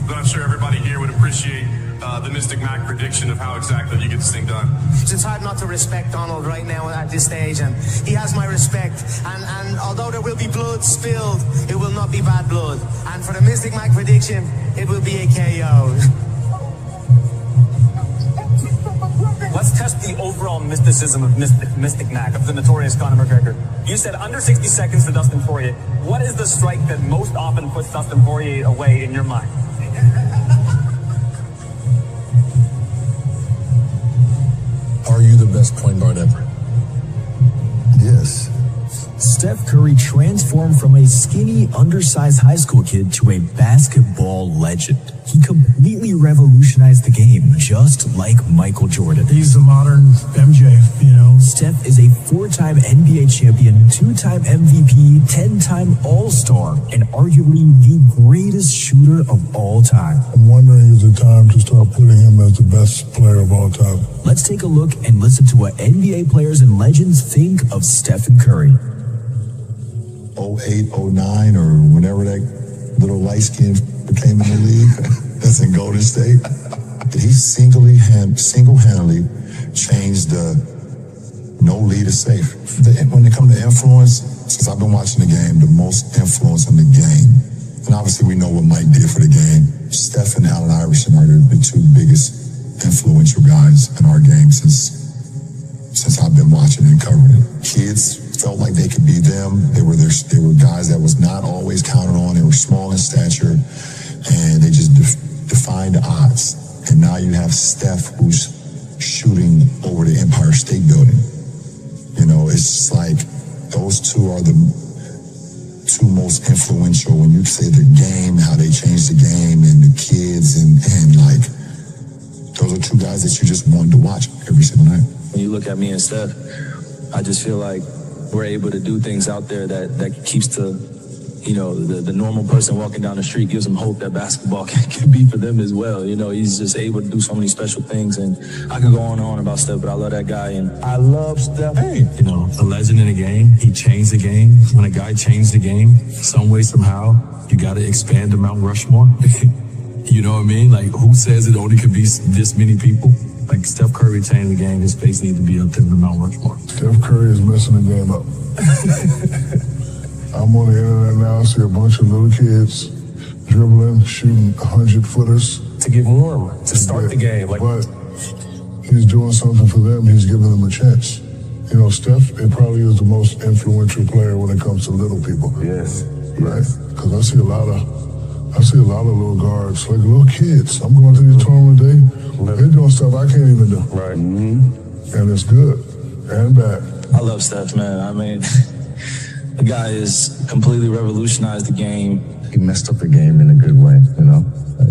I'm sure everybody here would appreciate the Mystic Mac prediction of how exactly you get this thing done. It's hard not to respect Donald right now at this stage, and he has my respect. And although there will be blood spilled, it will not be bad blood. And for the Mystic Mac prediction, it will be a KO. Let's test the overall mysticism of Mystic Mac, of the notorious Conor McGregor. You said under 60 seconds for Dustin Poirier. What is the strike that most often puts Dustin Poirier away in your mind? Are you the best point guard ever? Yes. Steph Curry transformed from a skinny, undersized high school kid to a basketball legend. He completely revolutionized the game, just like Michael Jordan. He's the modern MJ, Steph is a 4-time NBA champion, 2-time MVP, 10-time All-Star, and arguably the greatest shooter of all time. I'm wondering is it time to start putting him as the best player of all time? Let's take a look and listen to what NBA players and legends think of Stephen Curry. 08, 09, or whenever that little light skin came in the league, that's in Golden State. He single-handedly changed the no leader safe. When it comes to influence, since I've been watching the game, the most influence in the game And obviously we know what Mike did for the game. Steph and Allen Iverson are the two biggest influential guys in our game since I've been watching and covering it. Kids felt like they could be them. They were guys that was not always counted on. They were small in stature, and they just defied the odds. And now you have Steph, who's shooting over the Empire State Building. You know, it's just like those two are the two most influential when you say the game, how they changed the game, and the kids, and like those are two guys that you just wanted to watch every single night. When you look at me and Steph, I just feel like we're able to do things out there that keeps to, you know, the normal person walking down the street, gives them hope that basketball can be for them as well. You know, he's just able to do so many special things, and I could go on and on about Steph, but I love that guy, and I love Steph. Hey, you know, a legend in the game. He changed the game. When a guy changed the game, some way, somehow, you got to expand the Mount Rushmore. You know what I mean? Like, who says it only could be this many people? Like, Steph Curry changed the game. His face needs to be up there in the Mount Rushmore. Steph Curry is messing the game up. I'm on the internet now, see a bunch of little kids dribbling, shooting 100-footers. To get warm, to start the game. But he's doing something for them. He's giving them a chance. You know, Steph, it probably is the most influential player when it comes to little people. Yes. Right? Because I see a lot of little guards, like little kids. I'm going to these tournaments, they're doing stuff I can't even do. Right. And it's good and bad. I love Steph, man. I mean, the guy has completely revolutionized the game. He messed up the game in a good way, you know? I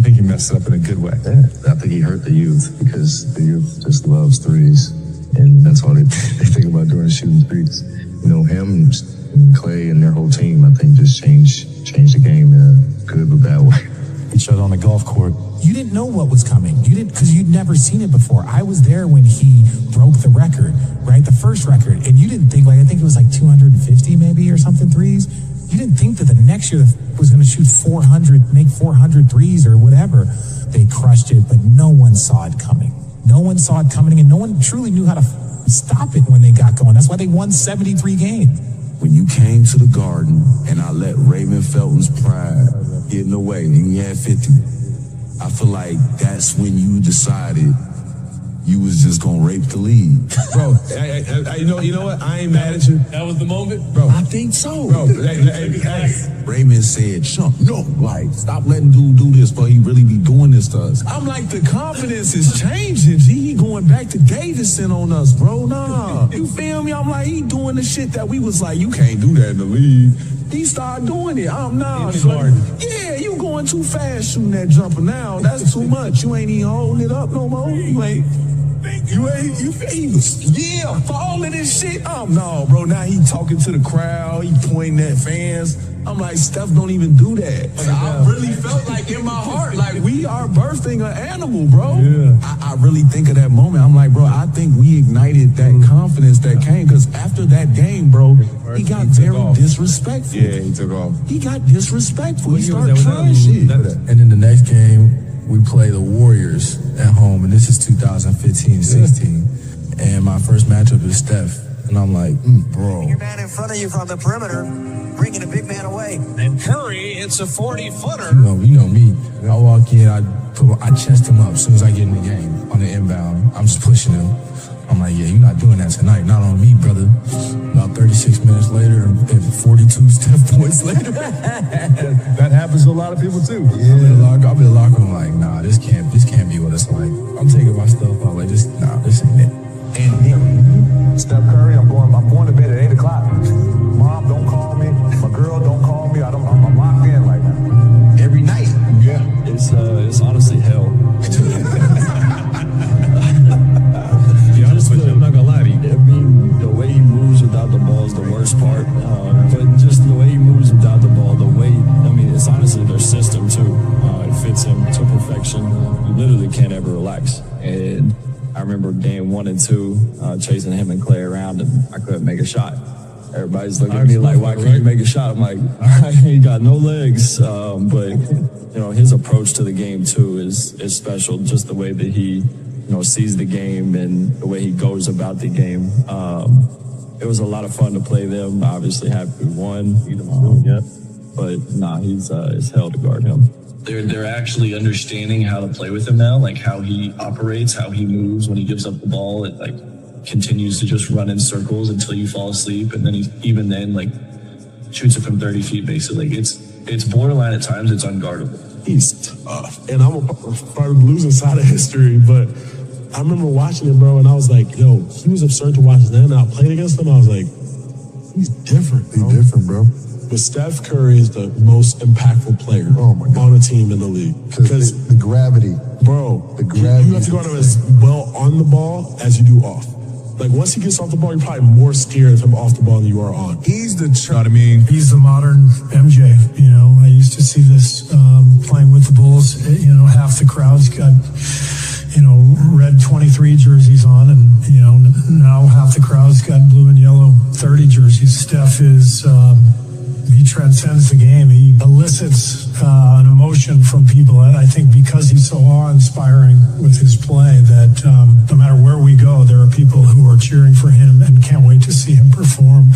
think he messed it up in a good way. Yeah, I think he hurt the youth because the youth just loves threes, and that's all they think about doing is shooting threes. You know, him and Clay and their whole team, I think, just changed the game in a good but bad way. Each other on the golf court. You didn't know what was coming. You didn't, because you'd never seen it before. I was there when he broke the record, right? The first record. And you didn't think, like, I think it was like 250 maybe or something threes. You didn't think that the next year was going to shoot 400, make 400 threes or whatever. They crushed it, but no one saw it coming. No one saw it coming, and no one truly knew how to stop it when they got going. That's why they won 73 games. When you came to the Garden and I let Raymond Felton's pride get in the way and he had 50, I feel like that's when you decided you was just gonna rape the league. Bro, you know what? I ain't mad at you. That was the moment? Bro, I think so. Bro, hey. Raymond said, Chump, no, like, stop letting dude do this, but he really be doing this to us. I'm like, the confidence is changing, G. He going back to Davidson on us, bro. Nah. You feel me? I'm like, he doing the shit that we was like, you can't do that in the league. He started doing it. Yeah, you going too fast shooting that jumper now. That's too much. You ain't even holding it up no more. He was falling and shit. No, bro, now he talking to the crowd. He pointing at fans. I'm like, Steph don't even do that. I really felt like in my heart, like we are birthing an animal, bro. Yeah. I really think of that moment. I'm like, bro, I think we ignited that confidence that came, because after that game, bro, he got very disrespectful. Yeah, he took off. He got disrespectful. He started trying shit. And then the next game, we play the Warriors at home, and this is 2015-16. And my first matchup is Steph. And I'm like, bro. Your man in front of you from the perimeter, bringing a big man away. And Curry, it's a 40-footer. You know me. I walk in, I chest him up as soon as I get in the game on the inbound. I'm just pushing him. I'm like, yeah, you're not doing that tonight. Not on me, brother. About 36 minutes later, and 42 Steph points later. That happens to a lot of people too. Yeah. I'll be in the locker room like, nah, this can't be what it's like. I'm taking my stuff out like this. Nah, this ain't it. And Steph Curry, I'm going to bed at 8 o'clock. Mom, don't call me. My girl, don't call me. I'm locked in right now. Every night. Yeah. It's honestly hell. To be honest with you, I'm not gonna lie to you. I mean, the way he moves without the ball is the worst part. But just the way he moves without the ball, it's honestly their system too. It fits him to perfection. You literally can't ever relax. And I remember game 1 and 2, chasing him and Clay around, and I couldn't make a shot. Everybody's looking at me like, why can't you make a shot? I'm like, I ain't got no legs. But, his approach to the game, too, is special. Just the way that he, sees the game and the way he goes about the game. It was a lot of fun to play them. Obviously happy we won. but nah, it's hell to guard him. They're actually understanding how to play with him now, like how he operates, how he moves when he gives up the ball. It like continues to just run in circles until you fall asleep, and then he even then like shoots it from 30 feet basically. It's borderline at times. It's unguardable. He's tough, and I'm a part of the losing side of history, but I remember watching it, bro, and I was like, yo, he was absurd to watch. Then I played against him, I was like, he's different, bro. He's different, bro. But Steph Curry is the most impactful player on a team in the league. Because the gravity. Bro, the gravity. You have to guard him as well on the ball as you do off. Like, once he gets off the ball, you're probably more scared of him off the ball than you are on. He's the... You know what I mean? He's the modern MJ, you know. I used to see this playing with the Bulls. You know, half the crowd's got, you know, red 23 jerseys on, and, you know, now half the crowd's got blue and yellow 30 jerseys. Steph is... he transcends the game. He elicits an emotion from people. I think because he's so awe-inspiring with his play that no matter where we go, there are people who are cheering for him and can't wait to see him perform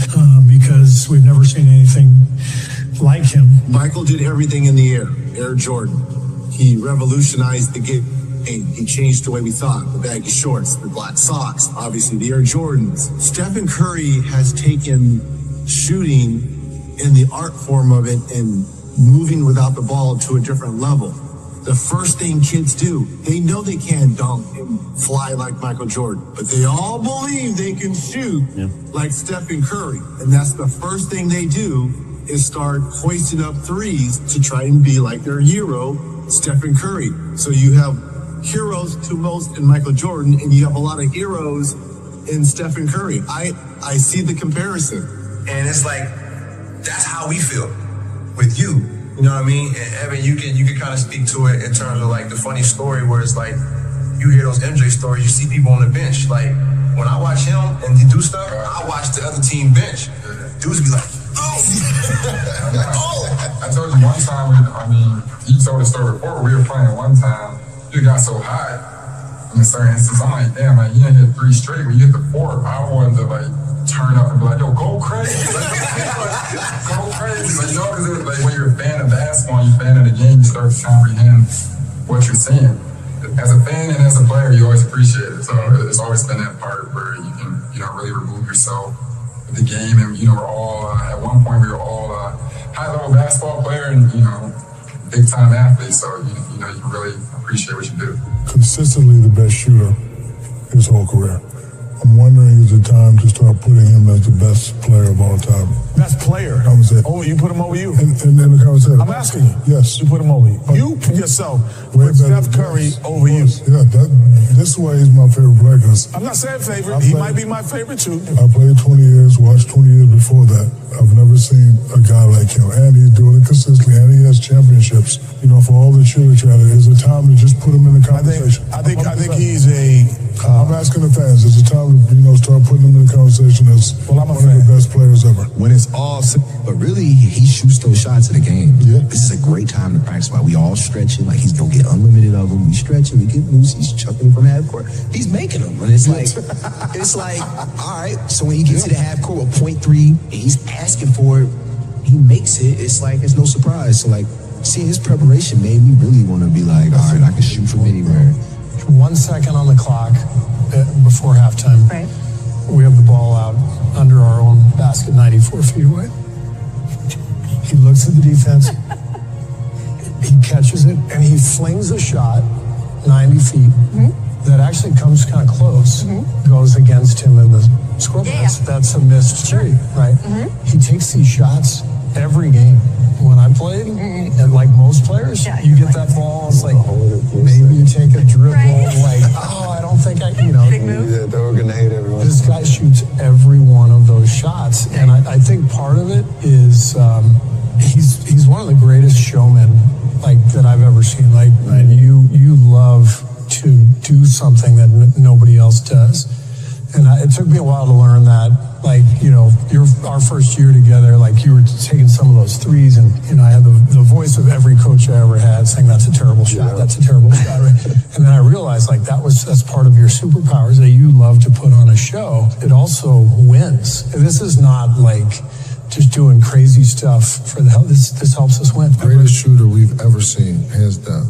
because we've never seen anything like him. Michael did everything in the air. Air Jordan. He revolutionized the game. He changed the way we thought. The baggy shorts, the black socks, obviously the Air Jordans. Stephen Curry has taken shooting in the art form of it and moving without the ball to a different level. The first thing kids do, they know they can't dunk and fly like Michael Jordan, but they all believe they can shoot like Stephen Curry. And that's the first thing they do is start hoisting up threes to try and be like their hero, Stephen Curry. So you have heroes to most in Michael Jordan, and you have a lot of heroes in Stephen Curry. I see the comparison. And it's like, that's how we feel with you. You know what I mean? And Evan, you can kind of speak to it in terms of like the funny story where it's like you hear those MJ stories, you see people on the bench. Like when I watch him and he do stuff, I watch the other team bench. Dudes be like, oh! I told you one time, you told the story before, we were playing one time, you got so hot in a certain instance, I'm like, damn, like, you didn't hit 3 straight, when you hit the 4th, I wanted to like turn up and be like, yo, go crazy. Go crazy. Like, you know, because like when you're a fan of basketball, you're a fan of the game, you start to comprehend what you're seeing. As a fan and as a player, you always appreciate it. So it's always been that part where you can, you know, really remove yourself with the game. And, you know, we're all, at one point, we were all high-level basketball player and, you know, big-time athletes. So, you know, you can really appreciate what you do. Consistently the best shooter his whole career. I'm wondering, is it time to start putting him as the best player of all time? Best player? Oh, you put him over you? In the conversation. I'm asking you. Yes. You put him over you. You put yourself with Steph Curry over you. Yeah, this way he's my favorite player. I'm not saying favorite. He might be my favorite too. I played 20 years, watched 20 years before that. I've never seen a guy like him. And he's doing it consistently, and he has championships. You know, for all the chitty-chatter, is it time to just put him in the conversation? I think he's a... I'm asking the fans, is it time to, you know, start putting him in the conversation as one of the best players ever? When it's all, but really, he shoots those shots in the game. Yeah. This is a great time to practice while we all stretching. Like, he's gonna get unlimited of them. We stretching, we get loose. He's chucking them from half court. He's making them, and it's like, all right. So when he gets to the half court with 0.3, and he's asking for it, he makes it. It's like it's no surprise. So like, seeing his preparation made me really want to be like, all right, I can shoot from anywhere. 1 second on the clock before halftime. Right. We have the ball out under our own basket, 94 feet away. He looks at the defense. He catches it, and he flings a shot 90 feet that actually comes kind of close, goes against him in the scoreboard. That's a missed three, right? He takes these shots every game. When I played, and like most players, you get that ball, it's like, maybe you take a dribble, like, oh, I don't think you know. Big move. Yeah, throw a grenade, everyone. This guy shoots every one of those shots, and I think part of it is he's one of the greatest showmen, like, that I've ever seen. Like, you love to do something that nobody else does. And it took me a while to learn that, like, you know, our first year together, like, you were taking some of those threes, and, you know, I had the voice of every coach I ever had saying, that's a terrible shot, that's a terrible shot, right? And then I realized, like, that's part of your superpowers, that you love to put on a show. It also wins. This is not, like, just doing crazy stuff for the help. This helps us win. Greatest shooter we've ever seen, hands down.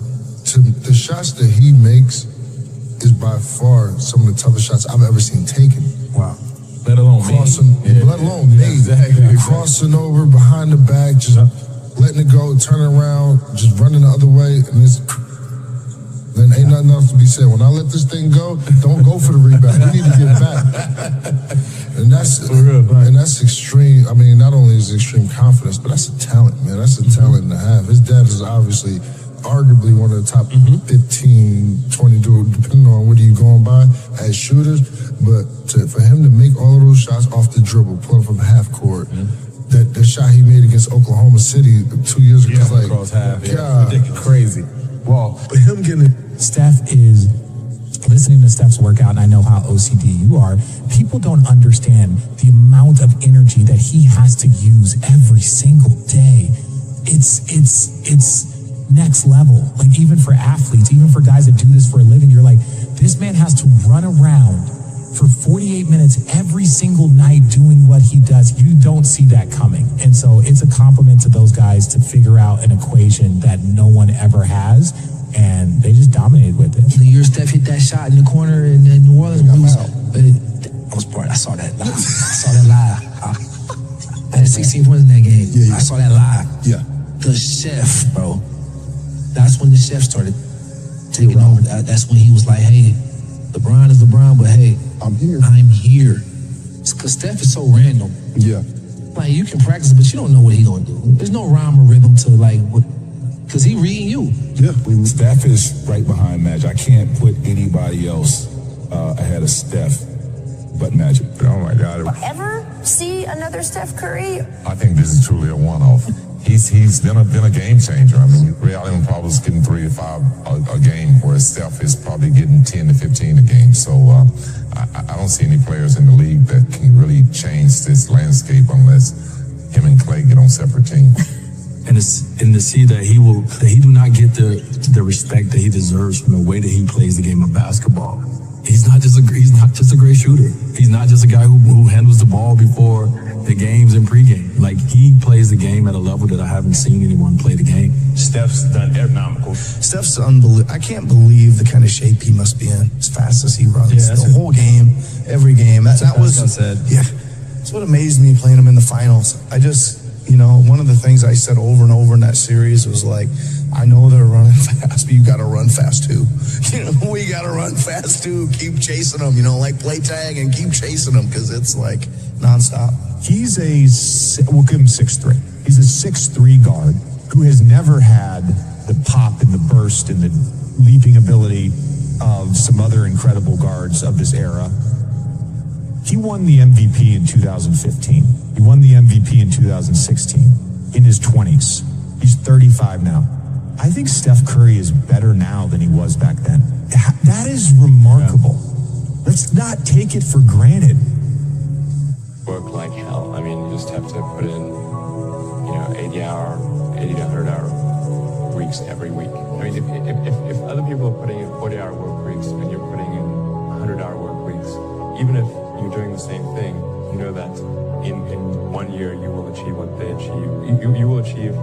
The shots that he makes is by far some of the toughest shots I've ever seen taken. Wow. Let alone crossing, let alone made. Exactly. Crossing over behind the back, just letting it go, turning around, just running the other way, and then ain't nothing else to be said. When I let this thing go, don't go for the rebound. You need to get back. And that's extreme. I mean, not only is it extreme confidence, but that's a talent, man. That's a talent and a half. His dad is obviously arguably one of the top 15, 20, depending on what you're going by as shooters. But for him to make all of those shots off the dribble, pulling from half court, that shot he made against Oklahoma City 2 years ago, like, across half, God, ridiculous, crazy. Well, but him getting Steph is listening to Steph's workout, and I know how OCD you are. People don't understand the amount of energy that he has to use every single day. It's next level. Like, even for athletes, even for guys that do this for a living, you're like, this man has to run around for 48 minutes every single night doing what he does. You don't see that coming. And so it's a compliment to those guys to figure out an equation that no one ever has. And they just dominated with it. The year Steph hit that shot in the corner in New Orleans, I was bored. I saw that live. I had 16 points in that game. Yeah. I saw that live. Yeah. The chef, bro. That's when the chef started taking over. That's when he was like, hey, LeBron is LeBron, but hey, I'm here. Because Steph is so random. Yeah. Like, you can practice, but you don't know what he's going to do. There's no rhyme or rhythm to, like, what, because he reading you. Yeah. Steph is right behind Magic. I can't put anybody else ahead of Steph but Magic. Oh, my God. Ever see another Steph Curry? I think this is truly a one-off. He's been a game changer. I mean, Ray Allen probably is getting 3 to 5 a game, whereas Steph is probably getting 10 to 15 a game. So I don't see any players in the league that can really change this landscape unless him and Clay get on separate teams. And to see that he do not get the respect that he deserves from the way that he plays the game of basketball. He's not just a great shooter. He's not just a guy who handles the ball before the games and pregame. Like, he plays the game at a level that I haven't seen anyone play the game. Steph's done economical. Steph's unbelievable. I can't believe the kind of shape he must be in as fast as he runs. Yeah, the whole game, every game. That was said. Yeah, that's what amazed me playing him in the finals. I just, one of the things I said over and over in that series was like, I know they're running fast, but you got to run fast too. We got to run fast too. Keep chasing them, like play tag and keep chasing them because it's like nonstop. We'll give him 6'3". He's a 6'3" guard who has never had the pop and the burst and the leaping ability of some other incredible guards of this era. He won the MVP in 2015. He won the MVP in 2016 in his 20s. He's 35 now. I think Steph Curry is better now than he was back then. That is remarkable. Yeah. Let's not take it for granted. Work like hell. I mean, you just have to put in, 80 to 100 hour weeks every week. I mean, if other people are putting in 40-hour work weeks and you're putting in 100-hour work weeks, even if you're doing the same thing, you know that in 1 year you will achieve what they achieve. You will achieve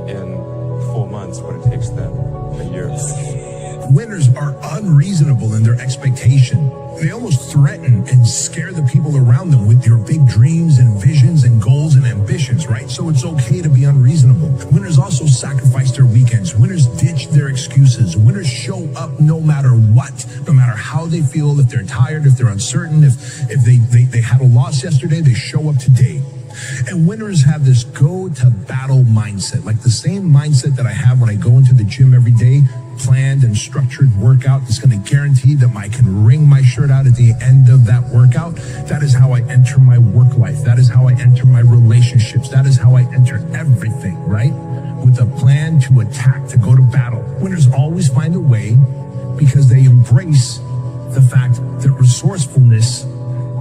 in 4 months what it takes them a year. Winners are unreasonable in their expectation. They almost threaten and scare the people around them with your big dreams and visions and goals and ambitions, right? So it's okay to be unreasonable. Winners also sacrifice their weekends. Winners ditch their excuses. Winners show up no matter what, no matter how they feel, if they're tired, if they're uncertain, if they had a loss yesterday, they show up today. And winners have this go-to-battle mindset, like the same mindset that I have when I go into the gym every day, planned and structured workout that's going to guarantee that I can wring my shirt out at the end of that workout. That is how I enter my work life. That is how I enter my relationships. That is how I enter everything, right? With a plan to attack, to go to battle. Winners always find a way because they embrace the fact that resourcefulness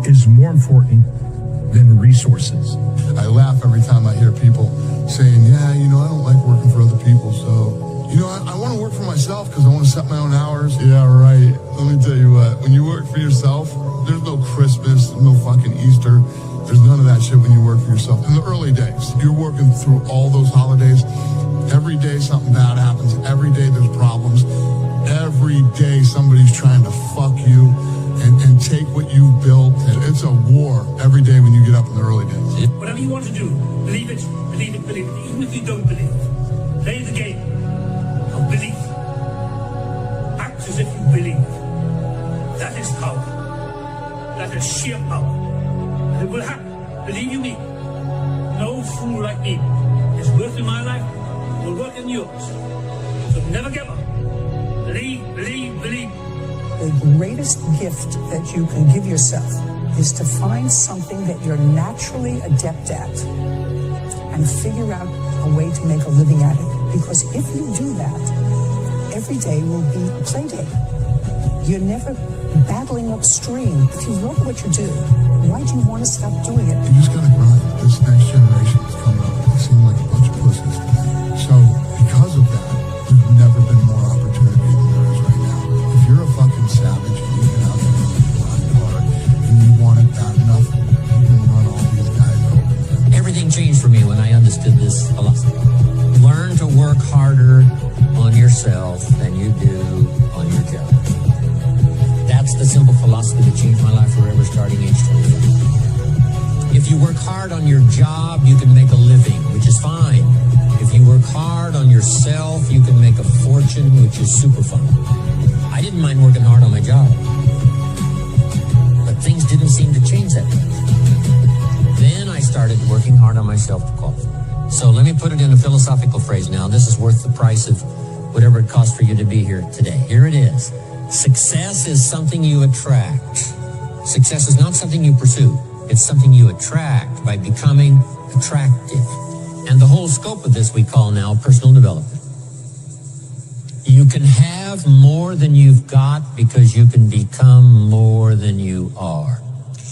is more important than resources. I laugh every time I hear people saying, I don't like working for other people, so, I want to work for myself because I want to set my own hours. Yeah, right. Let me tell you what, when you work for yourself, there's no Christmas, no fucking Easter. There's none of that shit when you work for yourself. In the early days, you're working through all those holidays. Every day something bad happens. Every day there's problems. Every day somebody's trying to fuck you and take what you built. And it's a war every day when you get up in the early days. Whatever you want to do, believe it, believe it, believe it. Even if you don't believe, play the game of belief. Act as if you believe. That is power. That is sheer power. And it will happen. Believe you me. No fool like me is worth in my life, will work in yours. So never give up. Believe, believe, believe. The greatest gift that you can give yourself is to find something that you're naturally adept at and figure out a way to make a living at it. Because if you do that, every day will be a play day. You're never battling upstream. If you love what you do, why do you want to stop doing it? You just gotta grind. This next generation is coming up. They seem like a bunch of pussies. So because of that, there's never been more opportunity than there is right now. If you're a fucking savage and you get out there and you grind hard and you want it bad enough, you can run all these guys over. Everything changed for me when I understood this philosophy. Learn to work harder on yourself than you do on your job. That's the simple philosophy that changed my life forever starting age 25. If you work hard on your job, you can make a living, which is fine. If you work hard on yourself, you can make a fortune, which is super fun. I didn't mind working hard on my job, but things didn't seem to change that much. Then I started working hard on myself to qualify. So let me put it in a philosophical phrase now. This is worth the price of whatever it costs for you to be here today. Here it is. Success is something you attract. Success is not something you pursue. It's something you attract by becoming attractive. And the whole scope of this we call now personal development. You can have more than you've got because you can become more than you are.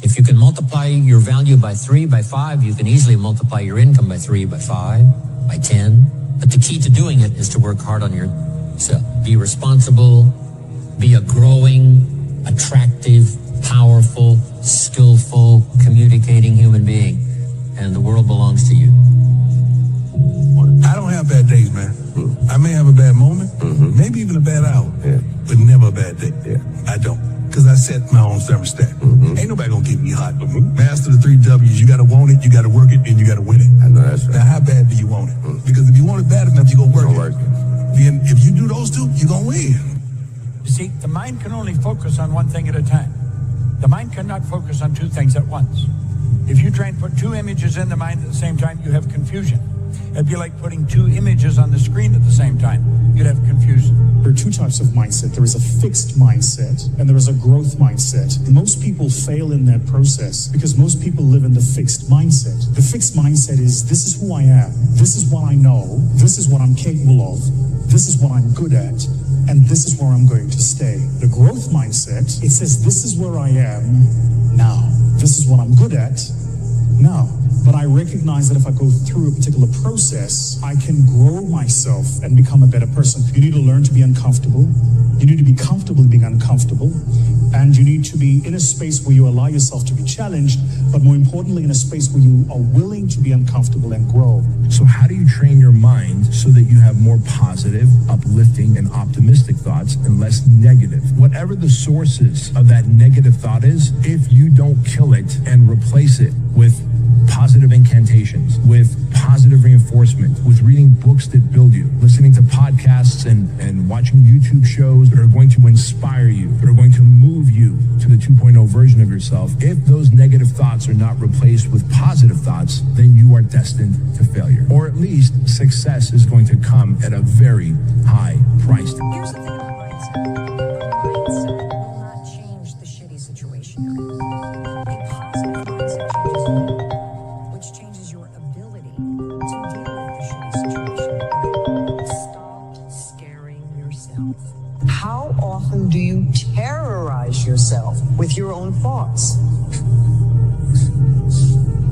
If you can multiply your value by 3, by 5, you can easily multiply your income by 3, by 5, by 10. But the key to doing it is to work hard on yourself. Be responsible. Be a growing, attractive, powerful, skillful, communicating human being. And the world belongs to you. I don't have bad days, man. I may have a bad moment, maybe even a bad hour, but never a bad day. I don't. Because I set my own thermostat. Ain't nobody gonna get me hot. Master the 3 W's. You gotta want it, you gotta work it, and you gotta win it. I know that's right. Now, how bad do you want it? Because if you want it bad enough, you're gonna work it. Then if you do those two, you're gonna win. You see, the mind can only focus on one thing at a time. The mind cannot focus on 2 things at once. If you try and put 2 images in the mind at the same time, you have confusion. It'd be like putting 2 images on the screen at the same time. You'd have confusion. There are 2 types of mindset. There is a fixed mindset and there is a growth mindset. Most people fail in that process because most people live in the fixed mindset. The fixed mindset is, this is who I am. This is what I know. This is what I'm capable of. This is what I'm good at. And this is where I'm going to stay. The growth mindset, it says, this is where I am now. This is what I'm good at now. But I recognize that if I go through a particular process, I can grow myself and become a better person. You need to learn to be uncomfortable. You need to be comfortable being uncomfortable. And you need to be in a space where you allow yourself to be challenged, but more importantly, in a space where you are willing to be uncomfortable and grow. So how do you train your mind so that you have more positive, uplifting, and optimistic thoughts and less negative? Whatever the sources of that negative thought is, if you don't kill it and replace it with positive incantations, with positive reinforcement, with reading books that build you, listening to podcasts and watching YouTube shows that are going to inspire you, that are going to move you to the 2.0 version of yourself. If those negative thoughts are not replaced with positive thoughts, then you are destined to failure. Or at least success is going to come at a very high price. Here's the thing about mindset. Mindset will not change the shitty situation you're in. A positive mindset changes your ability to deal with the shitty situation. Stop scaring yourself. How often do you terrorize yourself with your own thoughts?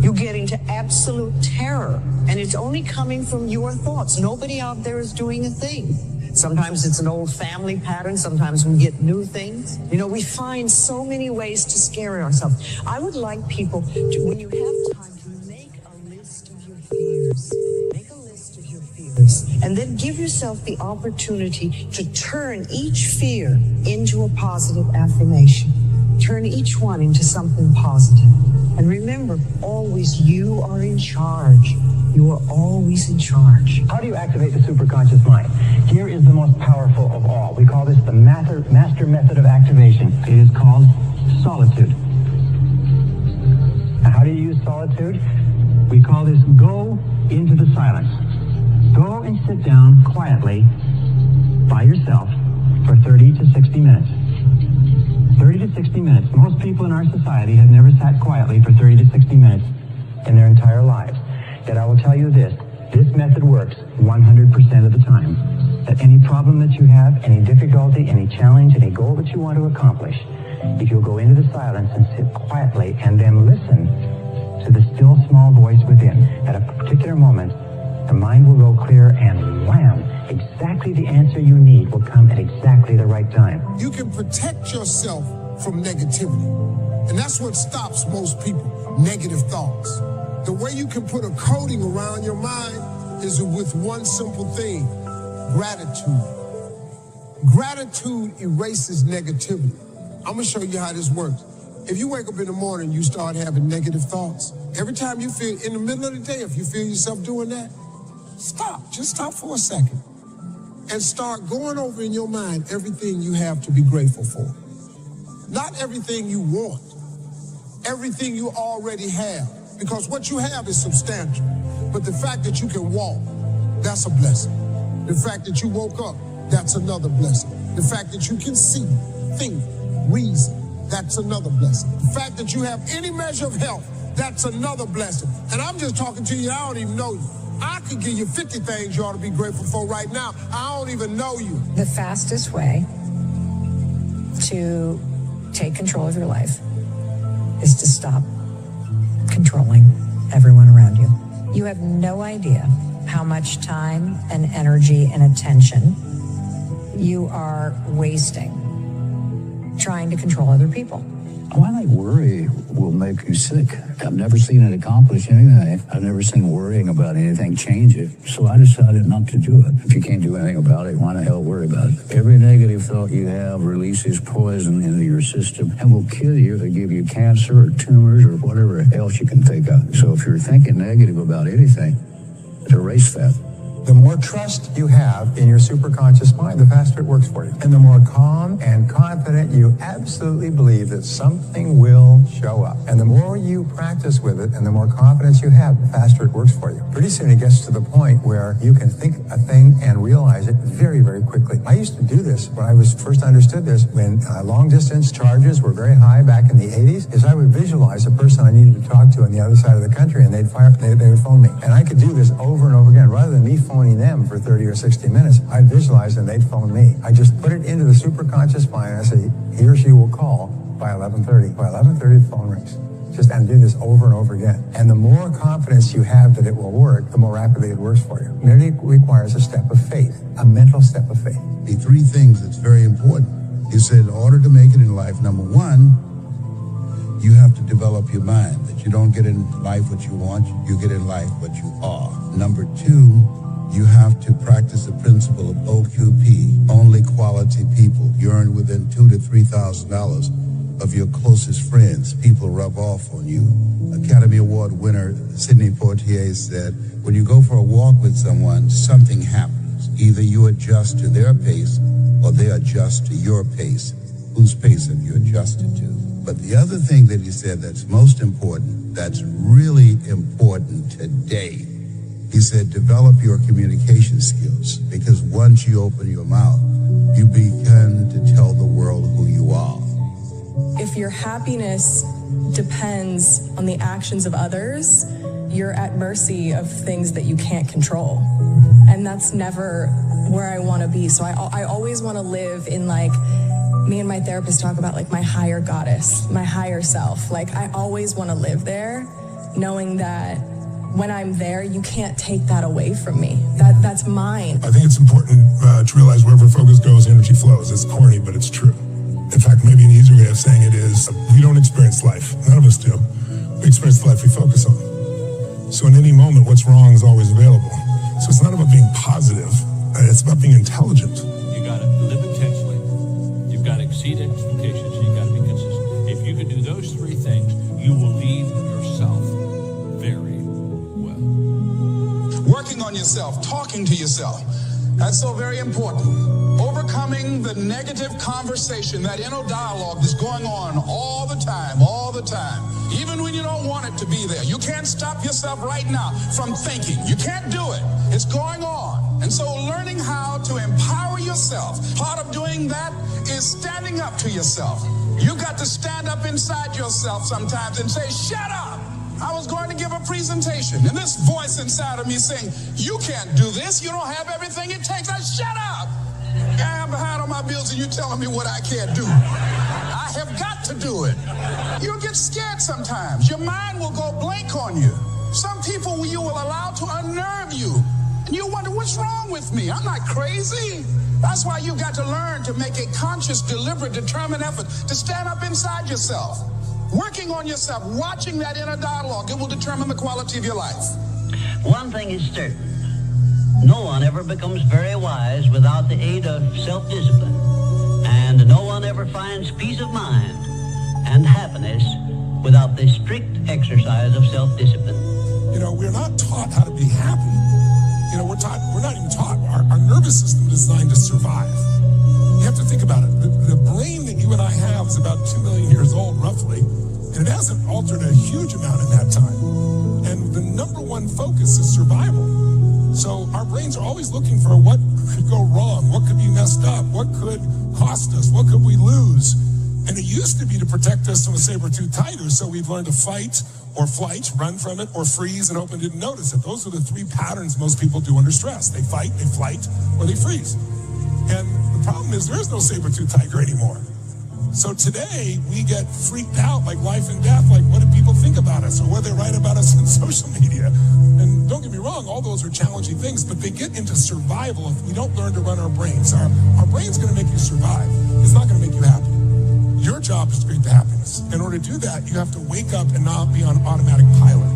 You get into absolute terror, and it's only coming from your thoughts. Nobody out there is doing a thing. Sometimes it's an old family pattern. Sometimes we get new things. You know, we find so many ways to scare ourselves. I would like people to, when you have time, to make a list of your fears. Make a list of your fears. And then give yourself the opportunity to turn each fear into a positive affirmation. Turn each one into something positive. And remember, always you are in charge. You are always in charge. How do you activate the superconscious mind? Here is the most powerful of all. We call this the master method of activation. It is called solitude. Now, how do you use solitude? We call this go into the silence. Go and sit down quietly by yourself for 30 to 60 minutes. 30 to 60 minutes. Most people in our society have never sat quietly for 30 to 60 minutes in their entire lives. Yet I will tell you this method works 100% of the time. That any problem that you have, any difficulty, any challenge, any goal that you want to accomplish, if you'll go into the silence and sit quietly and then listen to the still small voice within, at a particular moment, the mind will go clear and wham, exactly the answer you need will come at exactly the right time. You can protect yourself from negativity. And that's what stops most people, negative thoughts. The way you can put a coating around your mind is with one simple thing, gratitude. Gratitude erases negativity. I'm gonna show you how this works. If you wake up in the morning, you start having negative thoughts. Every time you feel, in the middle of the day, if you feel yourself doing that, stop, just stop for a second and start going over in your mind everything you have to be grateful for. Not everything you want, everything you already have. Because what you have is substantial. But the fact that you can walk, that's a blessing. The fact that you woke up, that's another blessing. The fact that you can see, think, reason, that's another blessing. The fact that you have any measure of health, that's another blessing. And I'm just talking to you, I don't even know you. I could give you 50 things you ought to be grateful for right now. I don't even know you. The fastest way to take control of your life is to stop controlling everyone around you. You have no idea how much time and energy and attention you are wasting trying to control other people. Why like worry will make you sick. I've never seen it accomplish anything. I've never seen worrying about anything change it. So I decided not to do it. If you can't do anything about it, why the hell worry about it? Every negative thought you have releases poison into your system and will kill you or give you cancer or tumors or whatever else you can think of. So if you're thinking negative about anything, erase that. The more trust you have in your superconscious mind, the faster it works for you. And the more calm and confident you absolutely believe that something will show up. And the more you practice with it and the more confidence you have, the faster it works for you. Pretty soon it gets to the point where you can think a thing and realize it very, very quickly. I used to do this when I was first understood this, when long distance charges were very high back in the 80s, is I would visualize a person I needed to talk to on the other side of the country and they would phone me. And I could do this over and over again. Rather than me phoning them for 30 or 60 minutes, I'd visualize and they'd phone me. I just put it into the superconscious mind and I say, he or she will call by 11:30. By 11:30, the phone rings. And do this over and over again. And the more confidence you have that it will work, the more rapidly it works for you. And it requires a step of faith, a mental step of faith. The three things that's very important. You said in order to make it in life, number one, you have to develop your mind. That you don't get in life what you want, you get in life what you are. Number two, you have to practice the principle of OQP, only quality people. You earn within $2,000 to $3,000 of your closest friends. People rub off on you. Academy Award winner Sidney Poitier said, when you go for a walk with someone, something happens. Either you adjust to their pace or they adjust to your pace. Whose pace have you adjusted to? But the other thing that he said that's most important, that's really important today, he said, develop your communication skills, because once you open your mouth, you begin to tell the world who you are. If your happiness depends on the actions of others, you're at mercy of things that you can't control. And that's never where I want to be. So I always want to live in, like, me and my therapist talk about, like, my higher goddess, my higher self. Like, I always want to live there, knowing that when I'm there, you can't take that away from me. That's mine. I think it's important to realize wherever focus goes, energy flows. It's corny, but it's true. In fact, maybe an easier way of saying it is, we don't experience life. None of us do. We experience the life we focus on. So in any moment, what's wrong is always available. So it's not about being positive. It's about being intelligent. You got to live intentionally. You've got to exceed expectations. You got to be consistent. If you can do those three things, you will lead yourself very well. Working on yourself, talking to yourself. That's so very important. Overcoming the negative conversation, that inner dialogue that's going on all the time. Even when you don't want it to be there. You can't stop yourself right now from thinking. You can't do it. It's going on. And so learning how to empower yourself, part of doing that is standing up to yourself. You got to stand up inside yourself sometimes and say, shut up. I was going to give a presentation, and this voice inside of me saying, you can't do this. You don't have everything it takes. Shut up. I'm behind on my bills, and you're telling me what I can't do. I have got to do it. You'll get scared sometimes. Your mind will go blank on you. Some people you will allow to unnerve you, and you wonder, what's wrong with me? I'm not crazy. That's why you've got to learn to make a conscious, deliberate, determined effort to stand up inside yourself. Working on yourself, watching that inner dialogue, it will determine the quality of your life. One thing is certain. No one ever becomes very wise without the aid of self-discipline. And no one ever finds peace of mind and happiness without the strict exercise of self-discipline. You know, we're not taught how to be happy. You know, we're not even taught. Our nervous system is designed to survive. You have to think about it. The brain that you and I have is about 2 million years old, roughly, and it hasn't altered a huge amount in that time. And the number one focus is survival. So our brains are always looking for what could go wrong, what could be messed up, what could cost us, what could we lose. And it used to be to protect us from a saber-toothed tiger, so we'd learn to fight or flight, run from it, or freeze and hope and didn't notice it. Those are the three patterns most people do under stress. They fight, they flight, or they freeze. And the problem is there is no saber-toothed tiger anymore. So today we get freaked out like life and death, like what do people think about us or what they write about us on social media. And don't get me wrong, all those are challenging things, but they get into survival if we don't learn to run our brains. Our brain's gonna make you survive. It's not gonna make you happy. Your job is to create the happiness. In order to do that, you have to wake up and not be on automatic pilot.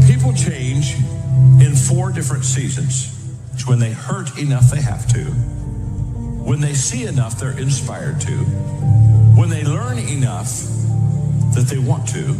People change in 4 different seasons. It's when they hurt enough they have to, when they see enough they're inspired to, when they learn enough that they want to,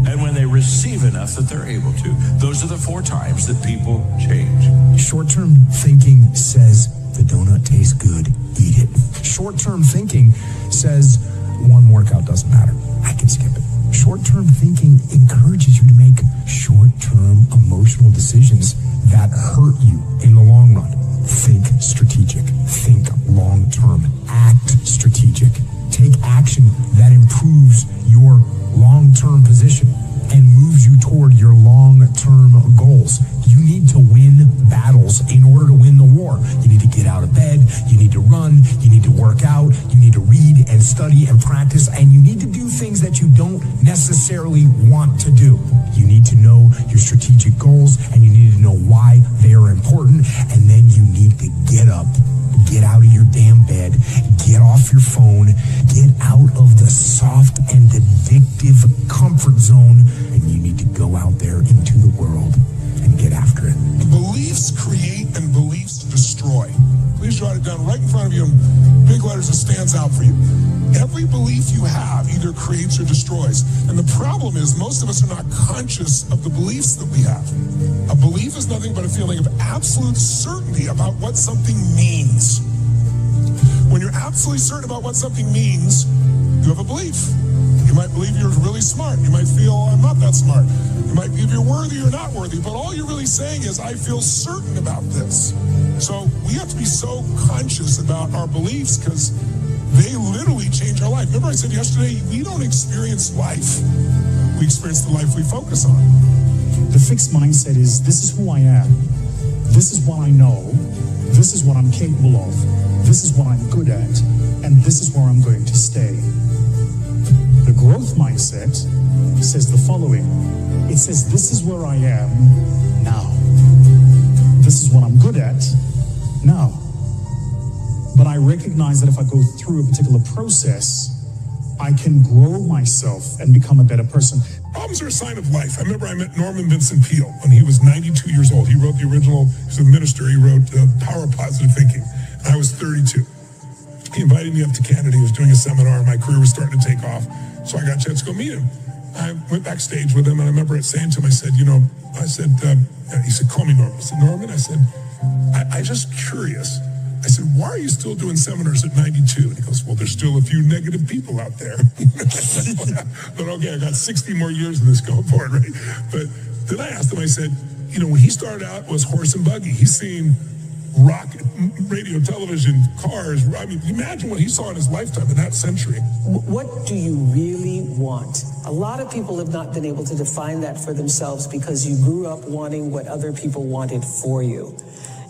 and when they receive enough that they're able to. Those are the 4 times that people change. Short-term thinking says the donut tastes good, eat it. Short-term thinking says one workout doesn't matter, I can skip it. Short-term thinking encourages you to make short-term emotional decisions that hurt you in the long run. Think strategic. Think long-term. Act strategic. Take action that improves your long-term position and moves you toward your long-term goals. You need to win battles in order to win the war. You need to get out of bed. You need to run. You need to work out. You need to read and study and practice. And you need to do things that you don't necessarily want to do. You need to know your strategic goals and you need to know why they are important. And then you need to get up, get out of your damn bed, get off your phone, get out of the soft and addictive comfort zone, and you need to go out there into the world and get after it. Beliefs create and beliefs destroy. Please jot it down right in front of you in big letters that stands out for you. Every belief you have either creates or destroys. And the problem is most of us are not conscious of the beliefs that we have. A belief is nothing but a feeling of absolute certainty about what something means. When you're absolutely certain about what something means, you have a belief. You might believe you're really smart. You might feel, I'm not that smart. You might believe you're worthy or not worthy, but all you're really saying is, I feel certain about this. So we have to be so conscious about our beliefs because they literally change our life. Remember I said yesterday, we don't experience life. We experience the life we focus on. The fixed mindset is, this is who I am. This is what I know. This is what I'm capable of. This is what I'm good at. And this is where I'm going to stay. The growth mindset says the following. It says, this is where I am now. This is what I'm good at now. But I recognize that if I go through a particular process, I can grow myself and become a better person. Problems are a sign of life. I remember I met Norman Vincent Peale when he was 92 years old. He wrote the original, he's a minister, he wrote Power of Positive Thinking. And I was 32. He invited me up to Canada. He was doing a seminar. My career was starting to take off. So I got a chance to go meet him. I went backstage with him, and I remember saying to him, I said, he said, call me Norman. I said, Norman, I said, I'm just curious. I said, why are you still doing seminars at 92? And he goes, well, there's still a few negative people out there. But okay, I got 60 more years of this going forward, right? But then I asked him, I said, when he started out, it was horse and buggy. He's seen rock, radio, television, cars. I mean, imagine what he saw in his lifetime in that century. What do you really want? A lot of people have not been able to define that for themselves because you grew up wanting what other people wanted for you.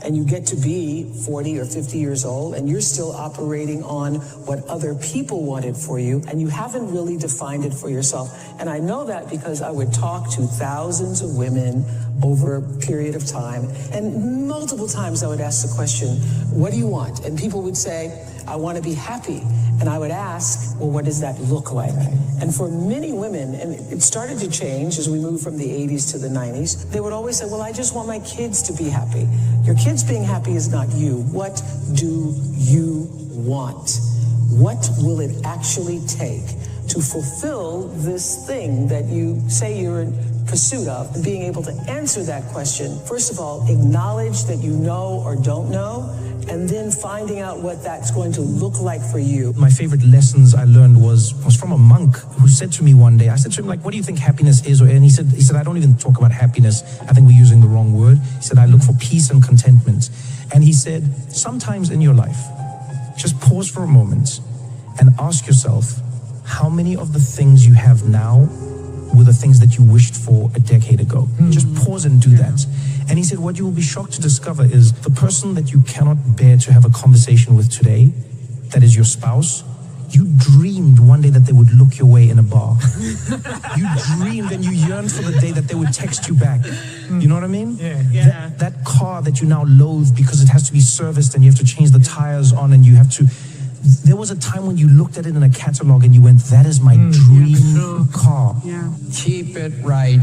And you get to be 40 or 50 years old and you're still operating on what other people wanted for you, and you haven't really defined it for yourself. And I know that because I would talk to thousands of women over a period of time, and multiple times I would ask the question, what do you want? And people would say, I want to be happy. And I would ask, well, what does that look like? And for many women, and it started to change as we moved from the 80s to the 90s, they would always say, well, I just want my kids to be happy. Your kids being happy is not you. What do you want? What will it actually take to fulfill this thing that you say you're in pursuit of? And being able to answer that question, first of all, acknowledge that you know or don't know, and then finding out what that's going to look like for you. My favorite lessons I learned was from a monk who said to me one day, I said to him, what do you think happiness is? And he said, I don't even talk about happiness. I think we're using the wrong word. He said, I look for peace and contentment. And he said, sometimes in your life, just pause for a moment and ask yourself, how many of the things you have now were the things that you wished for a decade ago? Just pause and do that. And he said, what you will be shocked to discover is the person that you cannot bear to have a conversation with today, that is your spouse, you dreamed one day that they would look your way in a bar. You dreamed and you yearned for the day that they would text you back. You know what I mean? Yeah. That car that you now loathe because it has to be serviced and you have to change the tires on and you have to... There was a time when you looked at it in a catalog and you went, that is my dream car. Yeah. Keep it right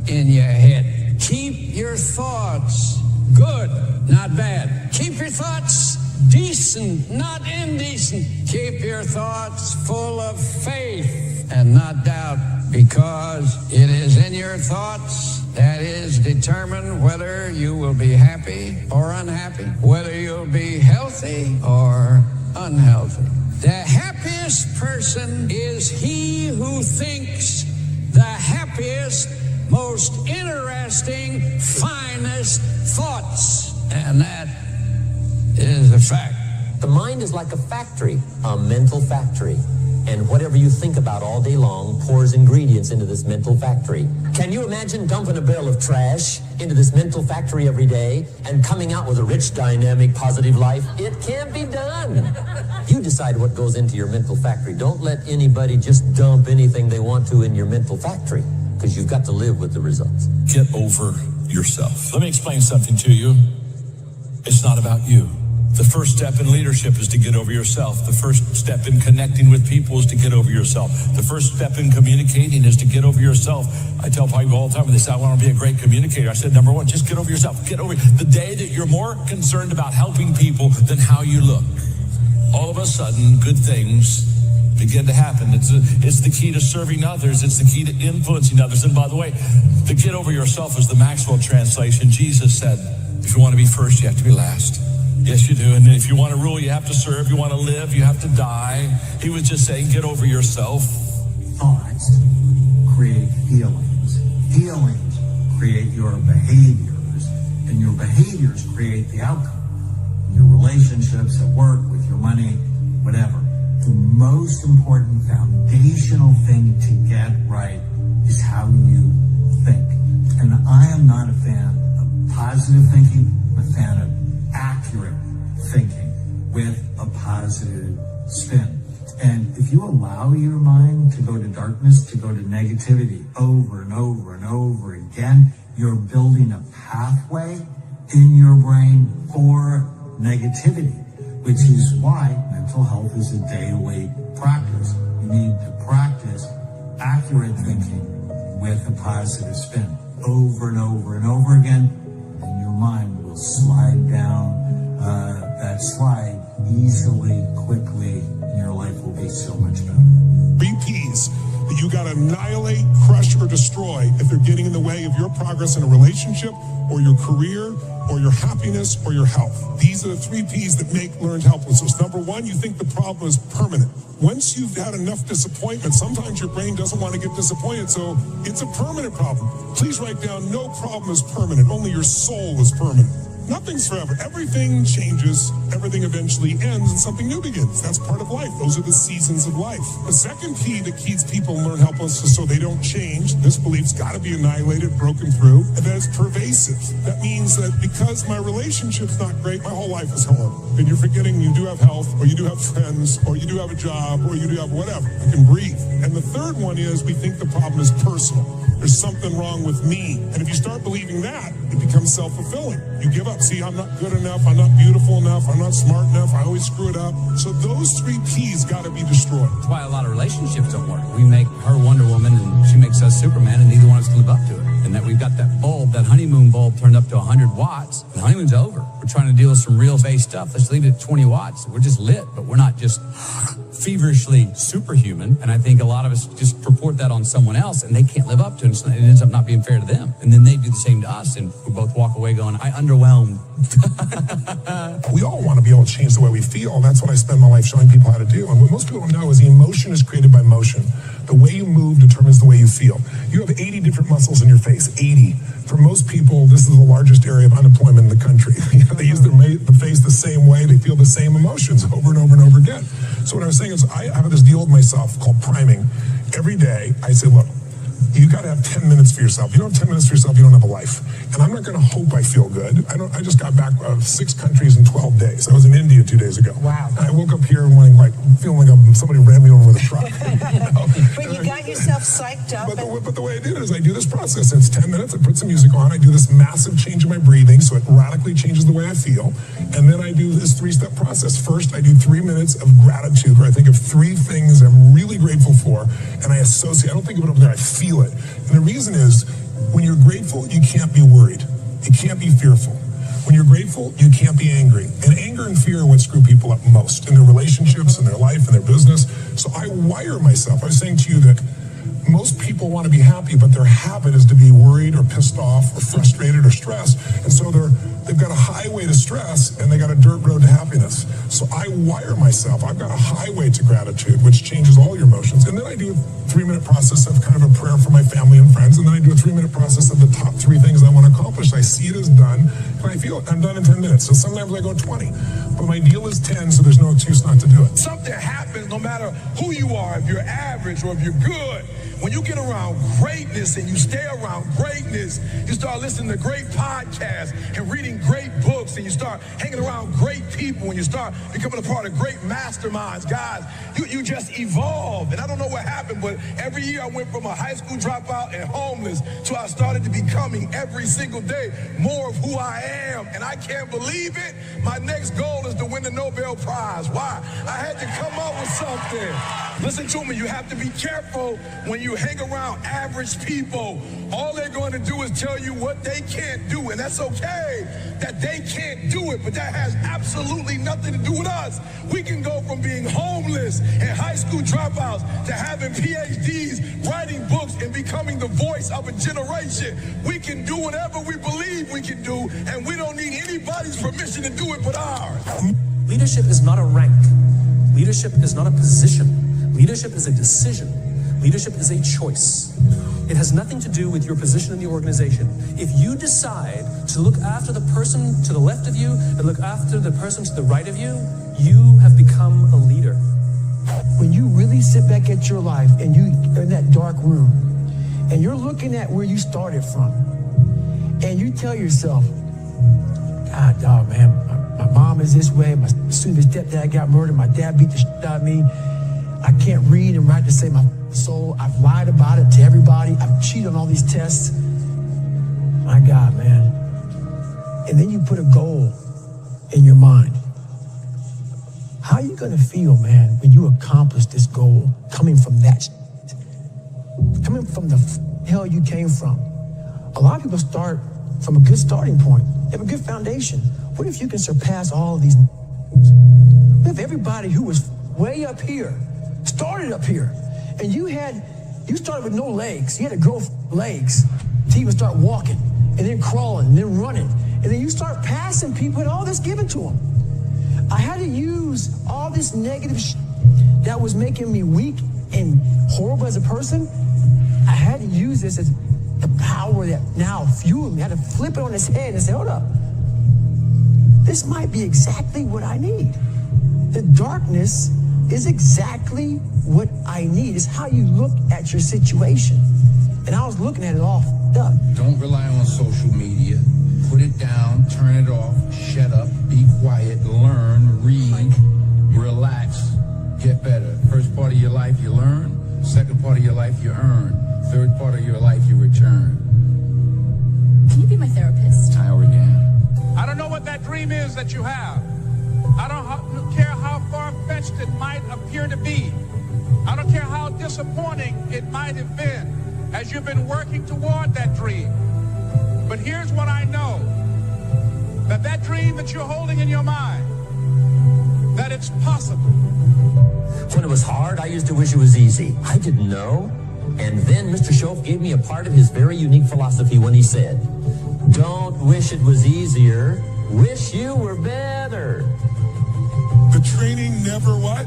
in your head. Keep your thoughts good, not bad. Keep your thoughts decent, not indecent. Keep your thoughts full of faith and not doubt, because it is in your thoughts that is determined whether you will be happy or unhappy, whether you'll be healthy or unhealthy. The happiest person is he who thinks the happiest, most interesting, finest thoughts. And that is a fact. The mind is like a factory, a mental factory. And whatever you think about all day long pours ingredients into this mental factory. Can you imagine dumping a barrel of trash into this mental factory every day and coming out with a rich, dynamic, positive life? It can't be done. You decide what goes into your mental factory. Don't let anybody just dump anything they want to in your mental factory, because you've got to live with the results. Get over yourself. Let me explain something to you. It's not about you. The first step in leadership is to get over yourself. The first step in connecting with people is to get over yourself. The first step in communicating is to get over yourself. I tell people all the time when they say, I want to be a great communicator. I said, number one, just get over yourself. Get over the day that you're more concerned about helping people than how you look. All of a sudden, good things begin to happen. It's the key to serving others. It's the key to influencing others. And by the way, the get over yourself is the Maxwell translation. Jesus said, if you want to be first, you have to be last. Yes, you do. And if you want to rule, you have to serve. You want to live, you have to die. He was just saying, get over yourself. Thoughts create feelings. Feelings create your behaviors. And your behaviors create the outcome. Your relationships at work, with your money, whatever. The most important foundational thing to get right is how you think. And I am not a fan of positive thinking. I'm a fan of accurate thinking with a positive spin. And if you allow your mind to go to darkness, to go to negativity over and over and over again, you're building a pathway in your brain for negativity, which is why mental health is a daily practice. You need to practice accurate thinking with a positive spin over and over and over again, and your mind will slide down that slide easily, quickly, and your life will be so much better. 3 P's that you gotta annihilate, crush, or destroy if they're getting in the way of your progress in a relationship or your career or your happiness or your health. These are the 3 P's that make learned helplessness. Number 1, you think the problem is permanent. Once you've had enough disappointment, sometimes your brain doesn't want to get disappointed, so it's a permanent problem. Please write down, no problem is permanent, only your soul is permanent. Nothing's forever. Everything changes, everything eventually ends, and something new begins. That's part of life. Those are the seasons of life. The second P that keeps people learn helplessness so they don't change, this belief's got to be annihilated, broken through, and that it's pervasive. That means that because my relationship's not great, my whole life is horrible. And you're forgetting you do have health, or you do have friends, or you do have a job, or you do have whatever. You can breathe. And the third one is we think the problem is personal. There's something wrong with me. And if you start believing that, it becomes self-fulfilling. You give up. See, I'm not good enough. I'm not beautiful enough. I'm not smart enough. I always screw it up. So those 3 P's got to be destroyed. That's why a lot of relationships don't work. We make her Wonder Woman and she makes us Superman, and neither one of us live up to it. And that we've got that bulb, that honeymoon bulb turned up to 100 watts. The honeymoon's over. We're trying to deal with some real base stuff. Let's leave it at 20 watts. We're just lit, but we're not just feverishly superhuman. And I think a lot of us just purport that on someone else, and they can't live up to it. So it ends up not being fair to them. And then they do the same to us, and we both walk away going, I underwhelmed. We all want to be able to change the way we feel, and that's what I spend my life showing people how to do. And what most people don't know is the emotion is created by motion. The way you move determines the way you feel. You have 80 different muscles in your face, 80. For most people, this is the largest area of unemployment in the country. They use the face the same way, they feel the same emotions over and over and over again. So what I was saying is I have this deal with myself called priming. Every day I say, look, you got to have 10 minutes for yourself. You don't have 10 minutes for yourself, you don't have a life. And I'm not going to hope I feel good. I just got back 6 countries in 12 days. I was in India 2 days ago. Wow. And I woke up here wanting, feeling like somebody ran me over with a truck. But you got yourself psyched up. But the way I did it is I do this process. It's 10 minutes. I put some music on. I do this massive change in my breathing, so it radically changes the way I feel. And then I do this 3-step process. First, I do 3 minutes of gratitude, where I think of 3 things I'm really grateful for, and I associate. I don't think of it up there. I feel it. And the reason is, when you're grateful, you can't be worried. You can't be fearful. When you're grateful, you can't be angry. And anger and fear are what screw people up most in their relationships, in their life, in their business. So I wire myself. I was saying to you that most people want to be happy, but their habit is to be worried or pissed off or frustrated or stressed. And so they've got a highway to stress and they got a dirt road to happiness. So I wire myself. I've got a highway to gratitude, which changes all your emotions. And then I do a 3-minute process of kind of a prayer for my family and friends. And then I do a 3-minute process of the top 3 things I want to accomplish. I see it as done, and I feel it. I'm done in 10 minutes. So sometimes I go 20. But my deal is 10, so there's no excuse not to do it. Something happens no matter who you are, if you're average or if you're good. When you get around greatness and you stay around greatness, you start listening to great podcasts and reading great books, and you start hanging around great people, and you start becoming a part of great masterminds. Guys, you just evolve. And I don't know what happened, but every year I went from a high school dropout and homeless to I started to becoming every single day more of who I am. And I can't believe it. My next goal is to win the Nobel Prize. Why? I had to come up with something. Listen to me, you have to be careful when you hang around average people. All they're going to do is tell you what they can't do, and that's okay that they can't do it, but that has absolutely nothing to do with us. We can go from being homeless and high school dropouts to having PhDs, writing books, and becoming the voice of a generation. We can do whatever we believe we can do, and we don't need anybody's permission to do it but ours. Leadership is not a rank. Leadership is not a position. Leadership is a decision. Leadership is a choice. It has nothing to do with your position in the organization. If you decide to look after the person to the left of you and look after the person to the right of you, you have become a leader. When you really sit back at your life and you're in that dark room and you're looking at where you started from and you tell yourself, dog, man, my mom is this way, my stepdad got murdered, my dad beat the shit out of me, I can't read and write to save my soul. I've lied about it to everybody. I've cheated on all these tests. My God, man. And then you put a goal in your mind. How are you going to feel, man, when you accomplish this goal coming from that, coming from the hell you came from? A lot of people start from a good starting point. They have a good foundation. What if you can surpass all of these? What if everybody who was way up here started up here, and you started with no legs. You had to grow legs till you would start walking, and then crawling, and then running, and then you start passing people and all this given to them. I had to use all this negative that was making me weak and horrible as a person. I had to use this as the power that now fueled me. I had to flip it on its head and say, hold up. This might be exactly what I need. The darkness is exactly what I need. It's how you look at your situation. And I was looking at it all up. Don't rely on social media. Put it down, turn it off, shut up, be quiet, learn, read, relax, get better. First part of your life you learn, second part of your life you earn, third part of your life you return. Can you be my therapist? I already am. I don't know what that dream is that you have. I don't care how far-fetched it might appear to be. I don't care how disappointing it might have been as you've been working toward that dream. But here's what I know, that dream that you're holding in your mind, that it's possible. When it was hard, I used to wish it was easy. I didn't know. And then Mr. Schoaf gave me a part of his very unique philosophy when he said, don't wish it was easier, wish you were better. The training never what?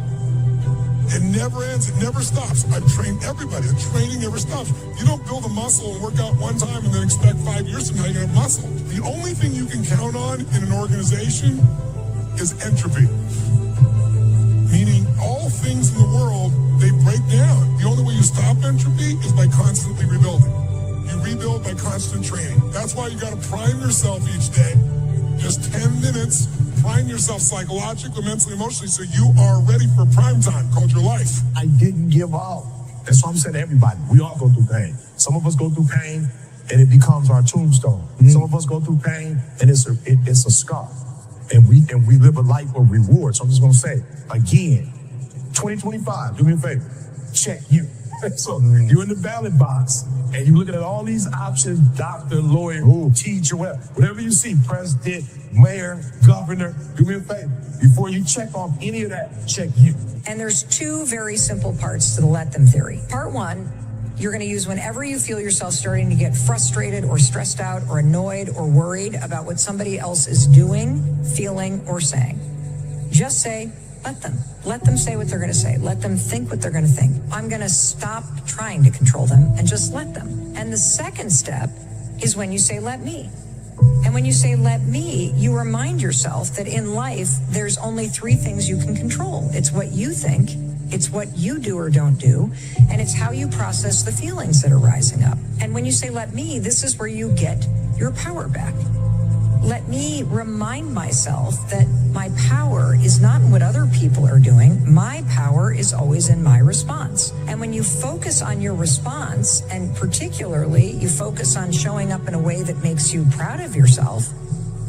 It never ends. It never stops. I've trained everybody. The training never stops. You don't build a muscle and work out one time and then expect 5 years from now you're going to have muscle. The only thing you can count on in an organization is entropy. Meaning all things in the world, they break down. The only way you stop entropy is by constantly rebuilding. You rebuild by constant training. That's why you got to prime yourself each day. Just 10 minutes. Prime yourself psychologically, mentally, emotionally, so you are ready for prime time called your life. I didn't give up. That's what I'm saying to everybody. We all go through pain. Some of us go through pain and it becomes our tombstone. Some of us go through pain and it's a scar. And we live a life of reward. So I'm just gonna say, again, 2025, do me a favor, check you. So you're in the ballot box and you're looking at all these options, doctor, lawyer, teacher, whatever you see, president, mayor, governor, do me a favor. Before you check off any of that, check you. And there's two very simple parts to the let them theory. Part one, you're going to use whenever you feel yourself starting to get frustrated or stressed out or annoyed or worried about what somebody else is doing, feeling, or saying. Just say, let them. Let them say what they're going to say. Let them think what they're going to think. I'm going to stop trying to control them and just let them. And the second step is when you say, let me. And when you say, let me, you remind yourself that in life, there's only three things you can control. It's what you think, it's what you do or don't do, and it's how you process the feelings that are rising up. And when you say, let me, this is where you get your power back. Let me remind myself that my power is not in what other people are doing. My power is always in my response. And when you focus on your response, and particularly you focus on showing up in a way that makes you proud of yourself,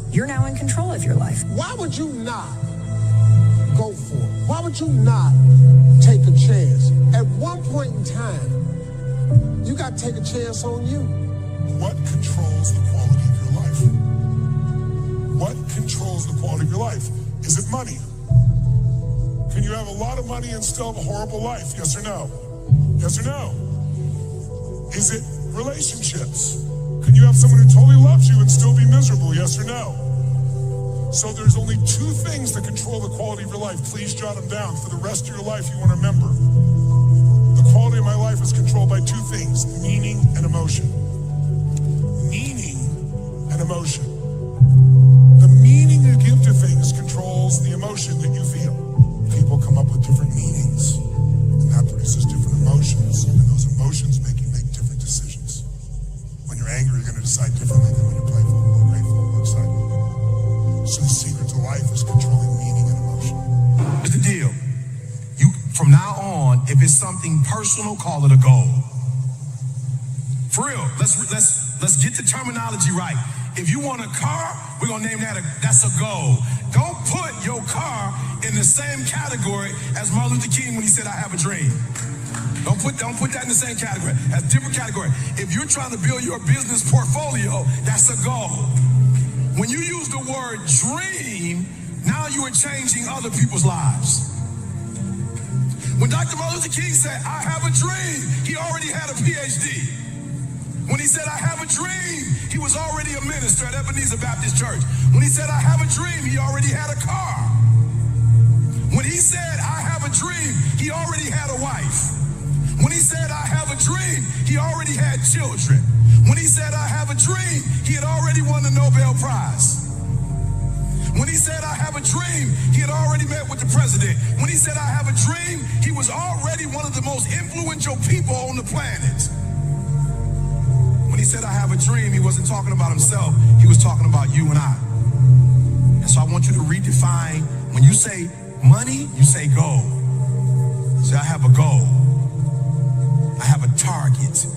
you're now in control of your life. Why would you not go for it? Why would you not take a chance? At one point in time, you got to take a chance on you. What controls the quality of your life? What controls the quality of your life? Is it money? Can you have a lot of money and still have a horrible life? Yes or no? Yes or no? Is it relationships? Can you have someone who totally loves you and still be miserable? Yes or no? So there's only two things that control the quality of your life. Please jot them down. For the rest of your life, you want to remember. The quality of my life is controlled by two things, meaning and emotion. Meaning and emotion. The meaning you give to things controls the emotion that you feel. People come up with different meanings, and that produces different emotions, and those emotions make you make different decisions. When you're angry, you're going to decide differently than when you're playful, or grateful, or excited. So the secret to life is controlling meaning and emotion. Here's the deal. From now on, something personal, call it a goal. For real, let's get the terminology right. If you want a car, we're gonna name that's a goal. Don't put your car in the same category as Martin Luther King when he said, I have a dream. Don't put that in the same category. That's a different category. If you're trying to build your business portfolio, that's a goal. When you use the word dream, now you are changing other people's lives. When Dr. Martin Luther King said, I have a dream, he already had a PhD. When he said, I have a dream, he was already a minister at Ebenezer Baptist Church. When he said, I have a dream, he already had a car. When he said, I have a dream, he already had a wife. When he said, I have a dream, he already had children. When he said, I have a dream, he had already won the Nobel Prize. When he said, I have a dream, he had already met with the president. When he said, I have a dream, he was already one of the most influential people on the planet. When he said, I have a dream, he wasn't talking about himself. He was talking about you and I. And so I want you to redefine. When you say money, you say goal. Say, I have a goal. I have a target.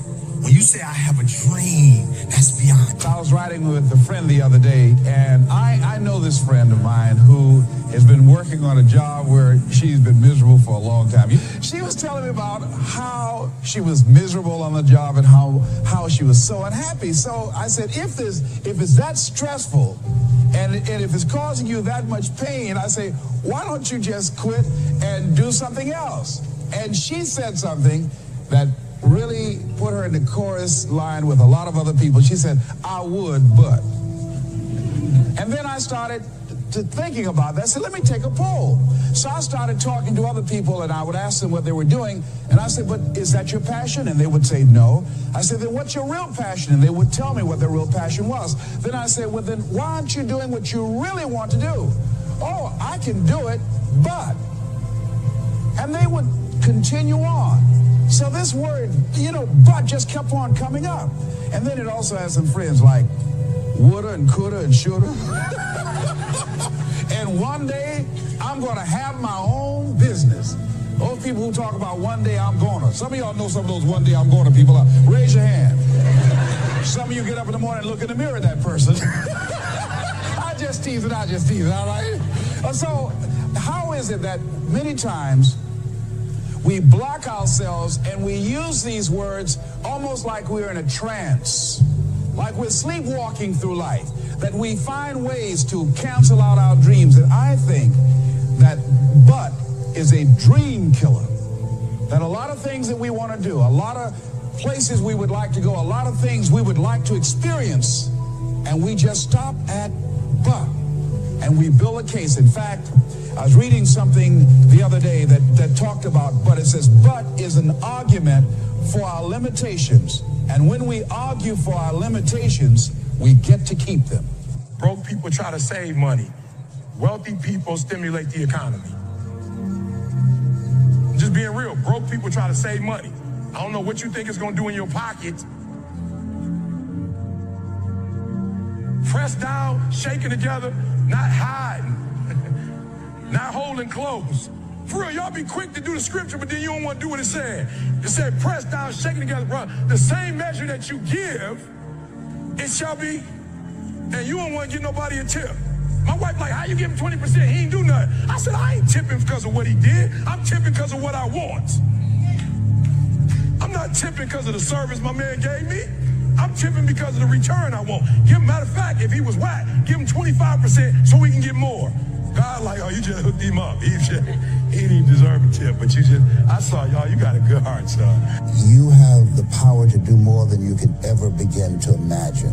When you say I have a dream, that's beyond. I was riding with a friend the other day, and I know this friend of mine who has been working on a job where she's been miserable for a long time. She was telling me about how she was miserable on the job and how she was so unhappy. So I said, if it's that stressful and if it's causing you that much pain, I say, why don't you just quit and do something else? And she said something that really put her in the chorus line with a lot of other people. She said, I would, but. And then I started thinking about that. I said, let me take a poll. So I started talking to other people, and I would ask them what they were doing. And I said, but is that your passion? And they would say no. I said, then what's your real passion? And they would tell me what their real passion was. Then I said, well, then why aren't you doing what you really want to do? Oh, I can do it, but. And they would continue on. So this word, but just kept on coming up. And then it also has some friends like woulda and coulda and shoulda. And one day, I'm going to have my own business. Those people who talk about one day I'm gonna. Some of y'all know some of those one day I'm gonna people. Raise your hand. Some of you get up in the morning and look in the mirror at that person. I just tease it, all right? So how is it that many times we block ourselves and we use these words almost like we're in a trance, like we're sleepwalking through life, that we find ways to cancel out our dreams? And I think that but is a dream killer. That a lot of things that we want to do, a lot of places we would like to go, a lot of things we would like to experience, and we just stop at but, and we build a case. In fact, I was reading something the other day that talked about but. It says, but is an argument for our limitations. And when we argue for our limitations, we get to keep them. Broke people try to save money. Wealthy people stimulate the economy. Just being real, broke people try to save money. I don't know what you think it's gonna do in your pocket. Pressed down, shaking together, not hiding. Not holding close. For real, y'all be quick to do the scripture, but then you don't want to do what it said. It said, press down, shaking together, bro. The same measure that you give, it shall be, and you don't want to give nobody a tip. My wife like, how you give him 20%? He ain't do nothing. I said, I ain't tipping because of what he did. I'm tipping because of what I want. I'm not tipping because of the service my man gave me. I'm tipping because of the return I want. Matter of fact, if he was whack, give him 25% so we can get more. God like, oh, you just hooked him up. He didn't deserve a tip, but I saw y'all, you got a good heart, son. You have the power to do more than you can ever begin to imagine.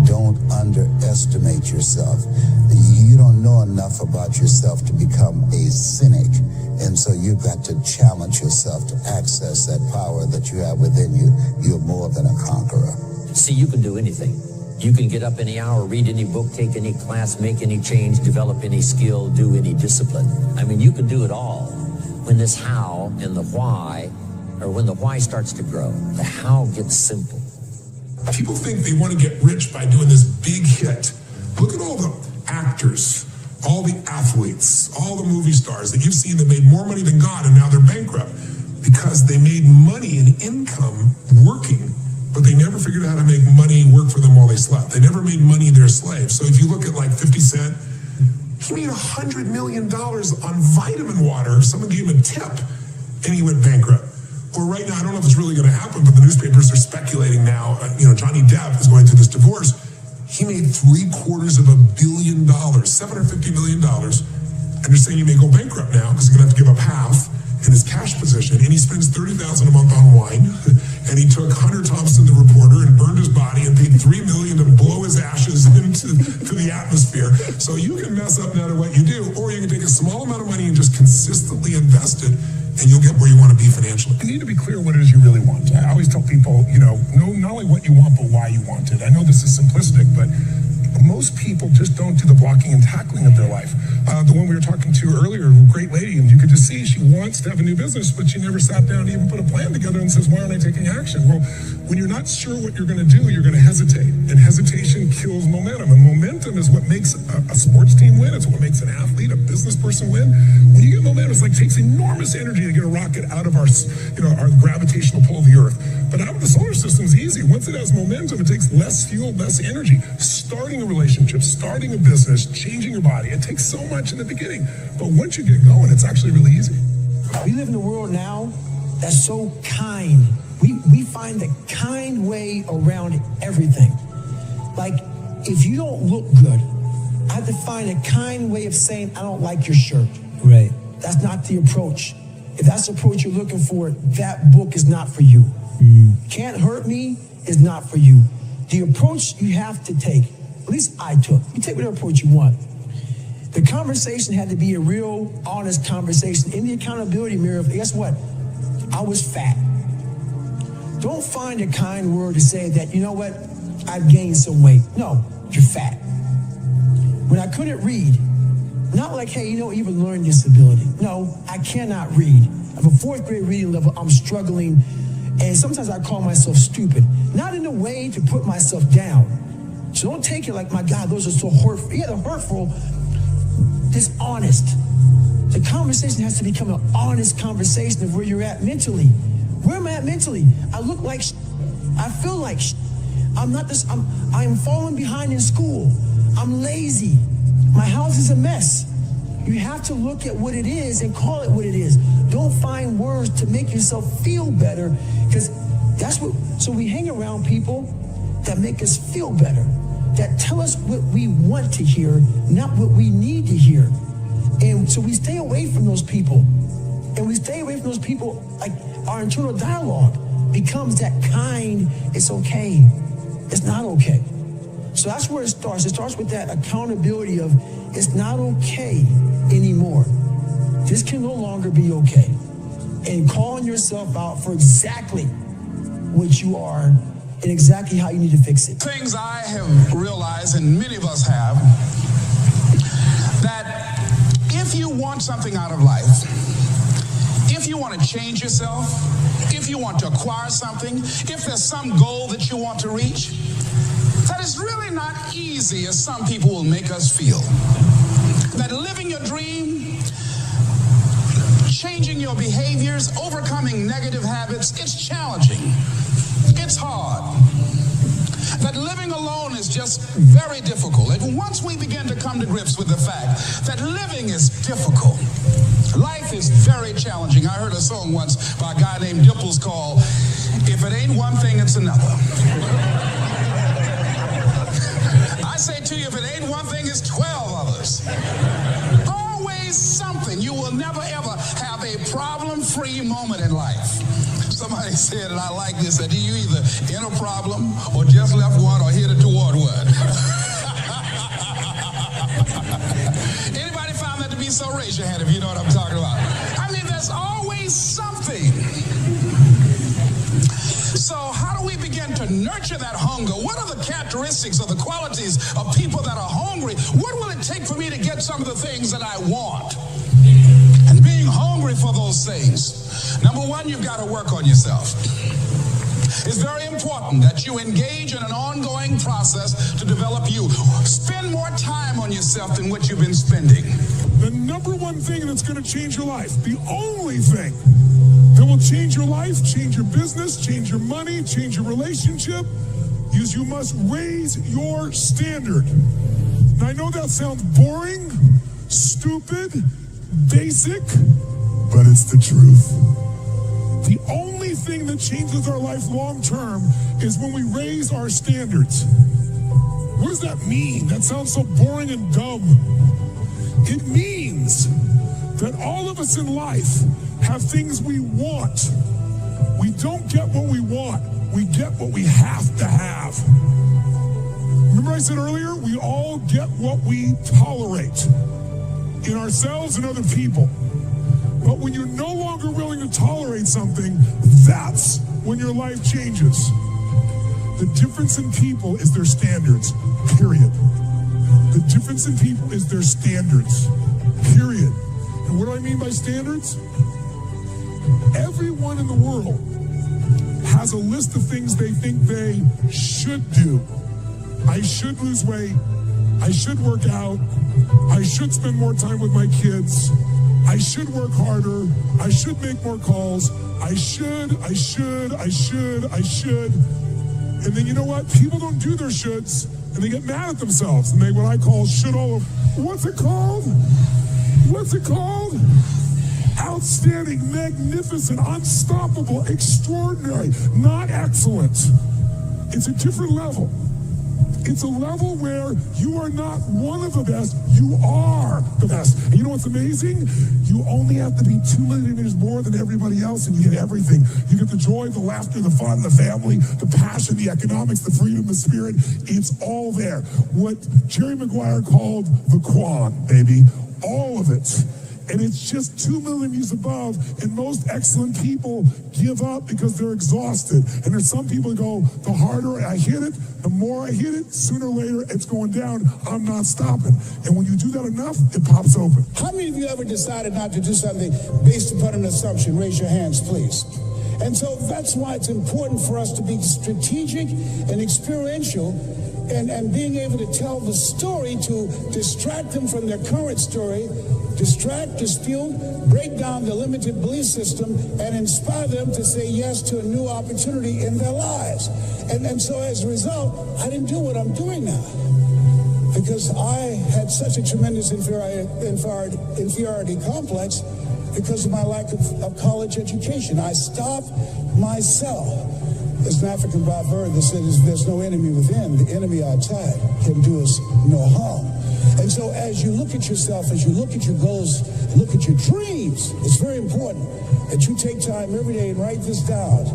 Don't underestimate yourself. You don't know enough about yourself to become a cynic. And so you've got to challenge yourself to access that power that you have within you. You're more than a conqueror. See, you can do anything. You can get up any hour, read any book, take any class, make any change, develop any skill, do any discipline. I mean, you can do it all. When this how and the why, or when the why starts to grow, the how gets simple. People think they want to get rich by doing this big hit. Look at all the actors, all the athletes, all the movie stars that you've seen that made more money than God and now they're bankrupt. because they made money and income working, but they never figured out how to make money work for them while they slept. They never made money their slave. So if you look at like 50 Cent, he made $100 million on vitamin water. Someone gave him a tip and he went bankrupt. Or right now, I don't know if it's really going to happen, but the newspapers are speculating now, Johnny Depp is going through this divorce. He made $750 million, $750 million. And they're saying he may go bankrupt now because he's going to have to give up half in his cash position. And he spends $30,000 a month on wine. And he took Hunter Thompson, the reporter, and burned his body and paid $3 million to blow his ashes into the atmosphere. So you can mess up no matter what you do, or you can take a small amount of money and just consistently invest it, and you'll get where you want to be financially. You need to be clear what it is you really want. I always tell people, know not only what you want, but why you want it. I know this is simplistic, but most people just don't do the blocking and tackling of their life. The one we were talking to earlier, a great lady, and you could just see she wants to have a new business, but she never sat down and even put a plan together and says, why aren't I taking action? Well, when you're not sure what you're going to do, you're going to hesitate. And hesitation kills momentum. And momentum is what makes a sports team win. It's what makes an athlete, a business person win. When you get momentum, it's like it takes enormous energy to get a rocket out of our gravitational pull of the earth. But out of the solar system is easy. Once it has momentum, it takes less fuel, less energy. Starting a relationship, starting a business, changing your body, it takes so much in the beginning. But once you get going, it's actually really easy. We live in a world now that's so kind. We find the kind way around everything. Like, if you don't look good, I have to find a kind way of saying, I don't like your shirt. Right. That's not the approach. If that's the approach you're looking for, that book is not for you. Can't Hurt Me is not for you. The approach you have to take, at least I took, you take whatever approach you want. The conversation had to be a real, honest conversation. In the accountability mirror, guess what? I was fat. Don't find a kind word to say that, you know what, I've gained some weight. No, you're fat. When I couldn't read, not like, hey, you have a learning disability. No, I cannot read. I have a 4th grade reading level. I'm struggling. And sometimes I call myself stupid. Not in a way to put myself down. So don't take it like, my God, those are so hurtful. Yeah, they're hurtful, dishonest. The conversation has to become an honest conversation of where you're at mentally. Where am I at mentally? I look like I feel like I'm falling behind in school. I'm lazy. My house is a mess. You have to look at what it is and call it what it is. Don't find words to make yourself feel better, because so we hang around people that make us feel better, that tell us what we want to hear, not what we need to hear. And so we stay away from those people. And we stay away from those people, like our internal dialogue becomes that kind, it's okay, it's not okay. So that's where it starts. It starts with that accountability of it's not okay anymore. This can no longer be okay. And calling yourself out for exactly what you are and exactly how you need to fix it. Things I have realized, and many of us have, that if you want something out of life, if you want to change yourself, if you want to acquire something, if there's some goal that you want to reach, that is really not easy as some people will make us feel. That living your dream, changing your behaviors, overcoming negative habits, it's challenging. It's hard. That living alone is just very difficult. And once we begin to come to grips with the fact that living is difficult, life is very challenging. I heard a song once by a guy named Dimples called, "If it ain't one thing, it's another." I say to you, if it ain't one thing, it's 12 others. Always something. You will never, ever have a problem-free moment in life. Somebody said, and I like this, that you either in a problem or just left one or headed toward one. Anybody found that to be so? Raise your hand if you know what I'm talking about. I mean, there's always something. So how do we begin to nurture that hunger? What are the characteristics or the qualities of people that are hungry? What will it take for me to get some of the things that I want? And being hungry for those things, number one, you've got to work on yourself. It's very important that you engage in an ongoing process to develop you. Spend more time on yourself than what you've been spending. The number one thing that's going to change your life, the only thing that will will change your life, change your business, change your money, change your relationship is you must raise your standard. Now, I know that sounds boring, stupid, basic, but it's the truth. The only thing that changes our life long term is when we raise our standards. What does that mean? That sounds so boring and dumb. It means that all of us in life have things we want. We don't get what we want. We get what we have to have. Remember I said earlier, we all get what we tolerate in ourselves and other people. But when you're no longer willing to tolerate something, that's when your life changes. The difference in people is their standards, period. The difference in people is their standards, period. And what do I mean by standards? Everyone in the world has a list of things they think they should do. I should lose weight. I should work out. I should spend more time with my kids. I should work harder. I should make more calls. I should. And then you know what? People don't do their shoulds, and they get mad at themselves, and they what I call should all of. What's it called? What's it called? Outstanding, magnificent, unstoppable, extraordinary, not excellent. It's a different level. It's a level where you are not one of the best, you are the best. And you know what's amazing? You only have to be 2 millimeters more than everybody else and you get everything. You get the joy, the laughter, the fun, the family, the passion, the economics, the freedom, the spirit. It's all there. What Jerry Maguire called the Quan, baby. All of it. And it's just 2 millimeters above, and most excellent people give up because they're exhausted. And there's some people that go, the harder I hit it, the more I hit it, sooner or later it's going down. I'm not stopping. And when you do that enough, it pops open. How many of you ever decided not to do something based upon an assumption? Raise your hands, please. And so that's why it's important for us to be strategic and experiential and being able to tell the story to distract them from their current story, distract, dispute, break down the limited belief system, and inspire them to say yes to a new opportunity in their lives. And so as a result, I didn't do what I'm doing now because I had such a tremendous inferiority complex because of my lack of college education. I stopped myself. There's an African proverb that says there's no enemy within. The enemy outside can do us no harm. And so as you look at yourself, as you look at your goals, look at your dreams, it's very important that you take time every day and write this down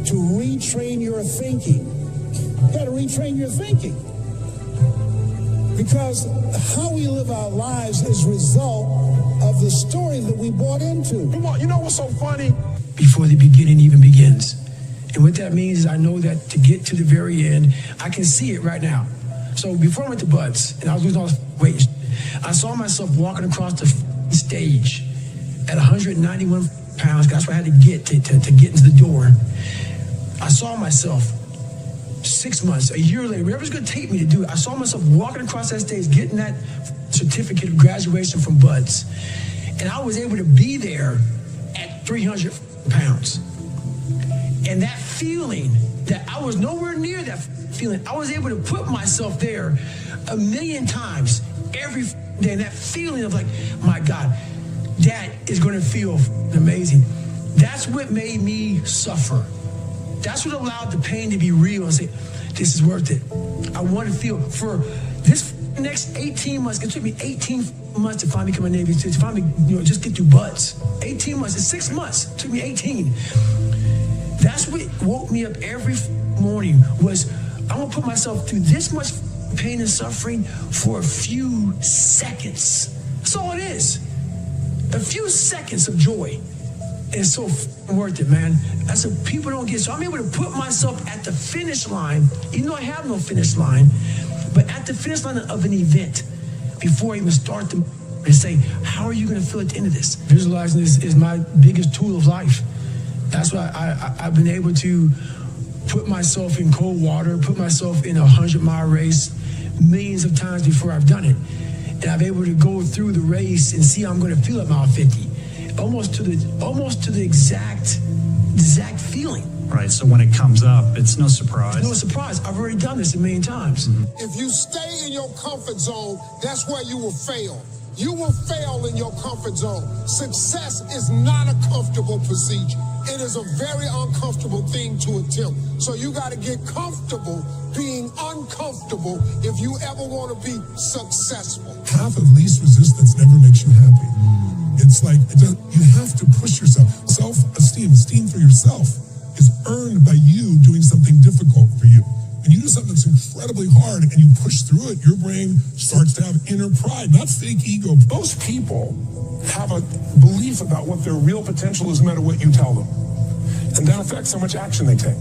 to retrain your thinking. You got to retrain your thinking. Because how we live our lives is a result of the story that we bought into. Come on, you know what's so funny? Before the beginning even begins. And what that means is I know that to get to the very end, I can see it right now. So before I went to Buds, and I was losing all this weight, I saw myself walking across the stage at 191 pounds. That's what I had to get to get into the door. I saw myself 6 months, a year later, whatever's going to take me to do it. I saw myself walking across that stage, getting that certificate of graduation from Buds. And I was able to be there at 300 pounds. And that feeling that I was nowhere near that feeling, I was able to put myself there 1,000,000 times every day. And that feeling of like, my God, that is going to feel amazing. That's what made me suffer. That's what allowed the pain to be real and say, this is worth it. I want to feel for this next 18 months. It took me 18 months to finally become a Navy, to finally, just get through Buds. 18 months, it's 6 months. It took me 18. That's what woke me up every morning was, I'm going to put myself through this much pain and suffering for a few seconds. That's all it is. A few seconds of joy. It's so worth it, man. That's what people don't get. So I'm able to put myself at the finish line, even though I have no finish line, but at the finish line of an event before I even start and say, how are you going to feel at the end of this? Visualizing this is my biggest tool of life. That's why I've been able to put myself in cold water, put myself in a 100-mile race millions of times before I've done it. And I'm able to go through the race and see how I'm going to feel at mile 50. Almost to the exact exact feeling. Right, so when it comes up, it's no surprise. It's no surprise. I've already done this a million times. If you stay in your comfort zone, that's where you will fail. You will fail in your comfort zone. Success is not a comfortable procedure. It is a very uncomfortable thing to attempt. So you got to get comfortable being uncomfortable if you ever want to be successful. Path of least resistance never makes you happy. It's like, you have to push yourself. Self-esteem, esteem for yourself is earned by you doing something difficult for you. When you do something that's incredibly hard and you push through it, your brain starts to have inner pride, not fake ego. Most people have a belief about what their real potential is no matter what you tell them. And that affects how much action they take.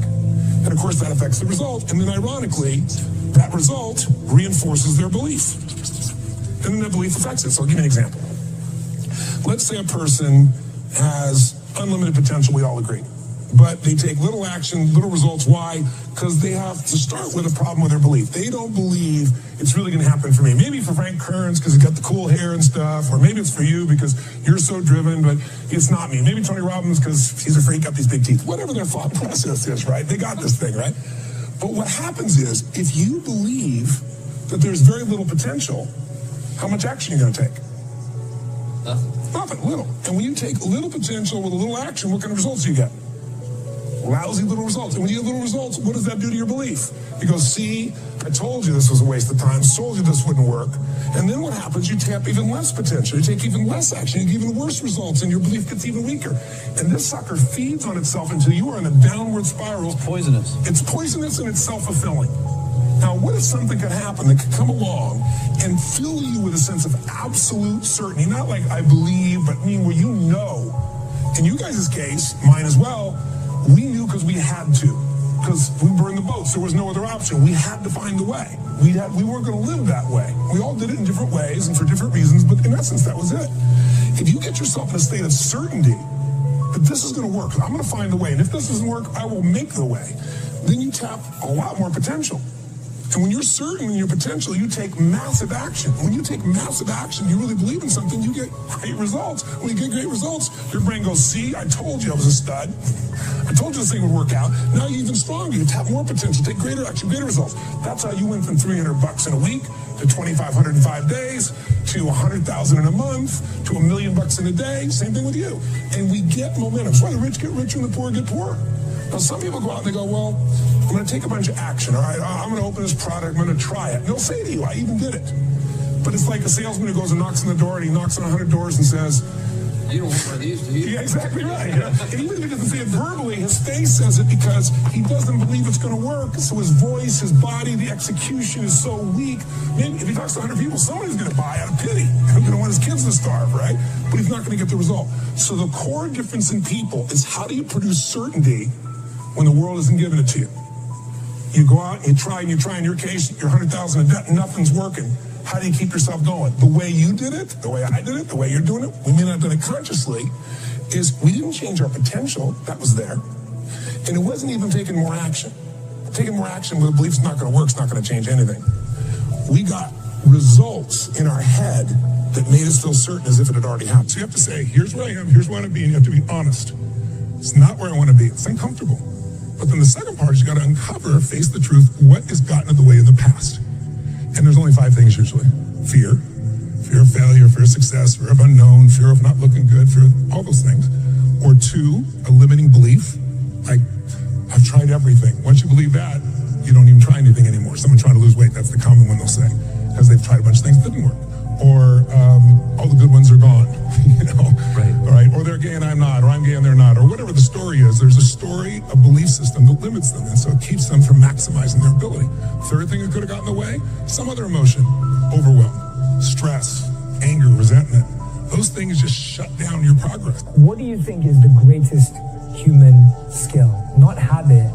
And of course that affects the result. And then ironically, that result reinforces their belief. And then that belief affects it. So I'll give you an example. Let's say a person has unlimited potential, we all agree. But they take little action, little results. Why? Because they have to start with a problem with their belief. They don't believe it's really going to happen for me. Maybe for Frank Kearns because he's got the cool hair and stuff, or maybe it's for you because you're so driven, but it's not me. Maybe Tony Robbins because he's a freak, got these big teeth. Whatever their thought process is, right? They got this thing, right? But what happens is, if you believe that there's very little potential, how much action are you going to take? Nothing, little. And when you take little potential with a little action, what kind of results do you get? Lousy little results. And when you get little results, what does that do to your belief? You go, see, I told you this was a waste of time, told you this wouldn't work. And then what happens? You tap even less potential. You take even less action. You get even worse results, and your belief gets even weaker. And this sucker feeds on itself until you are in a downward spiral. It's poisonous. It's poisonous and it's self-fulfilling. Now, what if something could happen that could come along and fill you with a sense of absolute certainty? Not like I believe, but where you know. In you guys' case, mine as well, we knew because we had to. Because we burned the boats. There was no other option. We had to find a way. We weren't going to live that way. We all did it in different ways and for different reasons, but in essence, that was it. If you get yourself in a state of certainty that this is going to work, I'm going to find a way, and if this doesn't work, I will make the way, then you tap a lot more potential. And when you're certain in your potential, you take massive action. When you take massive action, you really believe in something, you get great results. When you get great results, your brain goes, see, I told you I was a stud. I told you this thing would work out. Now you're even stronger. You tap more potential, take greater action, greater results. That's how you went from $300 in a week to $2,500 in 5 days to $100,000 in a month to $1 million in a day. Same thing with you. And we get momentum. That's why the rich get richer and the poor get poorer. Now, some people go out and they go, well, I'm going to take a bunch of action, all right? I'm going to open this product. I'm going to try it. And they'll say to you, I even did it. But it's like a salesman who goes and knocks on the door, and he knocks on 100 doors and says, you don't want one of these, do you? Yeah, exactly right. Yeah. And even if he doesn't say it verbally, his face says it because he doesn't believe it's going to work. So his voice, his body, the execution is so weak. Maybe if he talks to 100 people, somebody's going to buy out of pity. He's going to want his kids to starve, right? But he's not going to get the result. So the core difference in people is how do you produce certainty when the world isn't giving it to you? You go out and you try, in your case, you're 100,000 in debt, nothing's working. How do you keep yourself going? The way you did it, the way I did it, the way you're doing it, we may not have done it consciously, is we didn't change our potential, that was there. And it wasn't even taking more action. Taking more action with a belief it's not going to work, it's not going to change anything. We got results in our head that made us feel certain as if it had already happened. So you have to say, here's where I am, here's where I want to be, and you have to be honest. It's not where I want to be, it's uncomfortable. But then the second part is you got to uncover, face the truth, what has gotten in the way in the past. And there's only 5 things usually. Fear of failure, fear of success, fear of unknown, fear of not looking good, fear of all those things. Or 2, a limiting belief, like, I've tried everything. Once you believe that, you don't even try anything anymore. Someone trying to lose weight, that's the common one they'll say, because they've tried a bunch of things that didn't work. Or all the good ones are gone, Right. All right, or they're gay and I'm not, or I'm gay and they're not, or whatever the story is. There's a story, a belief system that limits them, and so it keeps them from maximizing their ability. Third thing that could have gotten in the way, some other emotion, overwhelm, stress, anger, resentment. Those things just shut down your progress. What do you think is the greatest human skill? Not habit,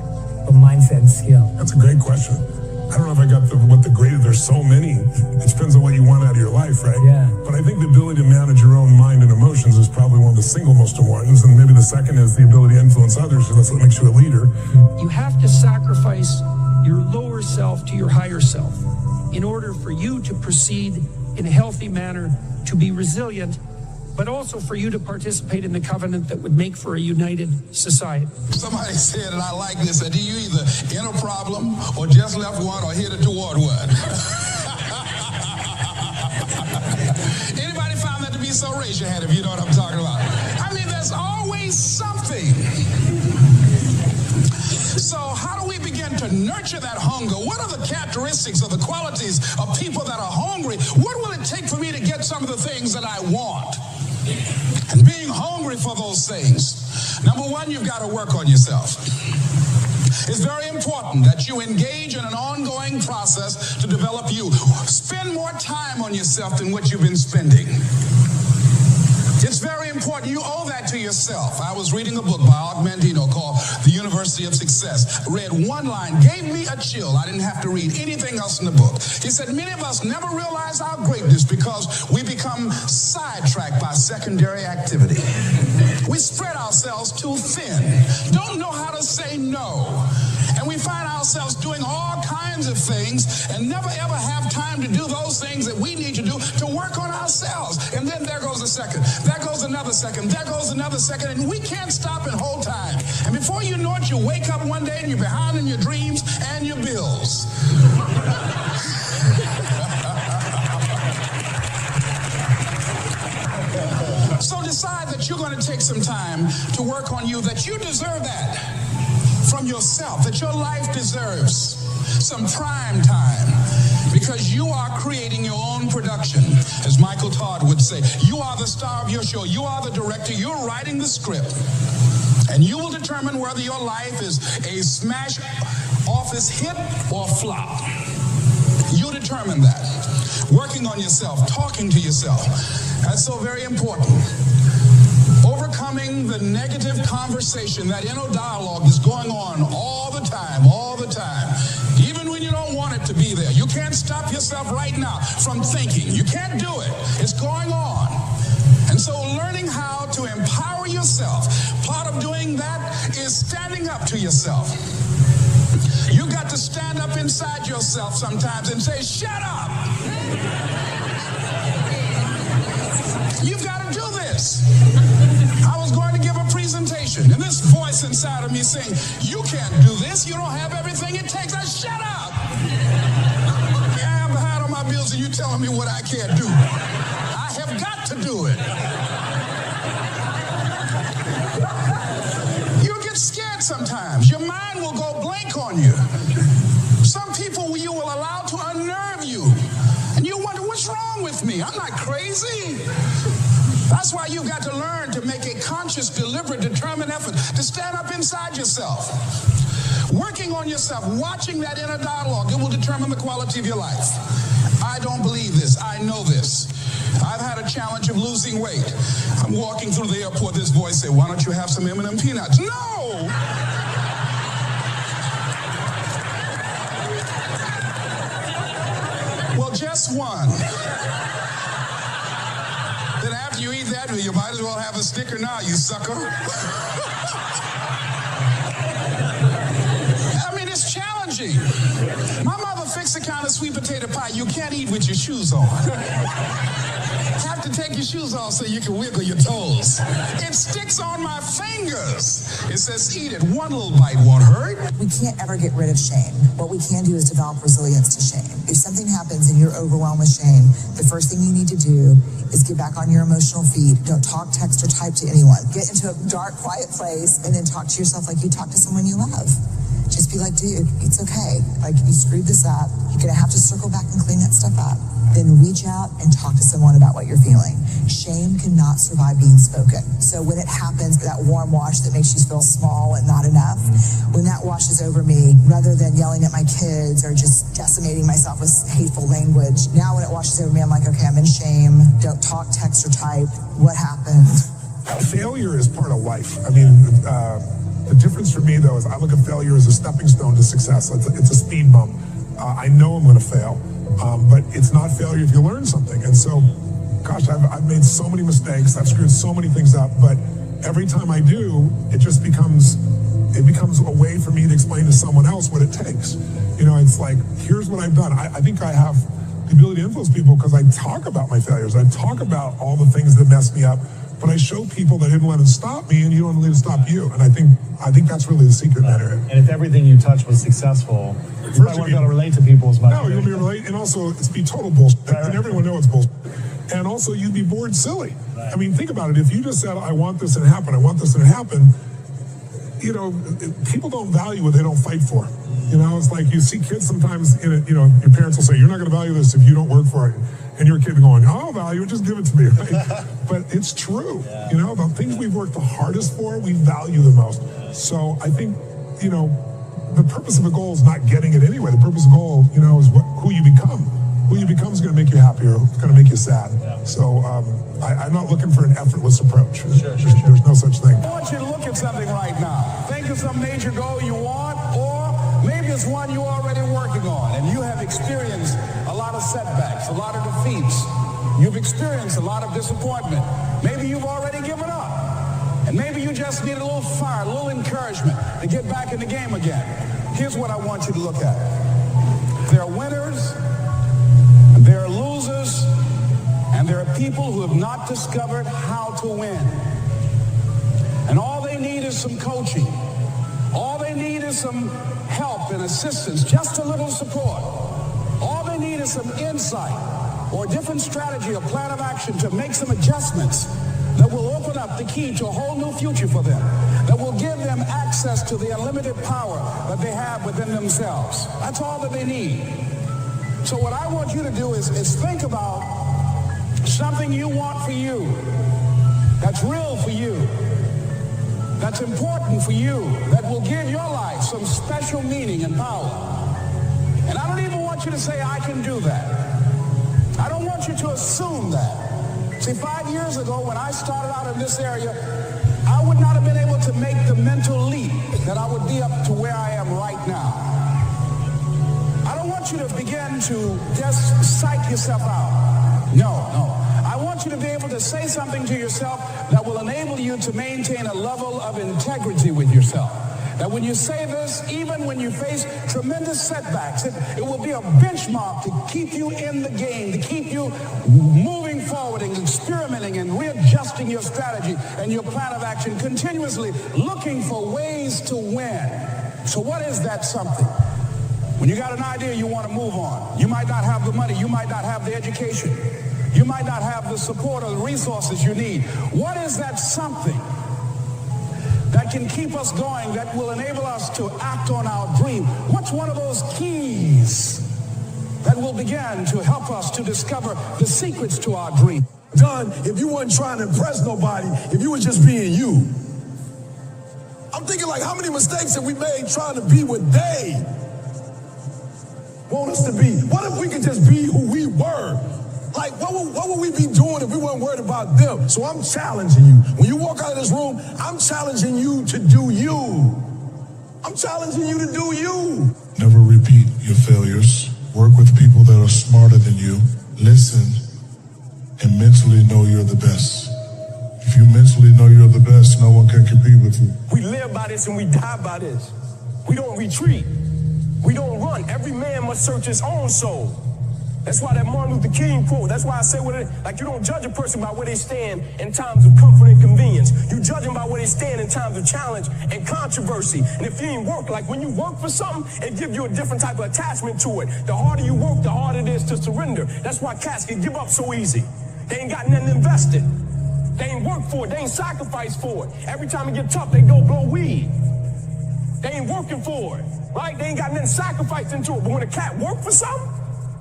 but mindset and skill. That's a great question. I don't know if I got what the greatest, there's so many. It depends on what you want out of your life, right? Yeah. But I think the ability to manage your own mind and emotions is probably one of the single most important. And maybe the second is the ability to influence others, so that's what makes you a leader. You have to sacrifice your lower self to your higher self in order for you to proceed in a healthy manner, to be resilient, but also for you to participate in the covenant that would make for a united society. Somebody said, and I like this, that you either in a problem or just left one or headed toward one. Anybody found that to be so? Raise your hand if you know what I'm talking about. I mean, there's always something. So how do we begin to nurture that hunger? What are the characteristics or the qualities of people that are hungry? What will it take for me to get some of the things that I want? And being hungry for those things. Number one, you've got to work on yourself. It's very important that you engage in an ongoing process to develop you. Spend more time on yourself than what you've been spending. It's very important. You owe that to yourself. I was reading a book by Og Mandino called The University of Success. Read one line, gave me a chill. I didn't have to read anything else in the book. He said, many of us never realize our greatness because we become sidetracked by secondary activity. We spread ourselves too thin. Don't know how to say no. And we find ourselves doing all kinds of things and never ever have time to do those things that we need to do to work on ourselves. And then there goes a second. There goes another second. There goes another second. And we can't stop and hold time. And before you know it, you wake up one day and you're behind in your dreams and your bills. So decide that you're going to take some time to work on you, that you deserve that from yourself, that your life deserves some prime time, because you are creating your own production. As Michael Todd would say, you are the star of your show. You are the director. You're writing the script. And you will determine whether your life is a smash office hit or flop. You determine that. Working on yourself, talking to yourself. That's so very important. Overcoming the negative conversation, that inner dialogue is going on all the time, even when you don't want it to be there. You can't stop yourself right now from thinking. You can't do it. It's going on. And so learning how to empower yourself, part of doing that is standing up to yourself. You got to stand up inside yourself sometimes and say, shut up. You've got to do this. I was going to give a presentation, and this voice inside of me saying, you can't do this. You don't have everything it takes. I shut up. Yeah, I'm behind on my bills, and you telling me what I can't do. I have got to do it. You'll get scared sometimes. Your mind will go blank on you. Some people you will allow to unnerve you, and you wonder, what's wrong with me? I'm not crazy. That's why you've got to learn to make a conscious, deliberate, determined effort to stand up inside yourself. Working on yourself, watching that inner dialogue, it will determine the quality of your life. I don't believe this. I know this. I've had a challenge of losing weight. I'm walking through the airport, this voice said, why don't you have some M&M peanuts? No! Well, just one. Then after you eat that, you might as well have a Snicker now, you sucker. I mean, it's challenging. My mother fixed the kind of sweet potato pie you can't eat with your shoes on. Have to take your shoes off so you can wiggle your toes. It sticks on my fingers. It says, eat it. One little bite won't hurt. We can't ever get rid of shame. What we can do is develop resilience to shame. If something happens and you're overwhelmed with shame, the first thing you need to do is get back on your emotional feet. Don't talk, text, or type to anyone. Get into a dark, quiet place and then talk to yourself like you talk to someone you love. Just be like, dude, it's okay. Like, you screwed this up. You're going to have to circle back and clean that stuff up. Then reach out and talk to someone about what you're feeling. Shame cannot survive being spoken. So when it happens, that warm wash that makes you feel small and not enough, when that washes over me, rather than yelling at my kids or just decimating myself with hateful language, now when it washes over me, I'm like, okay, I'm in shame. Don't talk, text, or type. What happened? Failure is part of life. I mean, the difference for me, though, is I look at failure as a stepping stone to success. It's a speed bump. I know I'm going to fail, but it's not failure if you learn something. And so, gosh, I've made so many mistakes. I've screwed so many things up, but every time I do, it just becomes a way for me to explain to someone else what it takes. You know, it's like, here's what I've done. I think I have the ability to influence people because I talk about my failures. I talk about all the things that mess me up, but I show people that I didn't let them stop me, and you don't let them stop you. And I think that's really the secret in that area. And if everything you touch was successful, you probably wouldn't be able to relate to people as much. No, you'll be able to relate, and also it's be total bullshit, and everyone knows it's bullshit. And also you'd be bored silly. I mean, think about it. If you just said, I want this to happen, I want this to happen, you know, people don't value what they don't fight for. You know, it's like you see kids sometimes, your parents will say, you're not going to value this if you don't work for it. And your kid going, I'll value it, just give it to me, right? But it's true. You know, the things we've worked the hardest for, we value the most. So I think, the purpose of a goal is not getting it anyway. The purpose of a goal, is who you become. Who you become is going to make you happier. It's going to make you sad. So I'm not looking for an effortless approach. There's no such thing. I want you to look at something right now. Think of some major goal you want, or maybe it's one you're already working on, and you have experienced a lot of setbacks, a lot of defeats. You've experienced a lot of disappointment. Maybe you've already given up. And maybe you just need a little fire, a little encouragement to get back in the game again. Here's what I want you to look at. There are winners, and there are losers, and there are people who have not discovered how to win. And all they need is some coaching. All they need is some help and assistance, just a little support. All they need is some insight or a different strategy, a plan of action to make some adjustments that will open up the key to a whole new future for them, that will give them access to the unlimited power that they have within themselves. That's all that they need. So what I want you to do is think about something you want for you, that's real for you, that's important for you, that will give your life some special meaning and power. And I don't even want you to say, I can do that. I don't want you to assume that. See, 5 years ago, when I started out in this area, I would not have been able to make the mental leap that I would be up to where I am right now. I don't want you to begin to just psych yourself out. No. I want you to be able to say something to yourself that will enable you to maintain a level of integrity with yourself. That when you say this, even when you face tremendous setbacks, it will be a benchmark to keep you in the game, to keep you moving forward and experimenting and readjusting your strategy and your plan of action, continuously looking for ways to win. So what is that something? When you got an idea you want to move on, you might not have the money, you might not have the education, you might not have the support or the resources you need. What is that something that can keep us going, that will enable us to act on our dream? What's one of those keys that will begin to help us to discover the secrets to our dream? Done if you weren't trying to impress nobody, if you were just being you. I'm thinking like, how many mistakes have we made trying to be what they want us to be? What if we could just be who we were? Like, what would we be doing if we weren't worried about them? So I'm challenging you. When you walk out of this room, I'm challenging you to do you. I'm challenging you to do you. Never repeat your failures. Work with people that are smarter than you. Listen and mentally know you're the best. If you mentally know you're the best, no one can compete with you. We live by this and we die by this. We don't retreat. We don't run. Every man must search his own soul. That's why that Martin Luther King quote, that's why I say, you don't judge a person by where they stand in times of comfort and convenience. You judge them by where they stand in times of challenge and controversy. And if you ain't work, like when you work for something, it gives you a different type of attachment to it. The harder you work, the harder it is to surrender. That's why cats can give up so easy. They ain't got nothing invested. They ain't work for it. They ain't sacrifice for it. Every time it get tough, they go blow weed. They ain't working for it, right? They ain't got nothing sacrificed into it. But when a cat work for something,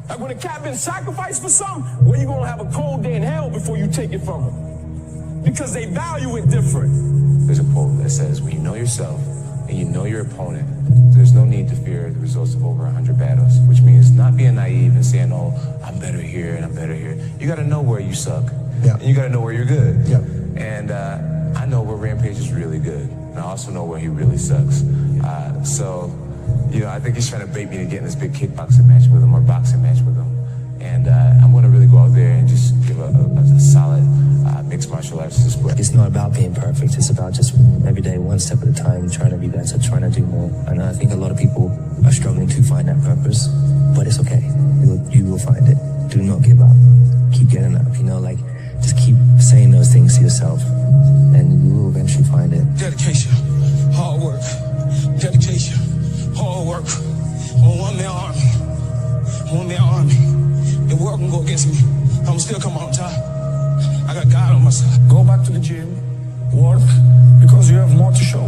like when a cat been sacrificed for something, well, you're going to have a cold day in hell before you take it from them. Because they value it different. There's a quote that says, when you know yourself and you know your opponent, there's no need to fear the results of over 100 battles, which means not being naive and saying, oh, I'm better here and I'm better here. You got to know where you suck. Yeah. And you got to know where you're good. Yeah. And I know where Rampage is really good. And I also know where he really sucks. I think he's trying to bait me to get in this big kickboxing match with him or boxing match with him. And I'm going to really go out there and just give a solid mixed martial art starts to split. It's not about being perfect. It's about just every day, one step at a time, trying to be better, trying to do more. And I think a lot of people are struggling to find that purpose, but it's okay. You will find it. Do not give up. Keep getting up, just keep saying those things to yourself, and you will eventually find it. Dedication, hard work. Dedication, hard work. On one-man army. One-man army. The world can go against me. I'm still come on top. I got God on my side. Go back to the gym, work, because you have more to show.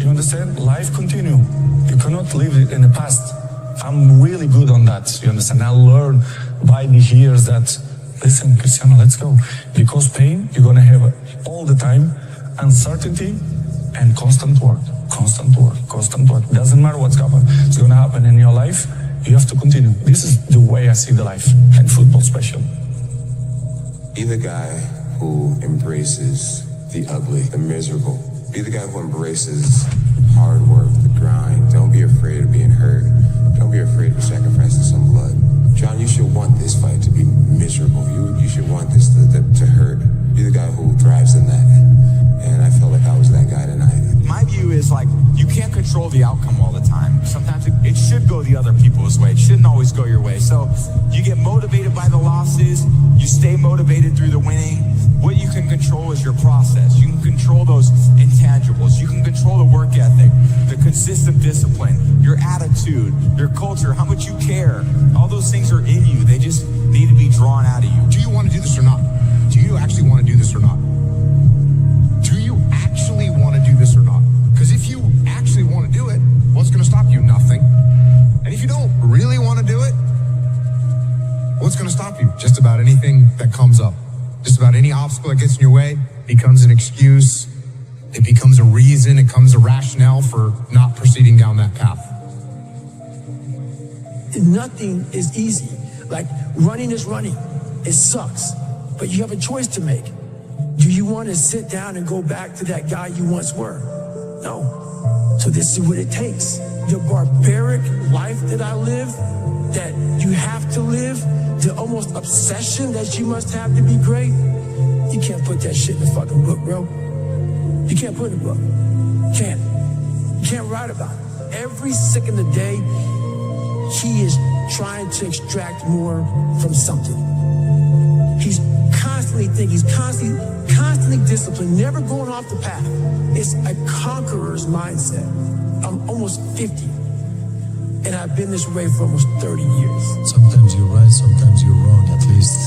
You understand? Life continue. You cannot live it in the past. I'm really good on that. You understand? I learned by these years that, listen, Cristiano, let's go. Because pain, you're going to have all the time, uncertainty and constant work. Constant work, constant work. Doesn't matter what's it's going to happen in your life. You have to continue. This is the way I see the life, and football special. Be the guy who embraces the ugly, the miserable. Be the guy who embraces hard work, the grind. Don't be afraid of being hurt. Don't be afraid of sacrificing some blood. John, you should want this fight to be miserable. You should want this to hurt. Be the guy who thrives in that. And I felt like I was that guy tonight. My view is you can't control the outcome all the time. Sometimes it should go the other people's way. It shouldn't always go your way. So you get motivated by the losses. You stay motivated through the winning. What you can control is your process. You can control those intangibles. You can control the work ethic, the consistent discipline, your attitude, your culture, how much you care. All those things are in you. They just need to be drawn out of you. Do you want to do this or not? Do you actually want to do this or not? Do you actually want to do this or not? Because if you actually want to do it, what's going to stop you? Nothing. And if you don't really want to do it, what's going to stop you? Just about anything that comes up. Just about any obstacle that gets in your way becomes an excuse. It becomes a reason. It becomes a rationale for not proceeding down that path. Nothing is easy. Running is running. It sucks. But you have a choice to make. Do you want to sit down and go back to that guy you once were? No. So this is what it takes. The barbaric life that I live, that you have to live, the almost obsession that you must have to be great, you can't put that shit in a fucking book, bro. You can't put it in a book. You can't write about it. Every second of the day, he is trying to extract more from something. He's constantly thinking, he's constantly disciplined, never going off the path. It's a conqueror's mindset. I'm almost 50, and I've been this way for almost 30 years. Sometimes you're right, sometimes you're wrong. At least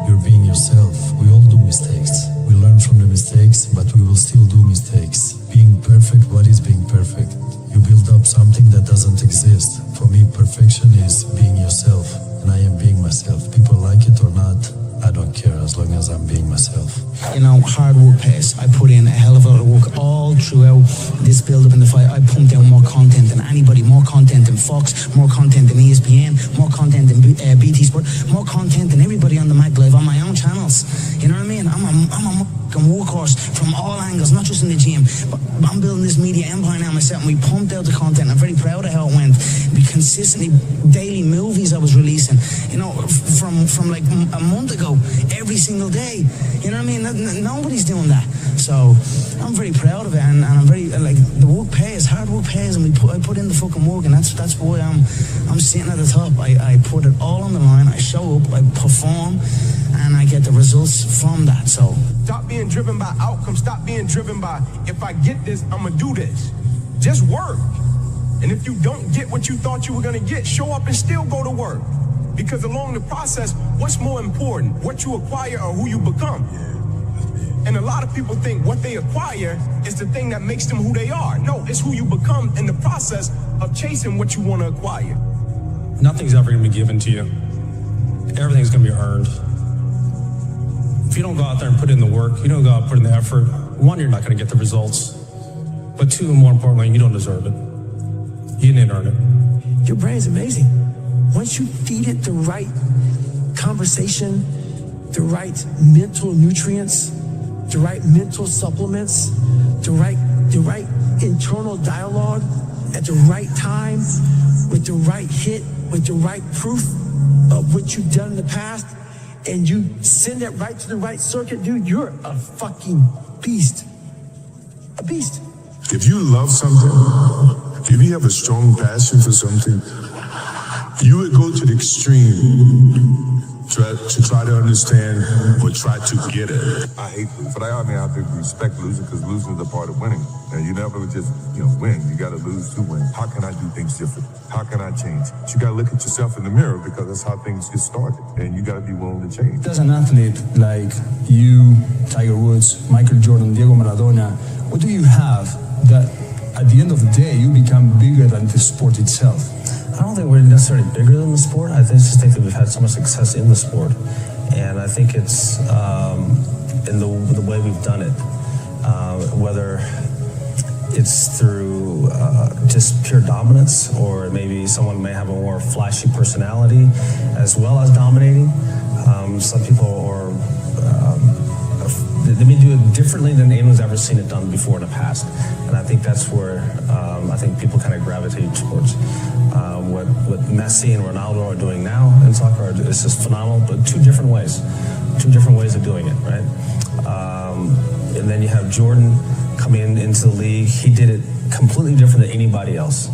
you're being yourself. We all do mistakes. We learn from the mistakes, but we will still do mistakes. Being perfect, what is being perfect? You build up something that doesn't exist. For me, perfection is being yourself, and I am being myself. People like it or not, I don't care as long as I'm being myself. Hard work pays. I put in a hell of a lot of work all throughout this build-up in the fight. I pumped out more content than anybody, more content than Fox, more content than ESPN, more content than BT Sport, more content than everybody on the Mag Live on my own channels. You know what I mean? I'm a workhorse from all angles, not just in the gym, but I'm building this media empire now myself, and we pumped out the content. I'm very proud of how it went. We consistently, daily movies I was releasing, from like a month ago, every single day. You know what I mean? Nobody's doing that. So I'm very proud of it, and I'm very, the work pays, hard work pays, and I put in the fucking work, and that's why I'm sitting at the top. I put it all on the line, I show up, I perform, and I get the results from that. So stop being driven by outcomes. Stop being driven by, if I get this, I'm going to do this. Just work. And if you don't get what you thought you were going to get, show up and still go to work. Because along the process, what's more important, what you acquire or who you become? And a lot of people think what they acquire is the thing that makes them who they are. No, it's who you become in the process of chasing what you want to acquire. Nothing's ever going to be given to you. Everything's going to be earned. If you don't go out there and put in the work, you don't go out and put in the effort, one, you're not going to get the results. But two, more importantly, you don't deserve it. You didn't earn it. Your brain's amazing. Once you feed it the right conversation, the right mental nutrients, the right mental supplements, the right internal dialogue at the right time, with the right hit, with the right proof of what you've done in the past, and you send that right to the right circuit, dude, you're a fucking beast. A beast. If you love something, if you have a strong passion for something, you would go to the extreme to try to understand or try to get it. I hate losing, but I have to respect losing because losing is a part of winning. And you never just, win. You got to lose to win. How can I do things different? How can I change? You got to look at yourself in the mirror because that's how things get started. And you got to be willing to change. As an athlete like you, Tiger Woods, Michael Jordan, Diego Maradona, what do you have that at the end of the day you become bigger than the sport itself? I don't think we're necessarily bigger than the sport. I just think that we've had so much success in the sport. And I think it's in the way we've done it, whether it's through just pure dominance, or maybe someone may have a more flashy personality as well as dominating. Some people are, they may do it differently than anyone's ever seen it done before in the past. And I think that's where I think people kind of gravitate towards. What Messi and Ronaldo are doing now in soccer is just phenomenal, but two different ways of doing it, right? And then you have Jordan coming into the league. He did it completely different than anybody else.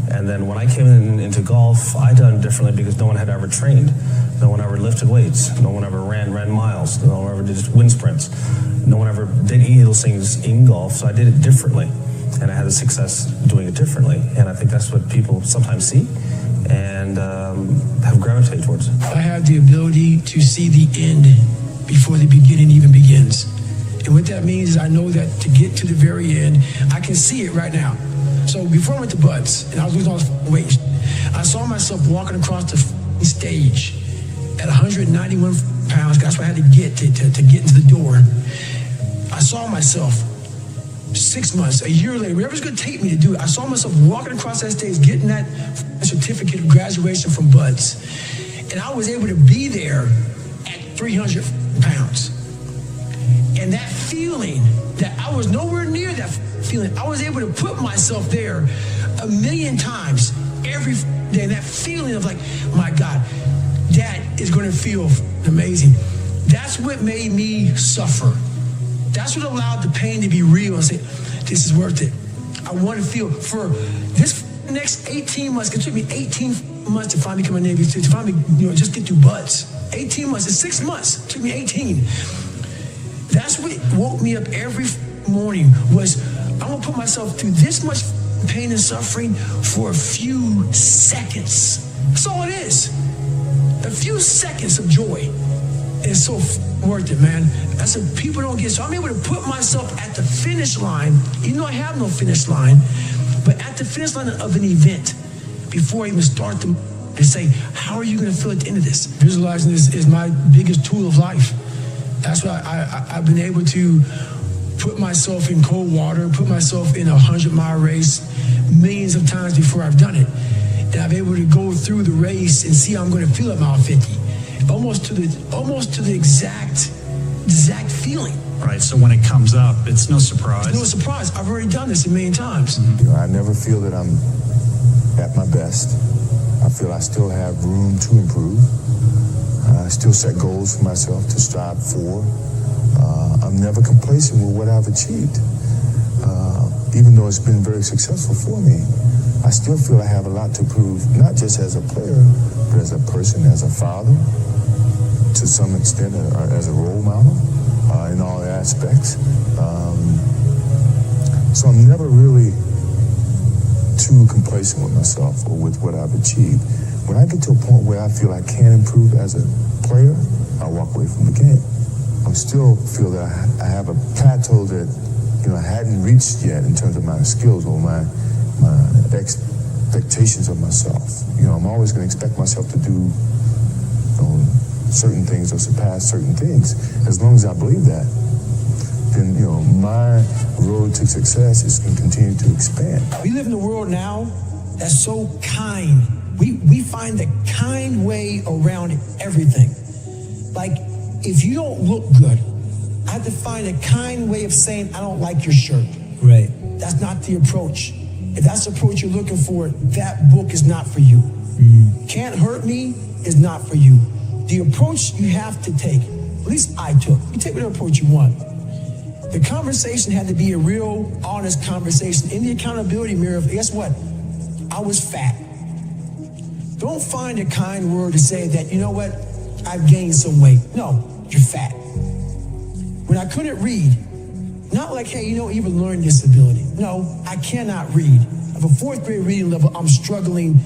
And then when I came into golf, I done it differently because no one had ever trained. No one ever lifted weights. No one ever ran miles. No one ever did wind sprints. No one ever did any of those things in golf, so I did it differently. And I had the success doing it differently. And I think that's what people sometimes see and have gravitated towards. I have the ability to see the end before the beginning even begins. And what that means is I know that to get to the very end, I can see it right now. So before I went to Buds and I was losing all this weight, I saw myself walking across the stage at 191 pounds. That's what I had to get to get into the door. I saw myself 6 months, a year later, whatever's going to take me to do it. I saw myself walking across that stage, getting that certificate of graduation from Buds. And I was able to be there at 300 pounds. And that feeling, that I was nowhere near that feeling, I was able to put myself there 1,000,000 times every day. And that feeling of like, my God, that is going to feel amazing. That's what made me suffer. That's what allowed the pain to be real and say, this is worth it. I want to feel for this next 18 months. It took me 18 months to finally become a Navy SEAL, to finally, just get through Buds. 18 months, it's 6 months. It took me 18. That's what woke me up every morning was, I'm going to put myself through this much pain and suffering for a few seconds. That's all it is. A few seconds of joy. It's so worth it, man. That's what people don't get. So I'm able to put myself at the finish line, even though I have no finish line, but at the finish line of an event before I even start to say, how are you going to feel at the end of this? Visualizing is my biggest tool of life. That's why I've been able to put myself in cold water, put myself in a 100-mile race millions of times before I've done it. And I'm able to go through the race and see how I'm going to feel at mile 50. Almost to the exact feeling. Right, so when it comes up, it's no surprise. It's no surprise. I've already done this 1,000,000 times. I never feel that I'm at my best. I feel I still have room to improve. I still set goals for myself to strive for. I'm never complacent with what I've achieved. Even though it's been very successful for me, I still feel I have a lot to prove, not just as a player, but as a person, as a father, to some extent as a role model in all aspects. So I'm never really too complacent with myself or with what I've achieved. When I get to a point where I feel I can improve as a player, I walk away from the game. I still feel that I have a plateau that I hadn't reached yet in terms of my skills or my expectations of myself. I'm always going to expect myself to do certain things or surpass certain things. As long as I believe that, then my road to success is going to continue to expand. We live in a world now that's so kind. We find the kind way around everything. Like, if you don't look good, I have to find a kind way of saying, I don't like your shirt. Right. That's not the approach. If that's the approach you're looking for, that book is not for you. Can't Hurt Me is not for you. the approach you have to take, at least I took, you take whatever approach you want. The conversation had to be a real, honest conversation. In the accountability mirror, guess what? I was fat. Don't find a kind word to say that, you know what, I've gained some weight. No, you're fat. When I couldn't read, not like, hey, you know, even learning disability. No, I cannot read. I have a 4th grade reading level, I'm struggling,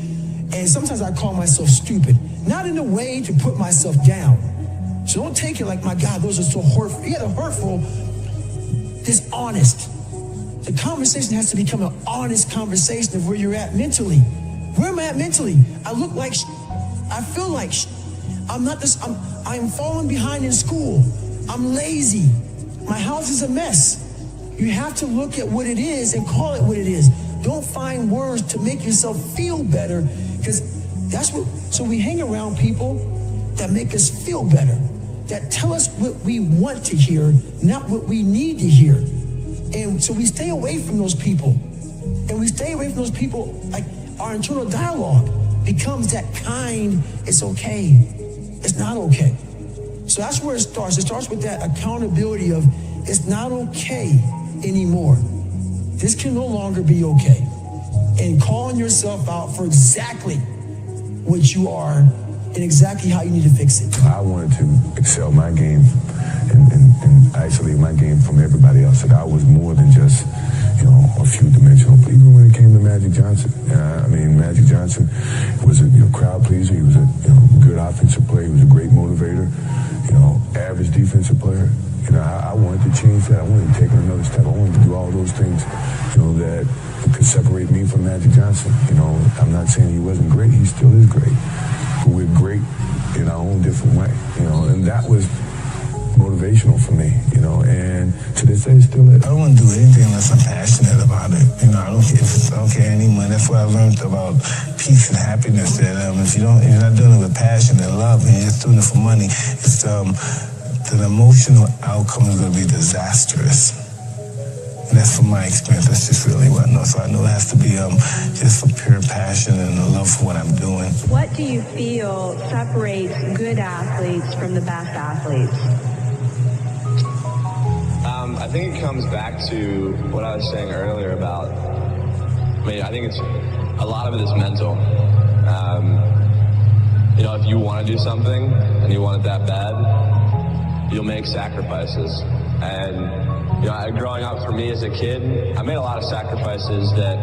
and sometimes I call myself stupid. Not in a way to put myself down. So don't take it like, my God, those are so hurtful. Yeah, they're hurtful, dishonest. The conversation has to become an honest conversation of where you're at mentally. Where am I at mentally? I look like I feel like I'm falling behind in school. I'm lazy. My house is a mess. You have to look at what it is and call it what it is. Don't find words to make yourself feel better, because so we hang around people that make us feel better, that tell us what we want to hear, not what we need to hear. And so we stay away from those people. And we stay away from those people, like our internal dialogue becomes that kind, it's okay, it's not okay. So that's where it starts. It starts with that accountability of, it's not okay anymore. This can no longer be okay. And calling yourself out for exactly what you are and exactly how you need to fix it. I wanted to excel my game and isolate my game from everybody else. That I was more than just, a few dimensional. Even when it came to Magic Johnson, Magic Johnson was a crowd pleaser. He was a good offensive player. He was a great motivator. Average defensive player. I wanted to change that. I wanted to take it another step. I wanted to do all those things, that could separate me from Magic Johnson. I'm not saying he wasn't great. He still is great. But we're great in our own different way, and that was motivational for me, and to this day it still is. I don't want to do anything unless I'm passionate about it. I don't care anymore. That's what I learned about peace and happiness. That if you're not doing it with passion and love, and you're just doing it for money, it's the emotional outcome is going to be disastrous. And that's from my experience. That's just really what I know. So I know it has to be just for pure passion and a love for what I'm doing. What do you feel separates good athletes from the best athletes? I think it comes back to what I was saying earlier about, I think it's a lot of it is mental. If you want to do something and you want it that bad, you'll make sacrifices. And growing up for me as a kid, I made a lot of sacrifices that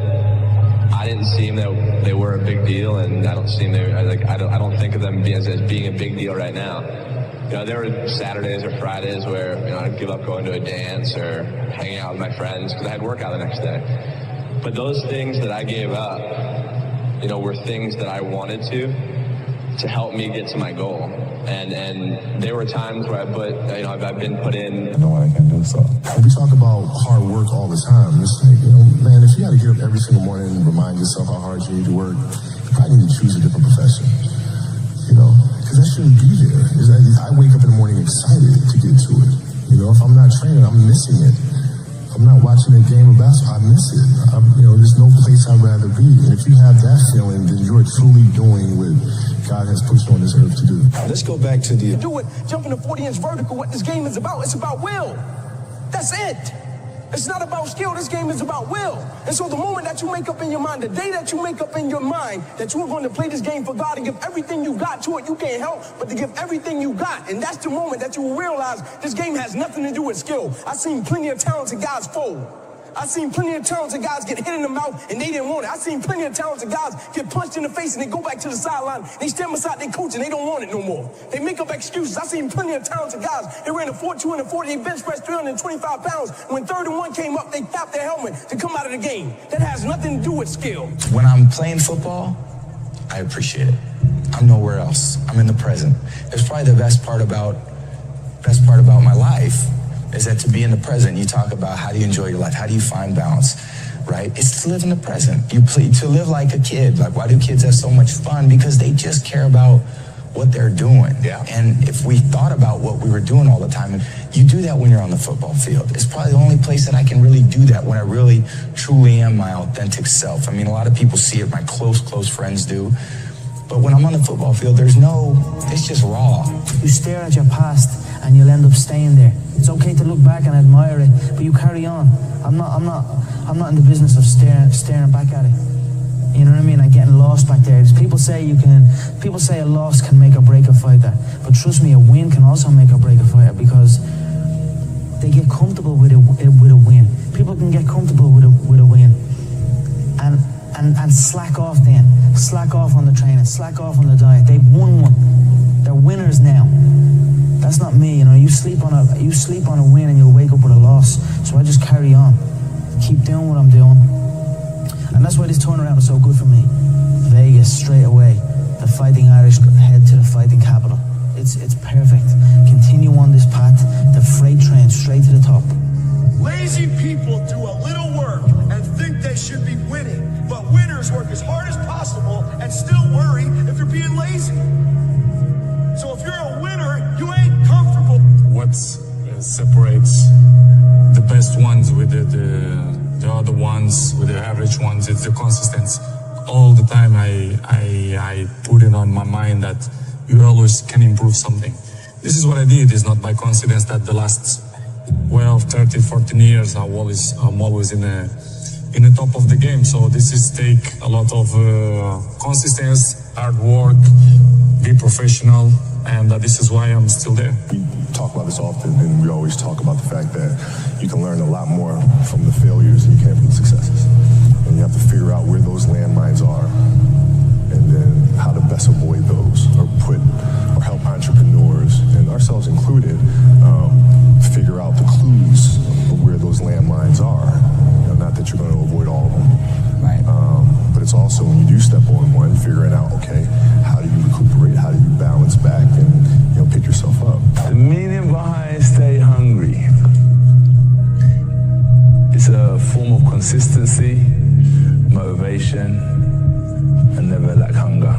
I didn't seem that they were a big deal, and I don't think of them as being a big deal right now. There were Saturdays or Fridays where I'd give up going to a dance or hanging out with my friends because I had workout the next day. But those things that I gave up, were things that I wanted to help me get to my goal. And there were times where I've been put in. I know what I can do, so. We talk about hard work all the time. It's like, man, if you got to get up every single morning and remind yourself how hard you need to work, you probably need to choose a different profession, because that shouldn't be there. I wake up in the morning excited to get to it. If I'm not training, I'm missing it. If I'm not watching a game of basketball, I miss it. There's no place I'd rather be. And if you have that feeling, then you're truly doing what God has put you on this earth to do. Let's go back to the... Do it, jumping the 40-inch vertical, what this game is about, it's about will. That's it. It's not about skill, this game is about will. And so the moment that you make up in your mind, the day that you make up in your mind that you are going to play this game for God and give everything you got to it, you can't help but to give everything you got. And that's the moment that you will realize this game has nothing to do with skill. I've seen plenty of talented guys fold. I've seen plenty of talented guys get hit in the mouth and they didn't want it. I've seen plenty of talented guys get punched in the face and they go back to the sideline. They stand beside their coach and they don't want it no more. They make up excuses. I've seen plenty of talented guys. They ran a 4.2 and a 40. They bench pressed 325 pounds. When 3rd and 1 came up, they tapped their helmet to come out of the game. That has nothing to do with skill. When I'm playing football, I appreciate it. I'm nowhere else. I'm in the present. It's probably the best part about my life is that to be in the present, you talk about how do you enjoy your life? How do you find balance, right? It's to live in the present. To live like a kid. Like, why do kids have so much fun? Because they just care about what they're doing. Yeah. And if we thought about what we were doing all the time, and you do that when you're on the football field. It's probably the only place that I can really do that, when I really, truly am my authentic self. A lot of people see it, my close friends do. But when I'm on the football field, it's just raw. You stare at your past and you'll end up staying there. It's okay to look back and admire it, but you carry on. I'm not in the business of staring back at it. You know what I mean? And getting lost back there. People say a loss can make or break a fighter, but trust me, a win can also make or break a fighter because they get comfortable with a win. People can get comfortable with a win, and slack off then. Slack off on the training. Slack off on the diet. They've won one. They're winners now. That's not me. You know, you sleep on a win and you'll wake up with a loss. So I just carry on, keep doing what I'm doing. And that's why this turnaround is so good for me. Vegas, straight away. The Fighting Irish head to the fighting capital. It's perfect. Continue on this path, the freight train, straight to the top. Lazy people do a little work and think they should be winning, but winners work as hard as possible and still worry if you're being lazy. So if you're a winner, you ain't comfortable. What separates the best ones with the other ones, with the average ones, it's the consistency. All the time I put it on my mind that you always can improve something. This is what I did. It's not by coincidence that the last 12, 13, 14 years I'm always in the top of the game. So this is take a lot of consistency, hard work, be professional, and this is why I'm still there. We talk about this often, and we always talk about the fact that you can learn a lot more from the failures than you can from the successes. And you have to figure out where those landmines are, and then how to best avoid those, or help entrepreneurs, and ourselves included, figure out the clues of where those landmines are. You know, not that you're going to avoid all of them, right? But it's also when you do step on one, figuring out, okay, how do you recuperate? How do you balance back and pick yourself up? The meaning behind stay hungry. It's a form of consistency, motivation, and never lack hunger.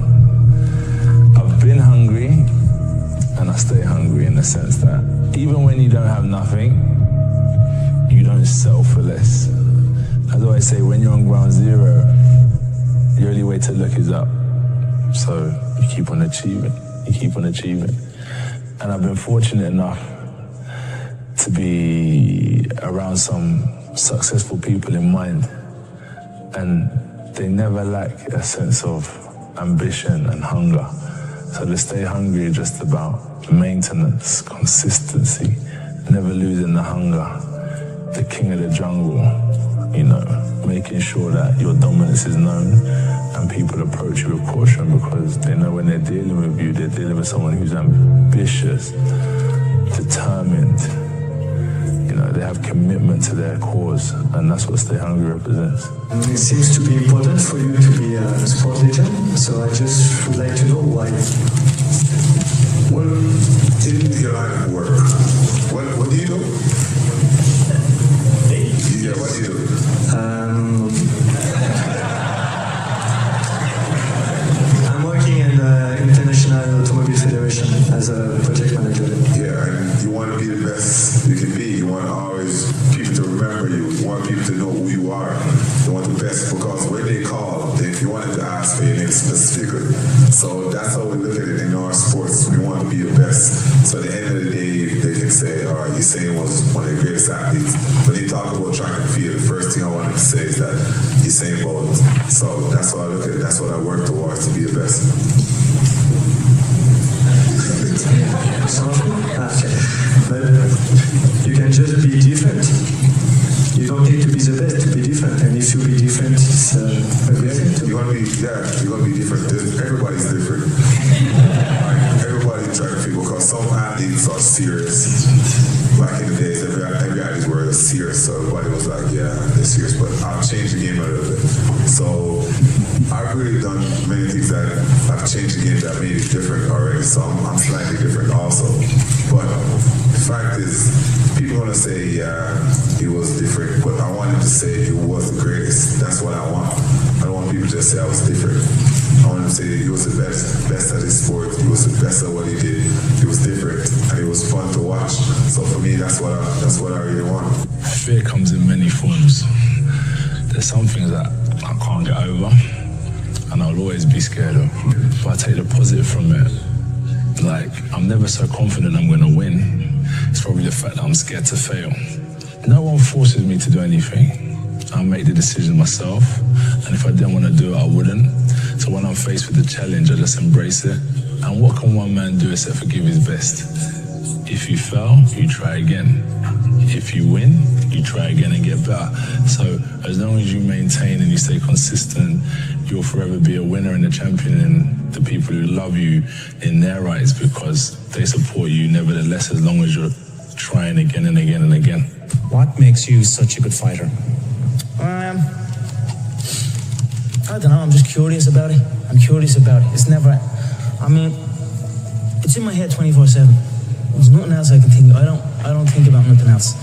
I've been hungry, and I stay hungry in the sense that even when you don't have nothing, you don't settle for less. As I always say, when you're on ground zero, the only way to look is up. So you keep on achieving, And I've been fortunate enough to be around some successful people in mind, and they never lack a sense of ambition and hunger. So to stay hungry is just about maintenance, consistency, never losing the hunger, the king of the jungle, making sure that your dominance is known and people approach you with caution because they know when they're dealing with you, they're dealing with someone who's ambitious, determined, they have commitment to their cause, and that's what Stay Hungry represents. It seems to be important for you to be a sport legend, so I just would like to know why. Well, in your line of work, what do you do? Yeah, what do you do? I'm working in the International Automobile Federation as a project manager. Yeah, and you want to be the best you can be. You want always people to remember you. You want people to know who you are. You want the best because when they call, if you wanted to ask for your name specifically. So that's how we look at it in our sports. We want to be the best. So at the end of the day, they can say, all right, Usain was one of the greatest athletes. When they talk about track and field, the first thing I wanted to say is that Usain Bolt. So that's how I look at it. That's what I work towards, to be the best. Okay. But you can just be different. You don't need to be the best to be different. And if you be different, it's a great thing. You're gonna be different. Everybody's different. Everybody's trying to figure because some athletes are serious. Back in the days, every athletes were serious, so everybody was like, yeah, they're serious. But I've changed the game a little bit. So I've really done many things that I've changed the game that made it different already. So I'm slightly different also. But the fact is, people want to say, yeah, he was different, but I wanted to say he was the greatest. That's what I want. I don't want people to just say I was different. I want to say he was the best at his sport. He was the best at what he did. He was different, and it was fun to watch. So for me, that's what I really want. Fear comes in many forms. There's some things that I can't get over. and I'll always be scared of. But I take the positive from it. Like, I'm never so confident I'm gonna win. It's probably the fact that I'm scared to fail. No one forces me to do anything. I make the decision myself, and if I didn't want to do it, I wouldn't. So when I'm faced with the challenge, I just embrace it. And what can one man do except for give his best? If you fail, you try again. If you win, you try again and get better. So as long as you maintain and you stay consistent, you'll forever be a winner and a champion, and the people who love you in their rights because they support you nevertheless, as long as you're trying again and again and again. What makes you such a good fighter? I don't know, I'm just curious about it. It's never, it's in my head 24/7. There's nothing else I can think of. I don't think about nothing else.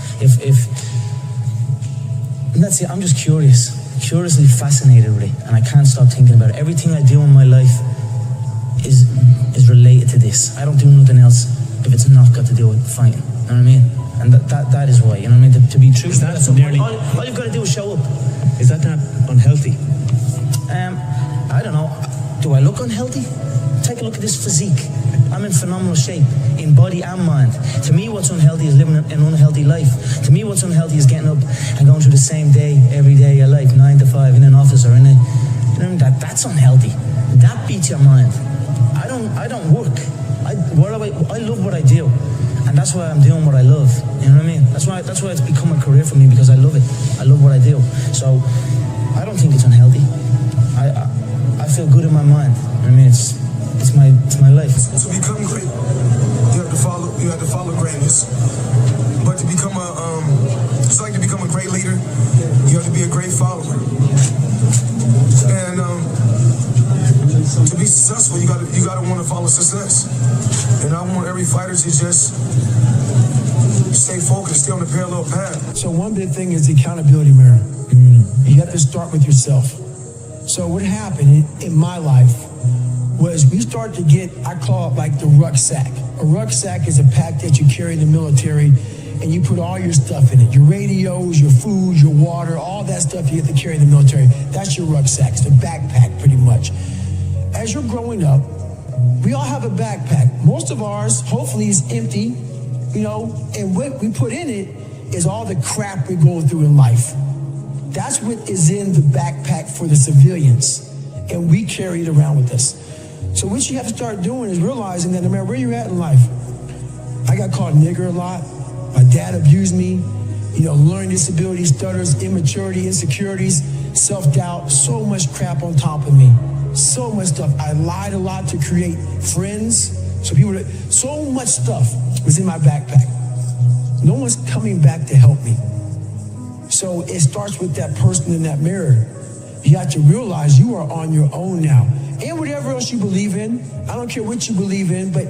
And that's it, I'm just curiously fascinated with it, and I can't stop thinking about it. Everything I do in my life is related to this. I don't do nothing else if it's not got to do with fighting. You know what I mean? And that is why, you know what I mean? To be true, all you've got to do is show up. Is that not unhealthy? I don't know. Do I look unhealthy? Take a look at this physique. I'm in phenomenal shape, in body and mind. To me, what's unhealthy is living an unhealthy life. To me, what's unhealthy is getting up and going through the same day, every day of your life, 9 to 5, in an office or in a, you know, that's unhealthy. That beats your mind. I don't work. I love what I do. And that's why I'm doing what I love. You know what I mean? That's why it's become a career for me, because I love it. I love what I do. So I don't think it's unhealthy. I feel good in my mind. I mean, it's my life. To become great, you have to follow greatness. But to become it's like to become a great leader, you have to be a great follower. And to be successful, you gotta want to follow success. And I want every fighter to just stay focused, stay on the parallel path. So one big thing is the accountability mirror. You have to start with yourself. So what happened in my life was we start to get, I call it like the rucksack. A rucksack is a pack that you carry in the military, and you put all your stuff in it. Your radios, your food, your water, all that stuff you have to carry in the military. That's your rucksack. It's the backpack, pretty much. As you're growing up, we all have a backpack. Most of ours, hopefully, is empty, you know, and what we put in it is all the crap we go through in life. That's what is in the backpack for the civilians, and we carry it around with us. So what you have to start doing is realizing that no matter where you're at in life, I got called nigger a lot. My dad abused me, you know, learning disabilities, stutters, immaturity, insecurities, self-doubt, so much crap on top of me. So much stuff. I lied a lot to create friends. So much stuff was in my backpack. No one's coming back to help me. So it starts with that person in that mirror. You have to realize you are on your own now. And whatever else you believe in, I don't care what you believe in, but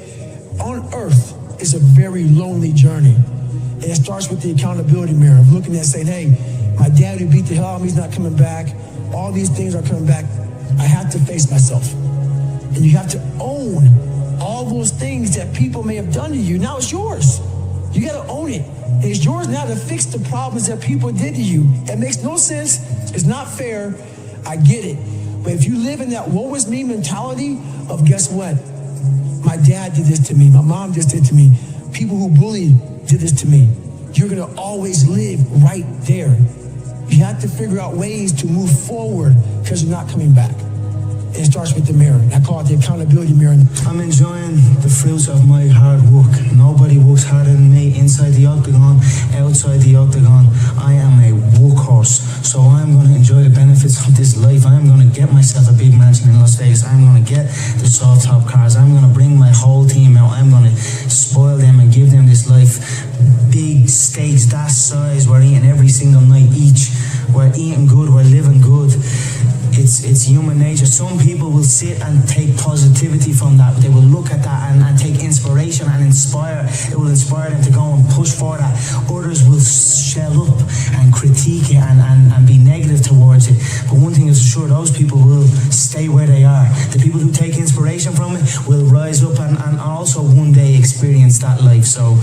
on earth is a very lonely journey. And it starts with the accountability mirror of looking at saying, hey, my dad who beat the hell out of me is not coming back. All these things are coming back. I have to face myself. And you have to own all those things that people may have done to you. Now it's yours. You got to own it. And it's yours now to fix the problems that people did to you. It makes no sense. It's not fair. I get it. But if you live in that woe is me mentality of guess what? My dad did this to me. My mom just did to me. People who bullied did this to me. You're going to always live right there. You have to figure out ways to move forward because you're not coming back. It starts with the mirror. I call it the accountability mirror. I'm enjoying the fruits of my hard work. Nobody works harder than me inside the octagon, outside the octagon. I am a workhorse, so I'm going to enjoy the benefits of this life. I'm going to get myself a big mansion in Las Vegas. I'm going to get the soft top cars. I'm going to bring my whole team out. I'm going to spoil them and give them this life. Big steaks that size. We're eating every single night each. We're eating good. We're living good. It's human nature. Some people will sit and take positivity from that. They will look at that and take inspiration and inspire. It will inspire them to go and push for that. Others will shell up and critique it and be negative towards it. But one thing is for sure, those people will stay where they are. The people who take inspiration from it will rise up and also one day experience It's that life. So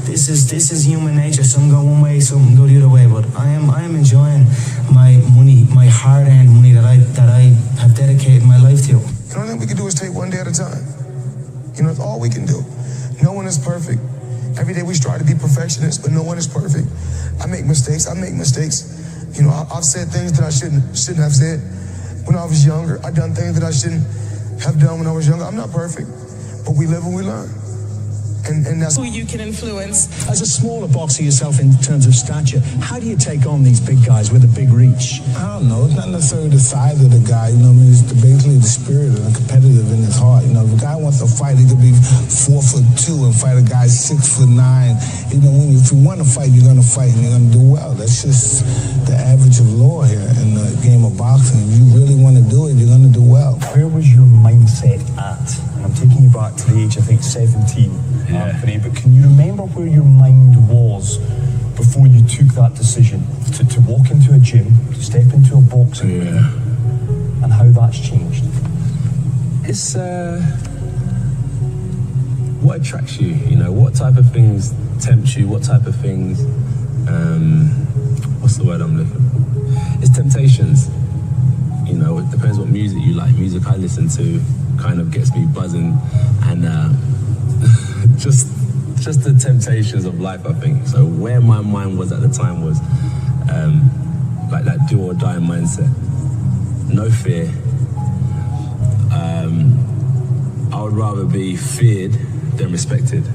this is human nature. Some go one way, some go the other way. But I am enjoying my money, my hard-earned money that I have dedicated my life to. The only thing we can do is take one day at a time. You know, it's all we can do. No one is perfect. Every day we strive to be perfectionists, but no one is perfect. I make mistakes. You know, I've said things that I shouldn't have said when I was younger. I've done things that I shouldn't have done when I was younger. I'm not perfect, but we live and we learn. And that's who you can influence. As a smaller boxer yourself in terms of stature, how do you take on these big guys with a big reach? I don't know. It's not necessarily the size of the guy. You know what I mean? It's basically the spirit and the competitive in his heart. You know, if a guy wants to fight, he could be 4'2" and fight a guy 6'9". You know, if you want to fight, you're going to fight and you're going to do well. That's just the average of law here in the game of boxing. If you really want to do it, you're going to do well. Where was your mindset at? And I'm taking you back to the age, I think, 17. Anthony, but can you remember where your mind was before you took that decision to walk into a gym, to step into a boxing ring, and how that's changed? It's what attracts you, you know, what type of things tempt you, what type of things, what's the word I'm looking for? It's temptations. You know, it depends what music you like. Music I listen to kind of gets me buzzing, and just the temptations of life, I think. So where my mind was at the time was like that do or die mindset. No fear. I would rather be feared than respected.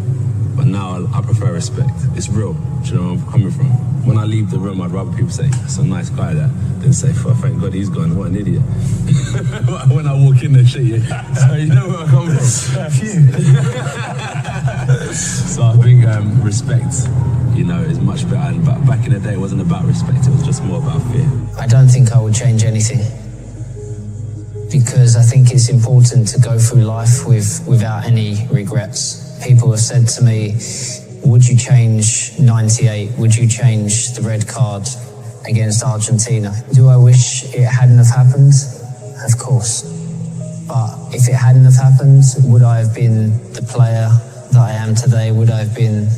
But now I prefer respect. It's real. Do you know where I'm coming from? When I leave the room, I'd rather people say, that's a nice guy there, than say, thank God he's gone, what an idiot. When I walk in there, shit, yeah. So you know where I come from. So I think respect, you know, is much better. And back in the day, it wasn't about respect, it was just more about fear. I don't think I would change anything, because I think it's important to go through life without any regrets. People have said to me, would you change 98? Would you change the red card against Argentina? Do I wish it hadn't have happened? Of course. But if it hadn't have happened, would I have been the player that I am today? Would I have been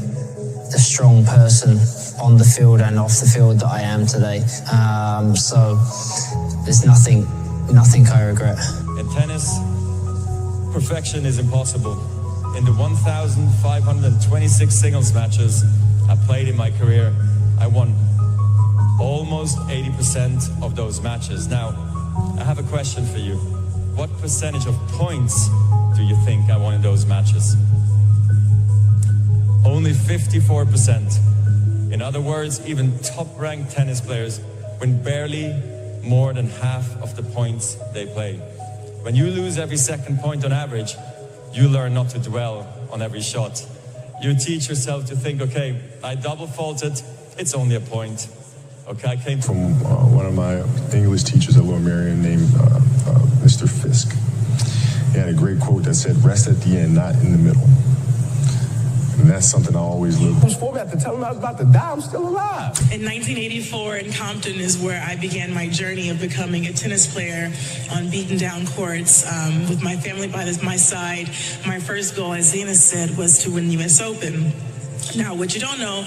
the strong person on the field and off the field that I am today? So there's nothing I regret. In tennis, perfection is impossible. In the 1,526 singles matches I played in my career, I won almost 80% of those matches. Now, I have a question for you. What percentage of points do you think I won in those matches? Only 54%. In other words, even top-ranked tennis players win barely more than half of the points they play. When you lose every second point on average, you learn not to dwell on every shot. You teach yourself to think, okay, I double faulted, it's only a point. Okay, I came from one of my English teachers at Lower Merion named Mr. Fisk. He had a great quote that said, rest at the end, not in the middle. And that's something I always live by. I was for me to tell him I was about to die, I'm still alive. In 1984 in Compton is where I began my journey of becoming a tennis player on beaten down courts with my family by my side. My first goal, as Zena said, was to win the US Open. Now, what you don't know,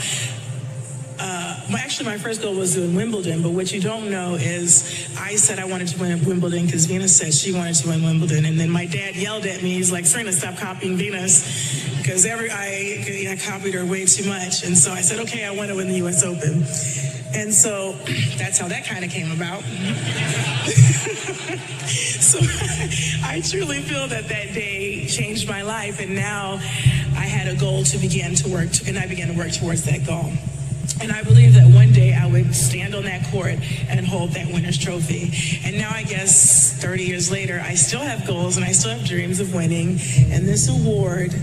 my first goal was to win Wimbledon, but what you don't know is I said I wanted to win Wimbledon because Venus said she wanted to win Wimbledon, and then my dad yelled at me. He's like, Serena, stop copying Venus, because I copied her way too much. And so I said, okay, I want to win the US Open. And so that's how that kind of came about. So I truly feel that day changed my life, and now I had a goal to begin to work, and I began to work towards that goal. And I believe that one day I would stand on that court and hold that winner's trophy. And now I guess 30 years later, I still have goals and I still have dreams of winning. And this award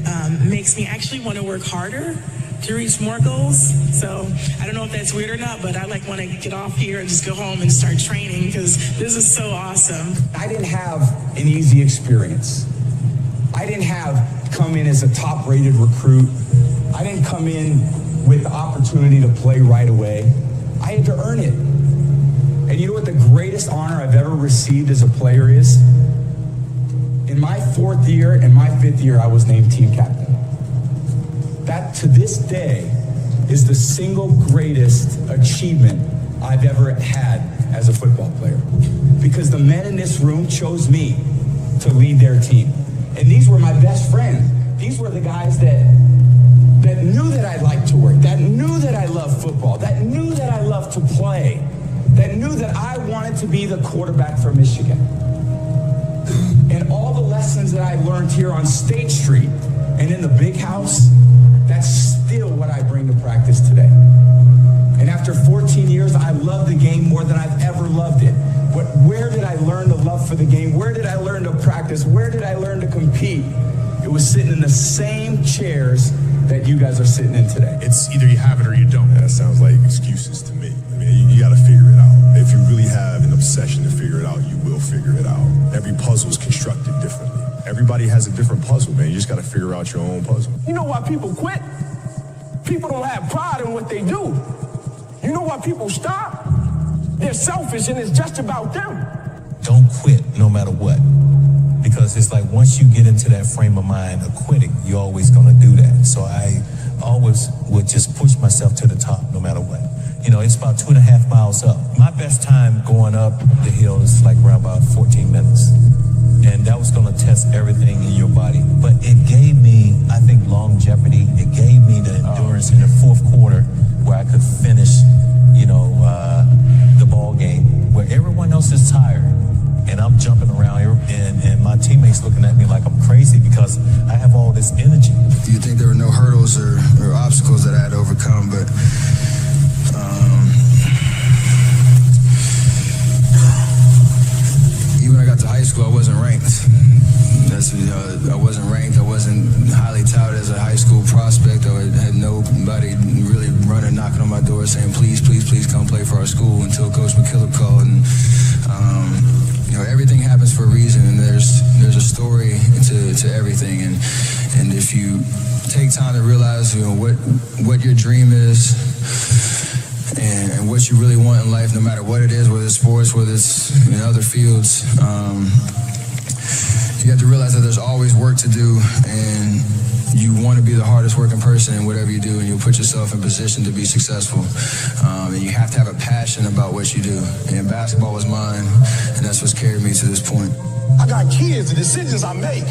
makes me actually want to work harder to reach more goals. So I don't know if that's weird or not, but I want to get off here and just go home and start training because this is so awesome. I didn't have an easy experience. I didn't come in as a top-rated recruit. I didn't come in with the opportunity to play right away. I had to earn it. And you know what the greatest honor I've ever received as a player is? In my 4th year and my 5th year, I was named team captain. to this day, is the single greatest achievement I've ever had as a football player. Because the men in this room chose me to lead their team. And these were my best friends. These were the guys that knew that I liked to work, that knew that I loved football, that knew that I loved to play, that knew that I wanted to be the quarterback for Michigan. And all the lessons that I learned here on State Street and in the big house, that's still what I bring to practice today. And after 14 years, I love the game more than I've ever loved it. But where did I learn the love for the game? Where did I learn to practice? Where did I learn to compete? It was sitting in the same chairs that you guys are sitting in today. It's either you have it or you don't. That sounds like excuses to me. I mean, you got to figure it out. If you really have an obsession to figure it out, you will figure it out. Every puzzle is constructed differently. Everybody has a different puzzle, man. You just got to figure out your own puzzle. You know why people quit? People don't have pride in what they do. You know why people stop? They're selfish and it's just about them. Don't quit no matter what. Because it's like once you get into that frame of mind of quitting, you're always going to do that. So I always would just push myself to the top no matter what. You know, it's about 2.5 miles up. My best time going up the hill is like around about 14 minutes. And that was going to test everything in your body. But it gave me, I think, longevity. It gave me the endurance in the fourth quarter where I could finish, the ball game where everyone else is tired. And I'm jumping around and my teammates looking at me like I'm crazy because I have all this energy. You think there were no hurdles or obstacles that I had to overcome, but even when I got to high school, I wasn't ranked. I wasn't ranked. I wasn't highly touted as a high school prospect. I had nobody really running, knocking on my door saying, please, please, please come play for our school until Coach McKillop called. And everything happens for a reason, and there's a story to everything. And if you take time to realize what your dream is and what you really want in life, no matter what it is, whether it's sports, whether it's in other fields, you have to realize that there's always work to do, and you want to be the hardest working person in whatever you do, and you'll put yourself in position to be successful. And you have to have a passion about what you do. And basketball was mine, and that's what's carried me to this point. I got kids, the decisions I make.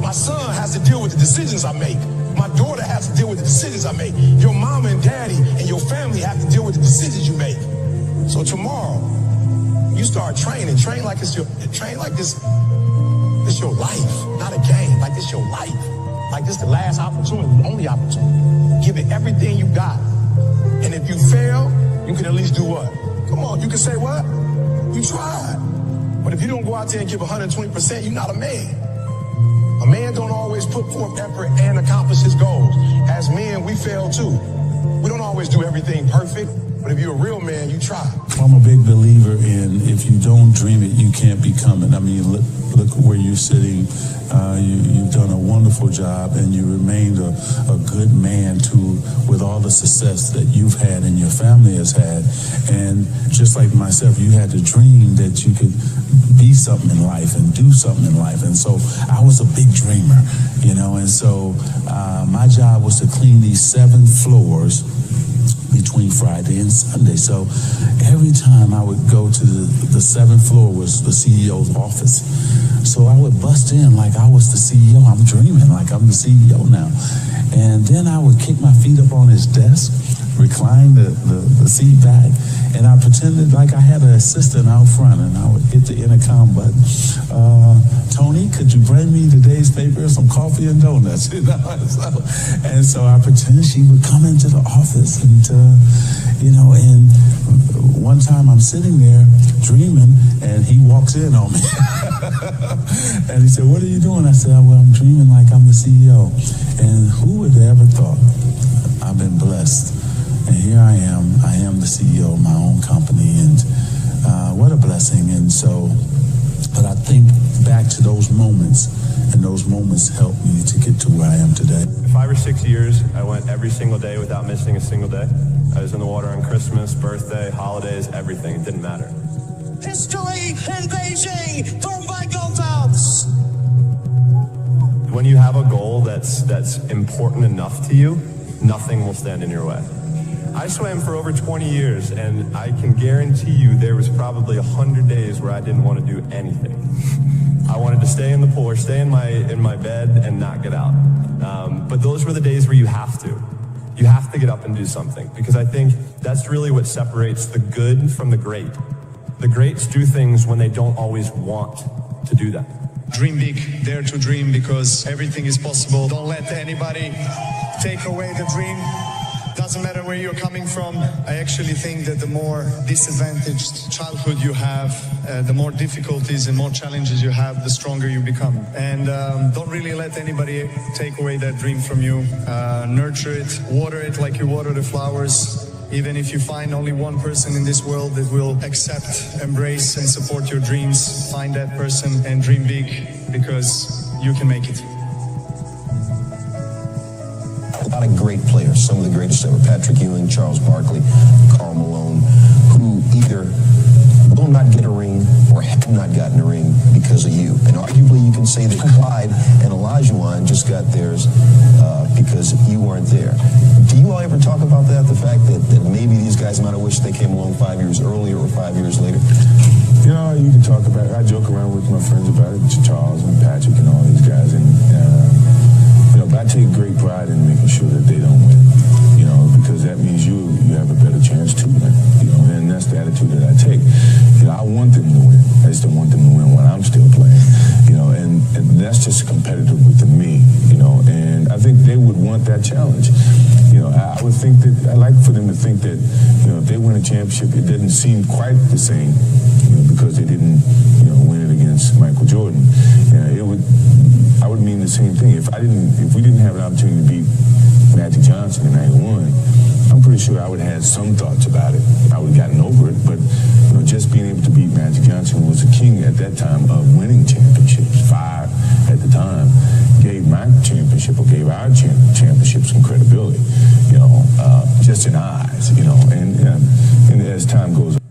My son has to deal with the decisions I make. My daughter has to deal with the decisions I make. Your mama and daddy and your family have to deal with the decisions you make. So tomorrow, you start training. Train like this your life, not a game. Like this your life. Like this the last opportunity, the only opportunity. Give it everything you got. And if you fail, you can at least do what? Come on, you can say what? You tried. But if you don't go out there and give 120%, you're not a man. A man don't always put forth effort and accomplish his goals. As men, we fail too. We don't always do everything perfect, but if you're a real man, you try. I'm a big believer in if you don't dream it, you can't become it. I mean, look where you're sitting. You've done a wonderful job, and you remained a good man with all the success that you've had and your family has had. And just like myself, you had the dream that you could be something in life and do something in life. And so I was a big dreamer, and so my job was to clean these 7 floors between Friday and Sunday. So every time I would go to the 7th floor was the CEO's office. So I would bust in like I was the CEO. I'm dreaming like I'm the CEO now. And then I would kick my feet up on his desk, recline the seat back, and I pretended like I had an assistant out front, and I would hit the intercom button. Tony, could you bring me today's paper, some coffee and donuts? And so I pretended she would come into the office, and and one time I'm sitting there dreaming, and he walks in on me. And he said, "What are you doing?" I said, "Well, I'm dreaming like I'm the CEO." And who would have ever thought? I've been blessed. And here I am the CEO of my own company, and what a blessing. And so, but I think back to those moments, and those moments helped me to get to where I am today. 5 or 6 years, I went every single day without missing a single day. I was in the water on Christmas, birthday, holidays, everything. It didn't matter. History in Beijing, thrown by Goldhouse. When you have a goal that's important enough to you, nothing will stand in your way. I swam for over 20 years, and I can guarantee you there was probably 100 days where I didn't want to do anything. I wanted to stay in the pool or stay in my bed and not get out. But those were the days where you have to. You have to get up and do something, because I think that's really what separates the good from the great. The greats do things when they don't always want to do them. Dream big, dare to dream, because everything is possible. Don't let anybody take away the dream. Doesn't matter where you're coming from. I actually think that the more disadvantaged childhood you have, the more difficulties and more challenges you have, the stronger you become. And don't really let anybody take away that dream from you. Nurture it, water it like you water the flowers. Even if you find only one person in this world that will accept, embrace, and support your dreams, find that person and dream big, because you can make it. A lot of great players, some of the greatest ever, Patrick Ewing, Charles Barkley, Karl Malone, who either will not get a ring or have not gotten a ring because of you. And arguably you can say that Clyde and Olajuwon just got theirs because you weren't there. Do you all ever talk about that, the fact that maybe these guys might have wished they came along 5 years earlier or 5 years later? You know, you can talk about it. I joke around with my friends about it, Charles and Patrick and all these guys, and but I take great pride in making sure that they don't win, because that means you have a better chance to win, and that's the attitude that I take. I want them to win. I just don't want them to win when I'm still playing, and that's just competitive within me, and I think they would want that challenge. I would think that, I like for them to think that, if they win a championship, it doesn't seem quite the same, because they didn't, win it against Michael Jordan. I would mean the same thing. If we didn't have an opportunity to beat Magic Johnson in '91, I'm pretty sure I would have had some thoughts about it. I would have gotten over it, but just being able to beat Magic Johnson, who was the king at that time of winning championships, 5 at the time, gave my championship, or gave our championship some credibility, just in eyes, and as time goes on.